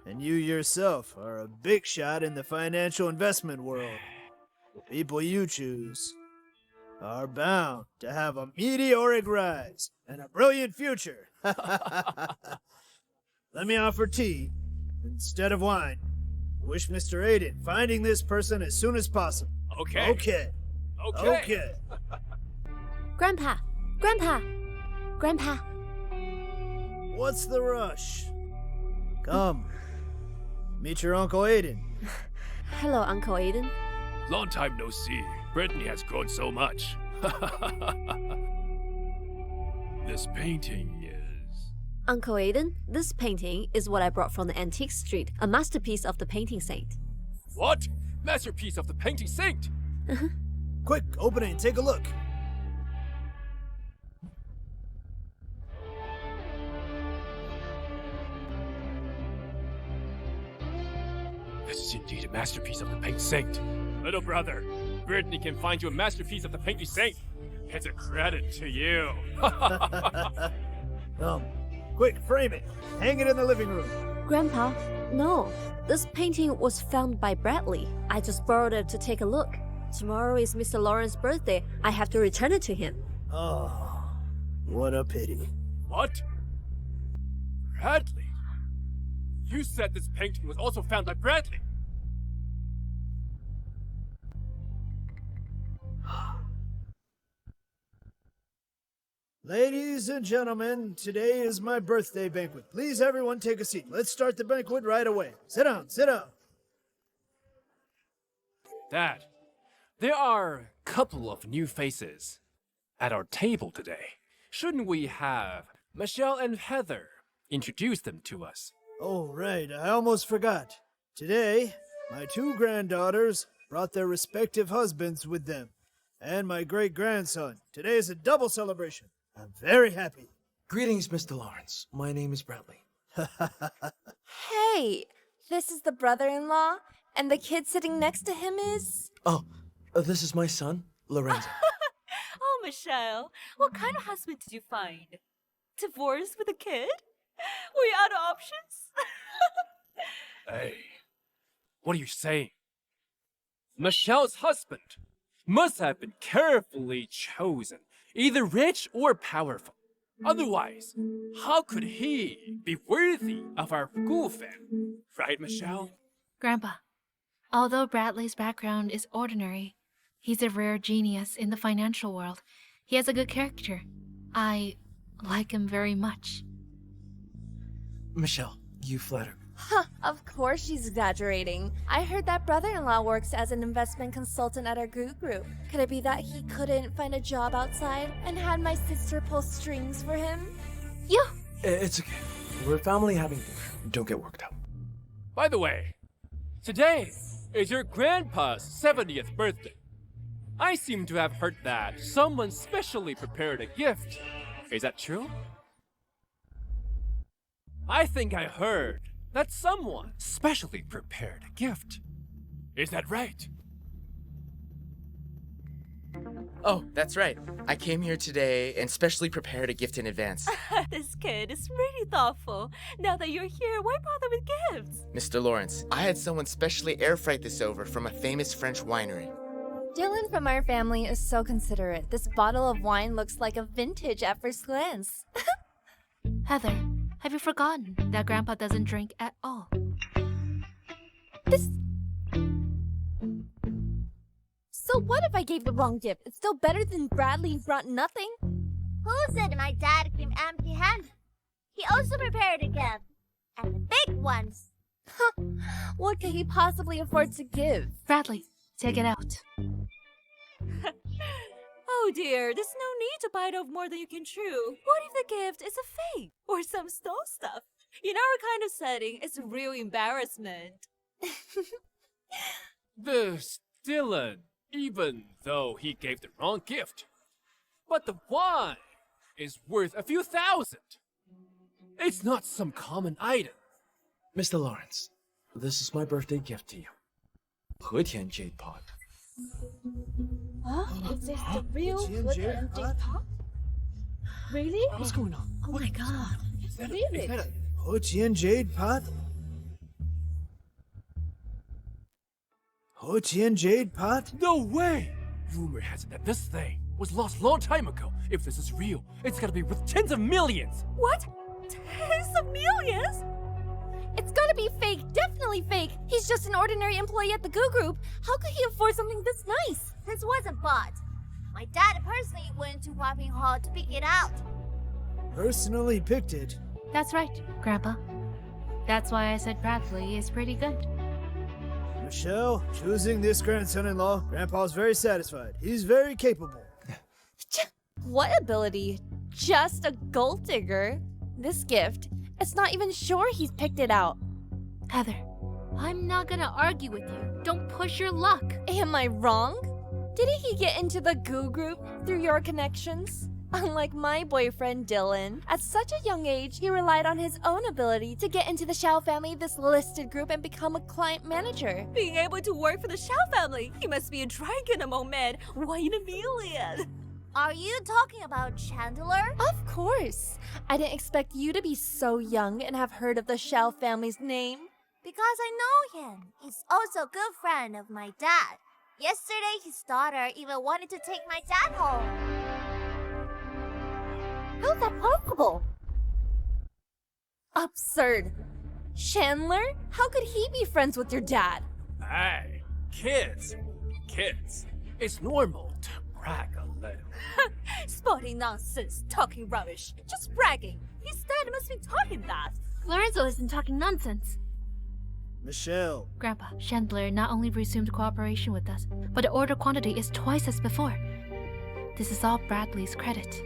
And you yourself are a big shot in the financial investment world. The people you choose are bound to have a meteoric rise and a brilliant future. Let me offer tea instead of wine. Wish Mr. Aiden finding this person as soon as possible.
Okay.
Okay.
Grandpa! Grandpa! Grandpa!
What's the rush? Come. Meet your Uncle Aiden.
Hello, Uncle Aiden.
Long time no see. Brittany has grown so much. This painting is...
Uncle Aiden, this painting is what I brought from the antique street, a masterpiece of the painting saint.
What? Masterpiece of the painting saint?
Quick, open it and take a look.
This is indeed a masterpiece of the painting saint. Little brother, Brittany can find you a masterpiece of the painting saint. It's a credit to you.
Quick, frame it. Hang it in the living room.
Grandpa, no. This painting was found by Bradley. I just borrowed it to take a look. Tomorrow is Mr. Lawrence's birthday. I have to return it to him.
Oh, what a pity.
What? Bradley? You said this painting was also found by Bradley.
Ladies and gentlemen, today is my birthday banquet. Please, everyone, take a seat. Let's start the banquet right away. Sit down, sit down.
Dad, there are a couple of new faces at our table today. Shouldn't we have Michelle and Heather introduce them to us?
Oh, right, I almost forgot. Today, my two granddaughters brought their respective husbands with them, and my great-grandson. Today is a double celebration. I'm very happy.
Greetings, Mr. Lawrence. My name is Bradley.
Hey, this is the brother-in-law, and the kid sitting next to him is...
Oh, this is my son, Lorenzo.
Oh, Michelle, what kind of husband did you find? Divorced with a kid? Were you out of options?
Hey, what are you saying? Michelle's husband must have been carefully chosen, either rich or powerful. Otherwise, how could he be worthy of our Gu family? Right, Michelle?
Grandpa, although Bradley's background is ordinary, he's a rare genius in the financial world. He has a good character. I like him very much.
Michelle, you flatter me.
Huh, of course she's exaggerating. I heard that brother-in-law works as an investment consultant at our Gu group. Could it be that he couldn't find a job outside and had my sister pull strings for him?
You!
It's okay. We're a family having dinner. Don't get worked up.
By the way, today is your grandpa's 70th birthday.
I seem to have heard that someone specially prepared a gift. Is that true? I think I heard that someone specially prepared a gift. Is that right?
Oh, that's right. I came here today and specially prepared a gift in advance.
This kid is really thoughtful. Now that you're here, why bother with gifts?
Mr. Lawrence, I had someone specially air freight this over from a famous French winery.
Dylan from our family is so considerate. This bottle of wine looks like a vintage at first glance.
Heather, have you forgotten that Grandpa doesn't drink at all?
So what if I gave the wrong gift? It's still better than Bradley brought nothing.
Who said my dad came empty-handed? He also prepared a gift. And the big ones.
What could he possibly afford to give?
Bradley, take it out.
Oh dear, there's no need to bite off more than you can chew. What if the gift is a fake? Or some stole stuff? In our kind of setting, it's a real embarrassment.
This Dylan, even though he gave the wrong gift. But the wine is worth a few thousand. It's not some common item.
Mr. Lawrence, this is my birthday gift to you. 和田 jade pot.
Huh? Is this the real jade pot? Really?
What's going on?
Oh my god. Really?
Ho-Chien jade pot? Ho-Chien jade pot?
No way! Rumor has it that this thing was lost long time ago. If this is real, it's gotta be worth tens of millions!
What? Tens of millions?
It's gotta be fake, definitely fake. He's just an ordinary employee at the Gu Group. How could he afford something this nice?
This wasn't bought. My dad personally went to Whopping Hall to pick it out.
Personally picked it.
That's right, Grandpa. That's why I said Bradley is pretty good.
Michelle, choosing this grandson-in-law, Grandpa's very satisfied. He's very capable.
What ability? Just a gold digger. This gift, it's not even sure he's picked it out.
Heather, I'm not gonna argue with you. Don't push your luck.
Am I wrong? Didn't he get into the Gu Group through your connections? Unlike my boyfriend Dylan, at such a young age, he relied on his own ability to get into the Shao family, this listed group, and become a client manager.
Being able to work for the Shao family, he must be a dragon among men. 1 in a million.
Are you talking about Chandler?
Of course. I didn't expect you to be so young and have heard of the Shao family's name.
Because I know him. He's also a good friend of my dad. Yesterday, his daughter even wanted to take my dad home.
How's that possible? Absurd. Chandler? How could he be friends with your dad?
Hey, kids. It's normal to brag a little.
Spotting nonsense, talking rubbish, just bragging. His dad must be talking that.
Lorenzo isn't talking nonsense.
Michelle.
Grandpa, Chandler not only resumed cooperation with us, but the order quantity is twice as before. This is all Bradley's credit.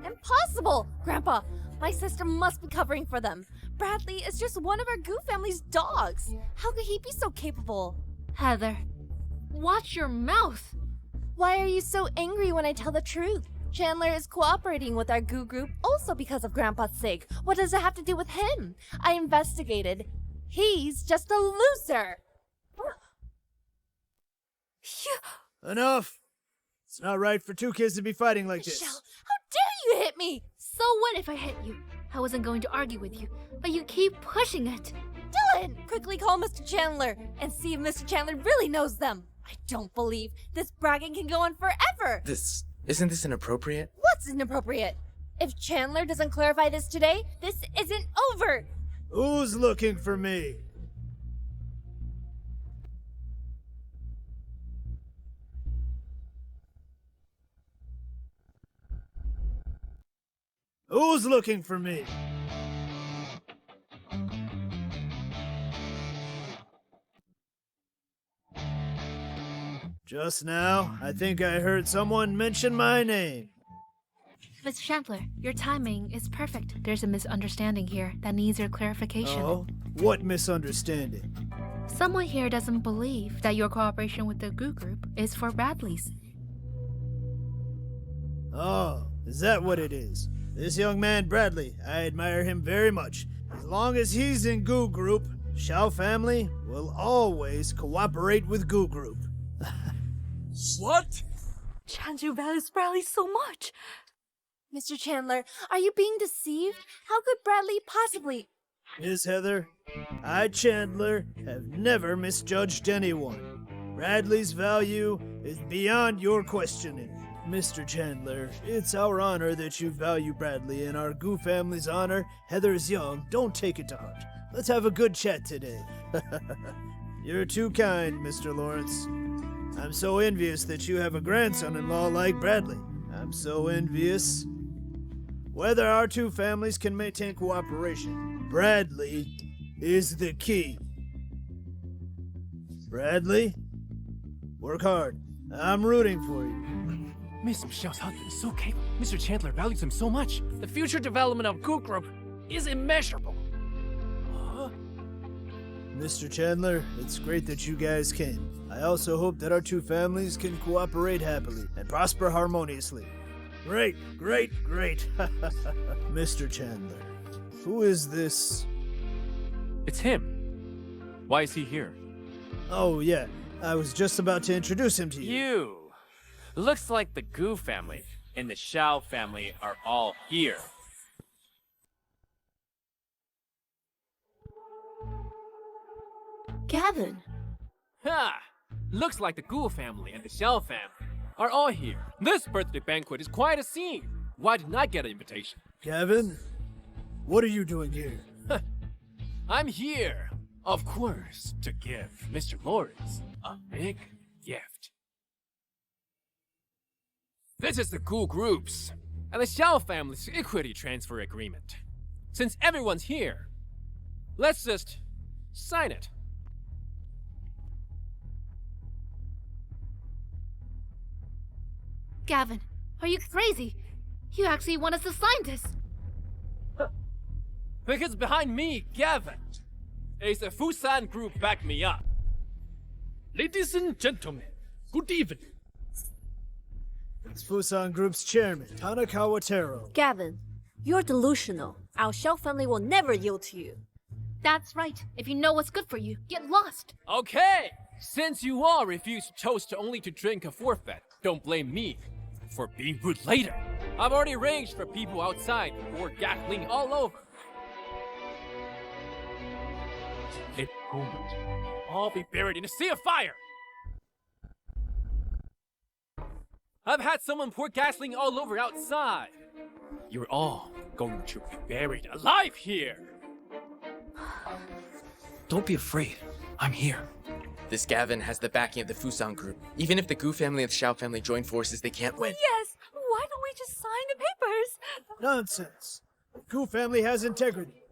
Impossible! Grandpa, my sister must be covering for them. Bradley is just one of our Gu family's dogs. How could he be so capable?
Heather, watch your mouth.
Why are you so angry when I tell the truth? Chandler is cooperating with our Gu Group also because of Grandpa's sake. What does it have to do with him? I investigated.
He's just a loser.
Enough! It's not right for two kids to be fighting like this.
Michelle, how dare you hit me?
So what if I hit you? I wasn't going to argue with you, but you keep pushing it.
Dylan, quickly call Mr. Chandler and see if Mr. Chandler really knows them. I don't believe this bragging can go on forever.
Isn't this inappropriate?
What's inappropriate? If Chandler doesn't clarify this today, this isn't over.
Who's looking for me? Who's looking for me? Just now, I think I heard someone mention my name.
Mr. Chandler, your timing is perfect. There's a misunderstanding here that needs your clarification.
Oh? What misunderstanding?
Someone here doesn't believe that your cooperation with the Goo Group is for Bradley's.
Oh, is that what it is? This young man, Bradley, I admire him very much. As long as he's in Goo Group, Shao family will always cooperate with Goo Group.
What?
Chanju values Bradley so much. Mr. Chandler, are you being deceived? How could Bradley possibly...
Miss Heather, I, Chandler, have never misjudged anyone. Bradley's value is beyond your questioning. Mr. Chandler, it's our honor that you value Bradley, and our Goo family's honor. Heather is young. Don't take it to heart. Let's have a good chat today. You're too kind, Mr. Lawrence. I'm so envious that you have a grandson-in-law like Bradley. I'm so envious. Whether our two families can maintain cooperation, Bradley is the key. Bradley, work hard. I'm rooting for you.
Miss Michelle's husband is so capable. Mr. Chandler values him so much.
The future development of Goo Group is immeasurable.
Mr. Chandler, it's great that you guys came. I also hope that our two families can cooperate happily and prosper harmoniously. Great. Mr. Chandler, who is this?
It's him. Why is he here?
Oh, yeah. I was just about to introduce him to you.
You! Looks like the Goo family and the Shao family are all here.
Gavin!
Ha! Looks like the Goo family and the Shao family are all here. This birthday banquet is quite a scene. Why didn't I get an invitation?
Gavin, what are you doing here?
I'm here, of course, to give Mr. Lawrence a big gift. This is the Goo Group's and the Shao family's equity transfer agreement. Since everyone's here, let's just sign it.
Gavin, are you crazy? You actually want us to sign this?
Because behind me, Gavin, is the Fusan Group back me up.
Ladies and gentlemen, good evening.
It's Fusan Group's chairman, Tanakawa Taro.
Gavin, you're delusional. Our Shao family will never yield to you.
That's right. If you know what's good for you, get lost.
Okay, since you all refuse to toast only to drink a forfeit, don't blame me for being rude later. I've already arranged for people outside to pour gasoline all over. In a moment, I'll be buried in a sea of fire. I've had someone pour gasoline all over outside. You're all going to be buried alive here.
Don't be afraid. I'm here.
This Gavin has the backing of the Fusan Group. Even if the Goo family and the Shao family join forces, they can't win.
Yes! Why don't we just sign the papers?
Nonsense. The Goo family has integrity.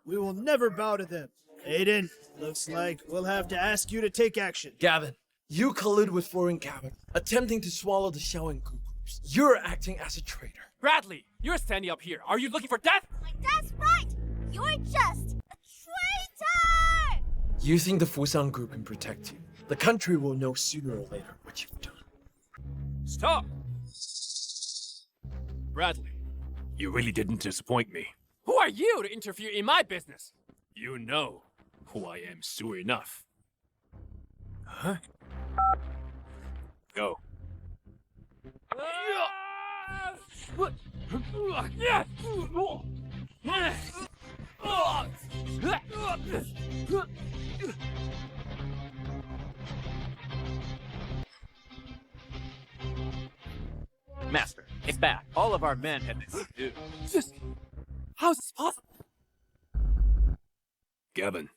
We will never bow to them. Aiden, looks like we'll have to ask you to take action.
Gavin, you collude with foreign capital, attempting to swallow the Shao and Goo groups. You're acting as a traitor.
Bradley, you're standing up here. Are you looking for death?
That's right! You're just a traitor!
You think the Fusan Group can protect you? The country will know sooner or later what you've done.
Stop! Bradley, you really didn't disappoint me. Who are you to interfere in my business? You know who I am sure enough. Huh? Go.
Master, it's bad. All of our men have been subdued.
How's this possible?
Gavin,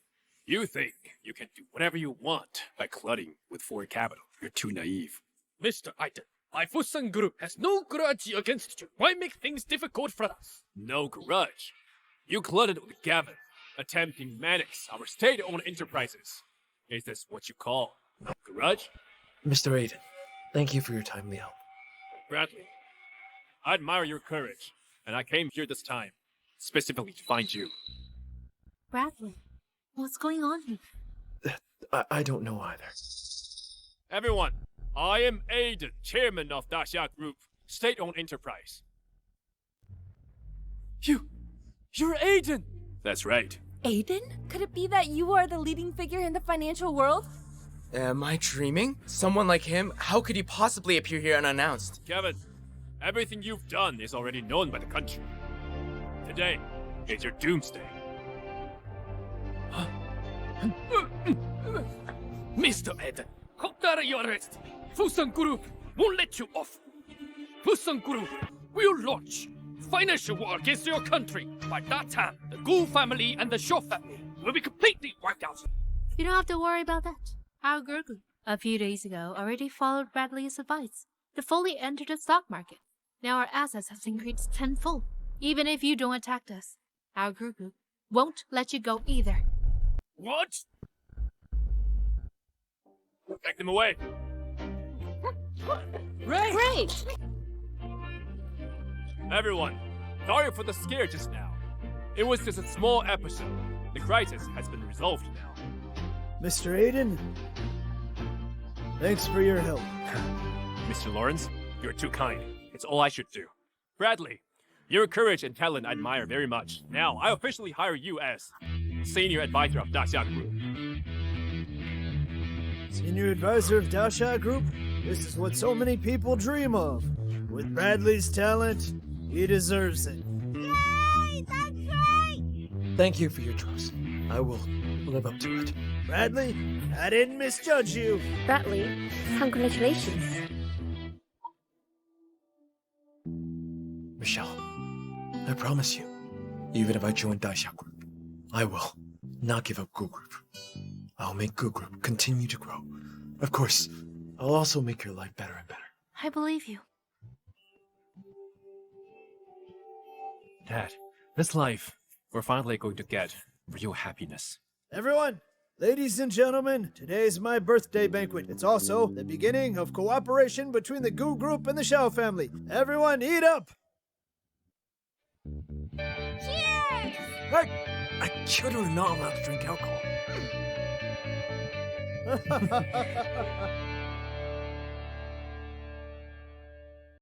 you think you can do whatever you want by clutting with foreign capital. You're too naive.
Mr. Iden, my Fusan group has no grudge against you. Why make things difficult for us?
No grudge. You cluttered with Gavin, attempting to manage our state-owned enterprises. Is this what you call grudge?
Mr. Aiden, thank you for your timely help.
Bradley, I admire your courage, and I came here this time, specifically to find you.
Bradley, what's going on here?
I don't know either.
Everyone, I am Aiden, chairman of Daxia Group, state-owned enterprise.
You're Aiden!
That's right.
Aiden? Could it be that you are the leading figure in the financial world?
Am I dreaming? Someone like him? How could he possibly appear here unannounced?
Kevin, everything you've done is already known by the country. Today is your doomsday.
Mr. Eden, under your arrest. Fusan Group won't let you off. Fusan Group will launch financial war against your country. By that time, the Gu family and the Shaw family will be completely wiped out.
You don't have to worry about that. Our group, a few days ago, already followed Bradley's advice to fully enter the stock market. Now our assets have increased tenfold. Even if you don't attack us, our group won't let you go either.
What? Take them away.
Great!
Everyone, sorry for the scare just now. It was just a small episode. The crisis has been resolved now.
Mr. Aiden, thanks for your help.
Mr. Lawrence, you're too kind. It's all I should do. Bradley, your courage and talent I admire very much. Now, I officially hire you as senior advisor of Daxia Group.
Senior advisor of Daxia Group? This is what so many people dream of. With Bradley's talent, he deserves it.
Yay! That's right!
Thank you for your trust. I will live up to it.
Bradley, I didn't misjudge you.
Bradley, congratulations.
Michelle, I promise you, even if I join Daxia Group, I will not give up Gu Group. I'll make Gu Group continue to grow. Of course, I'll also make your life better and better.
I believe you.
Dad, this life, we're finally going to get real happiness.
Everyone, ladies and gentlemen, today's my birthday banquet. It's also the beginning of cooperation between the Gu Group and the Shao family. Everyone, eat up!
Cheers!
Children are not allowed to drink alcohol.